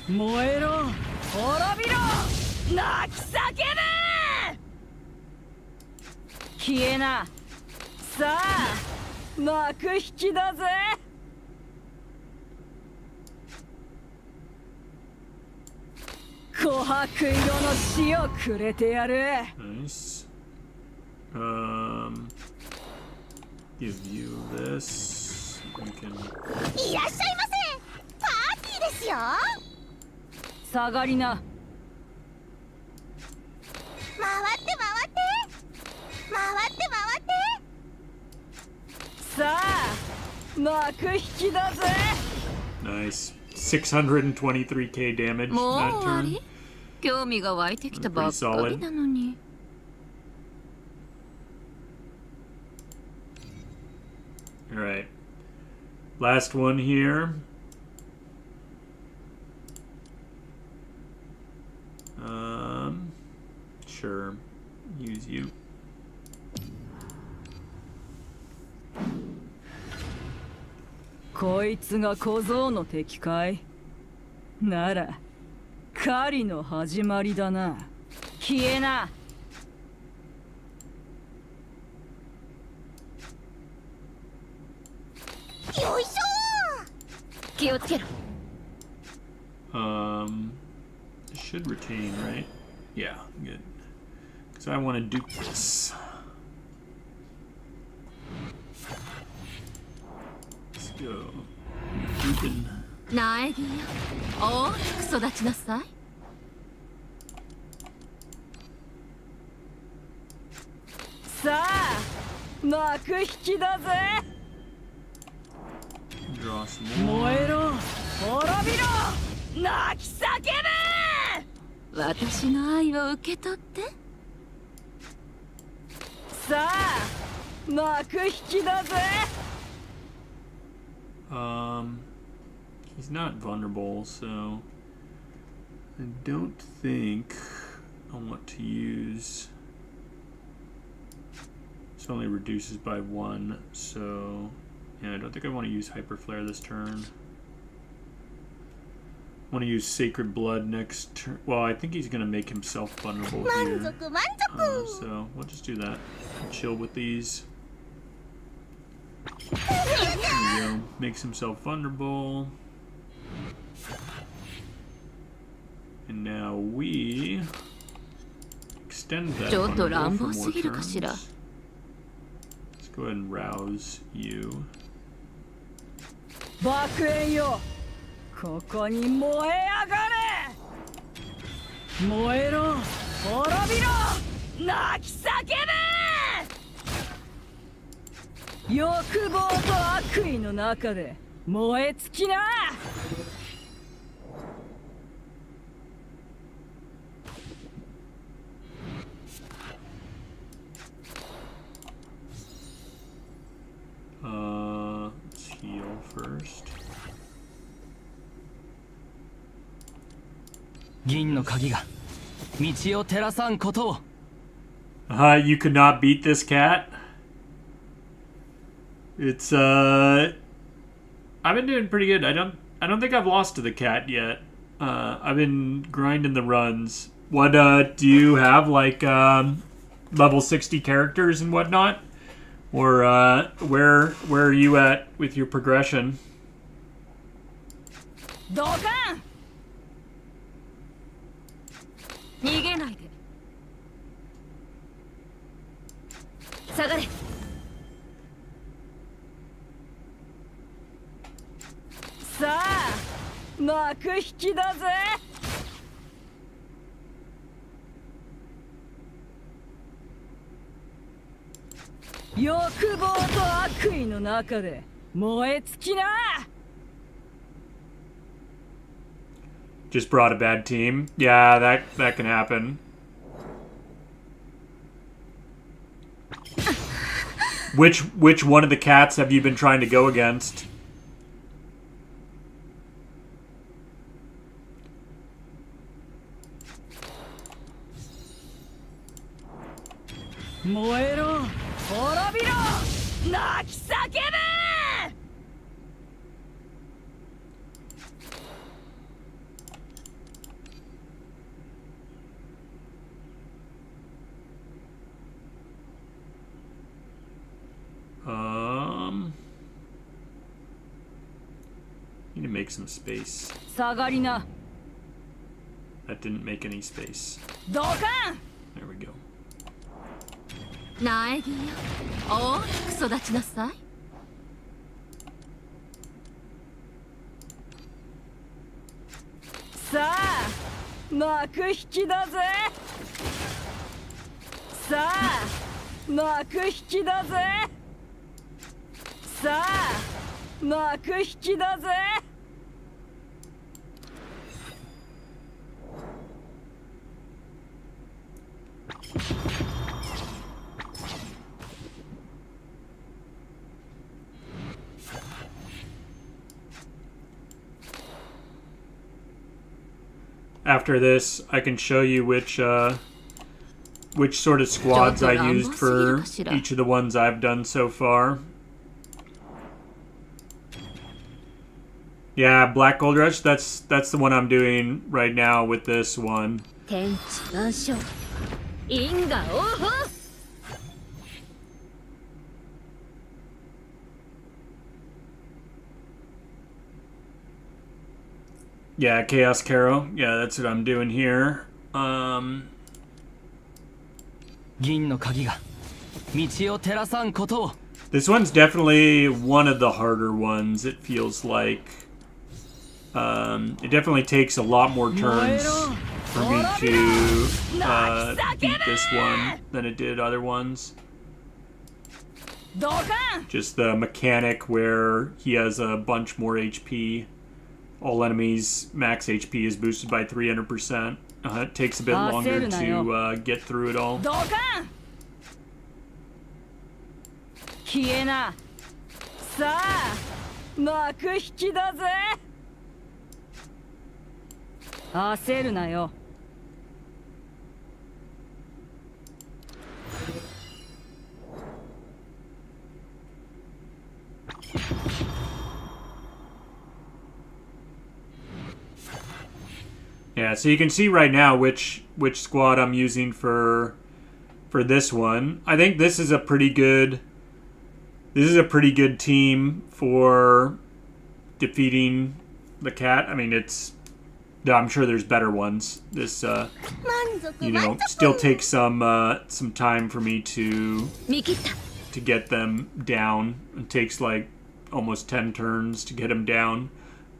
燃えろ、滅びろ、泣き叫べ。消えな。さあ幕引きだぜ。琥珀色の死をくれてやる。 Nice. Give you this. We can. いらっしゃいませ。パーティーですよ。下がりな。回って回って回って回って。さあ幕引きだぜ。 Nice. 623k damage もう that 終わ turn. り？興味が湧いてきたばっかりなのに。Alright. Last one here. Sure. Use you. こいつが小僧の敵かい？なら狩りの始まりだな。消えな。よいしょ。気をつけろ。 Should retain, right? Yeah, good. Because I want to dupe this. Let's go. Duping. 苗木よ、大きく育ちなさい。さあ幕引きだぜ。 Draw some more. 燃えろ、滅びろ、泣き叫べ。私の愛を受け取って。さあ幕引きだぜ。 He's not vulnerable, so I don't think I want to use. This only reduces by 1, so yeah, I don't think I want to use Hyper Flare this turn. I want to use Sacred Blood next turn. Well, I think he's going to make himself vulnerable here. 満足満足。 So we'll just do that. Chill with these. There we go. Makes himself vulnerable. And now we extend that ちょっと vulnerable 乱 for 暴す more ぎるかしら。 turns. Let's go ahead and rouse you. 爆炎よ、ここに燃え上がれ。燃えろ、滅びろ、泣き叫べ。欲望と悪意の中で燃え尽きな。Let's heal first. 銀の鍵が道を照らさんことを。You could not beat this cat. It's I've been doing pretty good. I don't think I've lost to the cat yet. I've been grinding the runs. What do you have, like level 60 characters and whatnot? Or where are you at with your progression? ドカン。逃げないで。下がれ。さあ幕引きだぜ。欲望と悪意の中で燃え尽きな。 Just brought a bad team. Yeah, that can happen. Which one of the cats have you been trying to go against? Moero, Horobiro, Nakisakebe! Need to make some space. 下がりな That didn't make any space. ドカン There we go. 苗木よ大きく育ちなさいさあ幕引きだぜさあ幕引きだぜさあ幕引きだぜ After this, I can show you which sort of squads I used for each of the ones I've done so far. Yeah, Black Gold Rush, that's the one I'm doing right now with this one. 天地万象因果応報 Yeah, Chaos Caro. Yeah, that's what I'm doing here. 銀の鍵が道を照らさんことを This one's definitely one of the harder ones, it feels like. It definitely takes a lot more turns for me to beat this one than it did other ones. ドカン Just the mechanic where he has a bunch more HP. All enemies' max HP is boosted by 300%. It takes a bit longer to get through it all. ドカン消えなさあ幕引きだぜ焦るなよ Yeah, so you can see right now which squad I'm using for this one. I think this is a pretty good team for defeating the cat. I mean, I'm sure there's better ones. This still takes some time for me to get them down. It takes like almost 10 turns to get them down.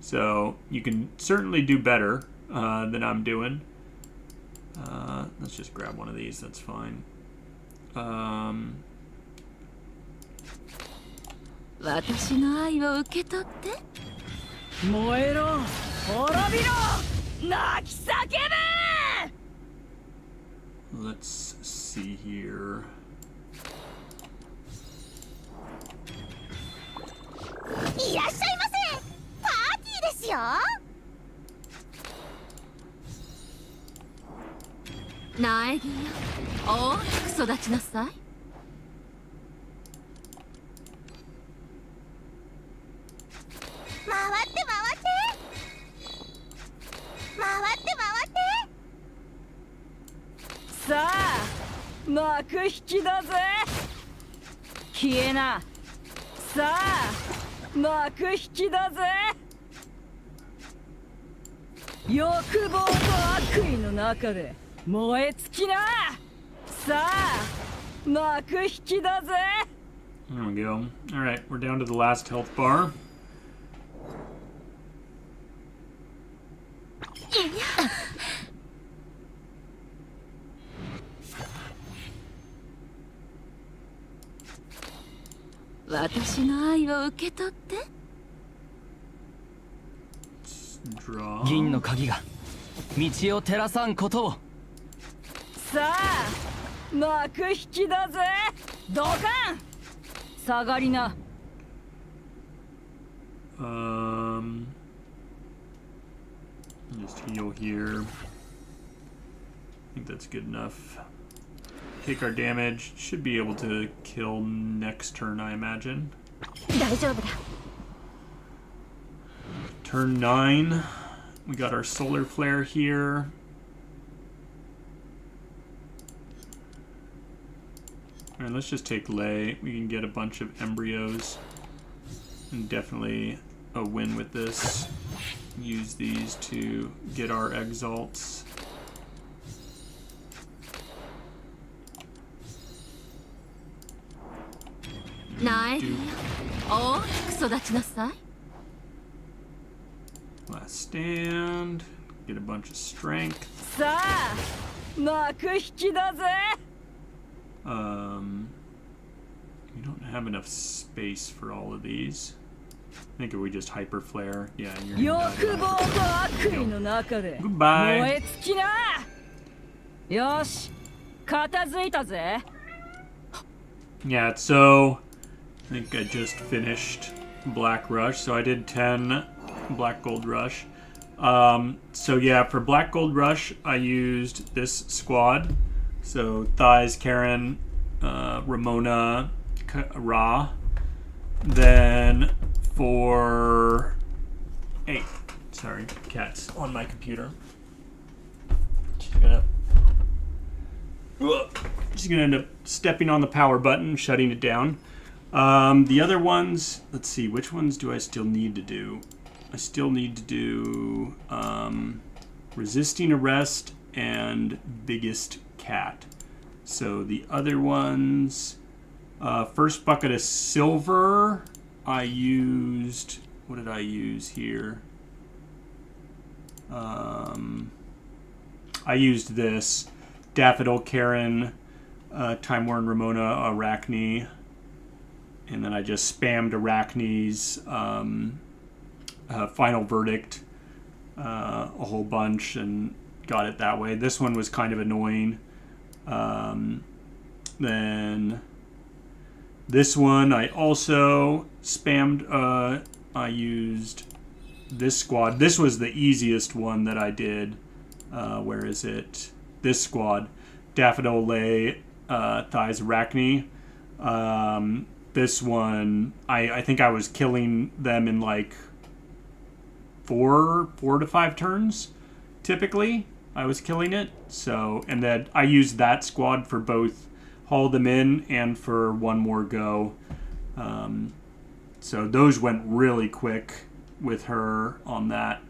So you can certainly do better than I'm doing. Let's just grab one of these, that's fine. 私の愛を受け取って燃えろ滅びろ泣き叫べ Let's see here. いらっしゃいませパーティーですよ 苗木よ大きく育ちなさい 回って回って回って回ってさあ幕引きだぜ消えなさあ幕引きだぜ欲望と悪意の中で燃え尽きなさあ幕引きだぜ There we go. Alright, we're down to the last health bar. 私の愛を受け取って Draw. 銀の鍵が道を照らさんことを さあ幕引きだぜドカン下がりな Just heal here. I think that's good enough. Take our damage. Should be able to kill next turn, I imagine. 大丈夫だ Turn 9. We got our solar flare here. Alright, let's just take Lei. We can get a bunch of embryos. And definitely a win with this. Use these to get our exalts. Last stand. Get a bunch of strength. We don't have enough space for all of these. I think if we just hyper flare, yeah, you're gonna die. Goodbye. Yeah, so I think I just finished Black Rush, so I did 10 Black Gold Rush. So yeah, for Black Gold Rush, I used this squad. So Thighs, Karen, Ramona, Ra. Then for... Hey, sorry, cat's on my computer. Just gonna end up stepping on the power button, shutting it down. The other ones, let's see, which ones do I still need to do? I still need to do Resisting Arrest and Biggest Cat. So the other ones, first bucket of silver, I used, what did I use here? I used this. Daffodil, Karen, Time Worn, Ramona, Arachne, and then I just spammed Arachne's Final Verdict a whole bunch and got it that way. This one was kind of annoying. Then this one I also spammed. I used this squad. This was the easiest one that I did. Where is it? This squad, Daffodil, Lay, Thighs, Arachne. This one, I think I was killing them in like four to 5 turns. Typically, I was killing it. So, and then I used that squad for both haul them in and for one more go. So those went really quick with her on that.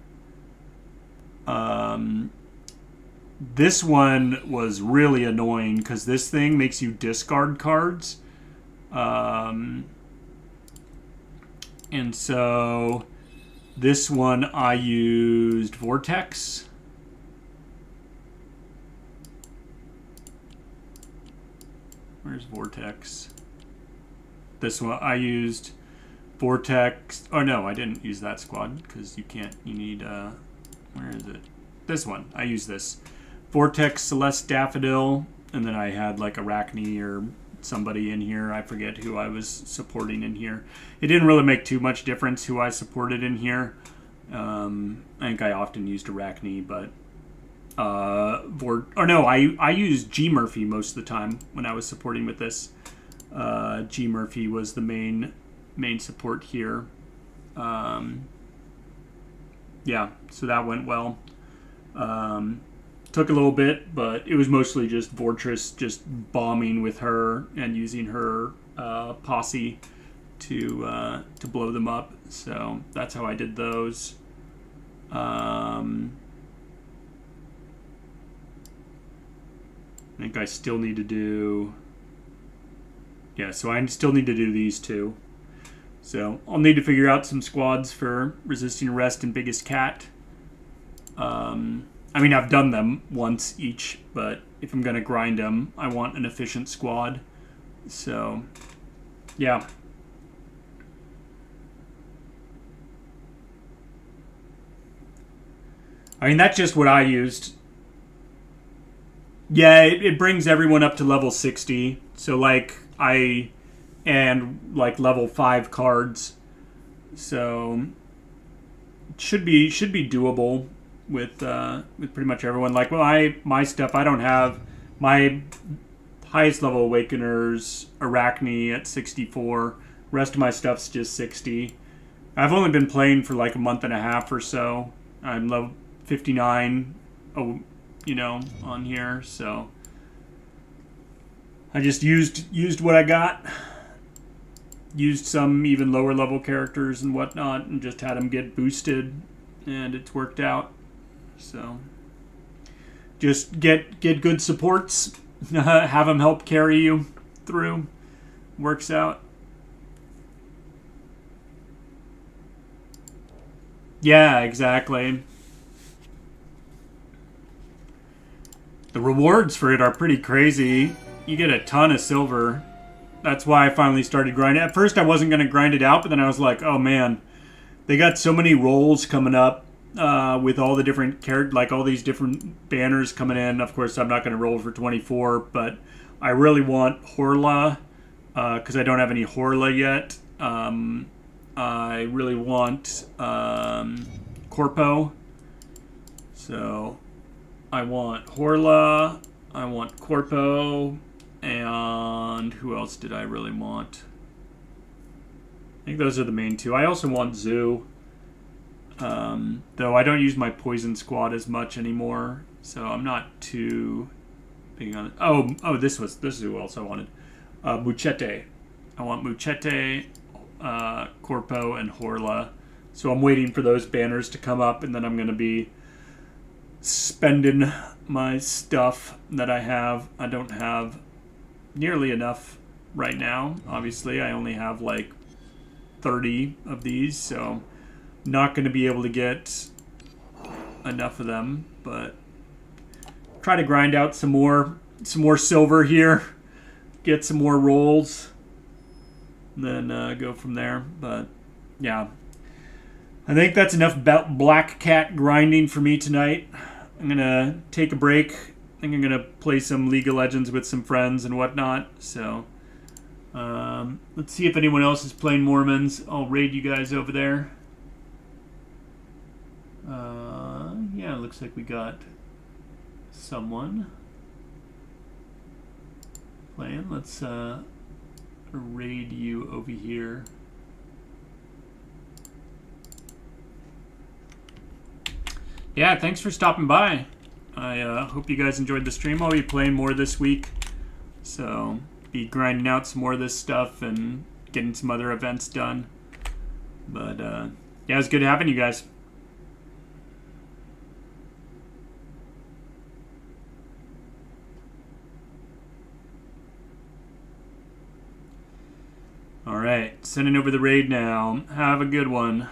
This one was really annoying because this thing makes you discard cards. And so this one I used Vortex. Where's Vortex? This one I used Vortex. Oh no, I didn't use that squad because you can't, you need, where is it? This one, I use this. Vortex, Celeste, Daffodil, and then I had like Arachne or somebody in here. I forget who I was supporting in here. It didn't really make too much difference who I supported in here. I think I often used Arachne, but I used G Murphy most of the time when I was supporting with this. G Murphy was the main support here. Yeah, so that went well. Took a little bit, but it was mostly just Vortress just bombing with her and using her posse to blow them up. So that's how I did those. I think I still need to do... Yeah, so I still need to do these two. So I'll need to figure out some squads for Resisting Arrest and Biggest Cat. I mean, I've done them once each, but if I'm going to grind them, I want an efficient squad. So, yeah. I mean, that's just what I used. Yeah, it brings everyone up to level 60. So, like, and like level 5 cards. So, it should be doable with pretty much everyone. Like, well, my stuff, I don't have my highest level Awakeners, Arachne at 64. Rest of my stuff's just 60. I've only been playing for like a month and a half or so. I'm level 59, on here. So I just used what I got. used some even lower level characters and whatnot, and just had them get boosted, and it's worked out. So just get good supports, have them help carry you through. Works out. Yeah, exactly. The rewards for it are pretty crazy. You get a ton of silver. That's why I finally started grinding. At first I wasn't going to grind it out, but then I was like, oh man, they got so many rolls coming up with all the different like all these different banners coming in. Of course, I'm not going to roll for 24, but I really want Horla because I don't have any Horla yet. I really want Corpo. So I want Horla, I want Corpo, and who else did I really want? I think those are the main two. I also want Zoo. Though I don't use my Poison Squad as much anymore, so I'm not too big on it. Oh, this is who else I wanted. Muchete. I want Muchete, Corpo, and Horla. So I'm waiting for those banners to come up, and then I'm going to be spending my stuff that I have. I don't have nearly enough right now. Obviously, I only have like 30 of these, so not going to be able to get enough of them, but try to grind out some more silver here, get some more rolls, then go from there. But yeah, I think that's enough about Black Cat grinding for me tonight. I'm gonna take a break. I think I'm gonna play some League of Legends with some friends and whatnot. So let's see if anyone else is playing Morimens. I'll raid you guys over there. Yeah, it looks like we got someone playing. Let's raid you over here. Yeah, thanks for stopping by. I hope you guys enjoyed the stream. I'll be playing more this week, so be grinding out some more of this stuff and getting some other events done. But yeah, it's good having you guys. All right, sending over the raid now. Have a good one.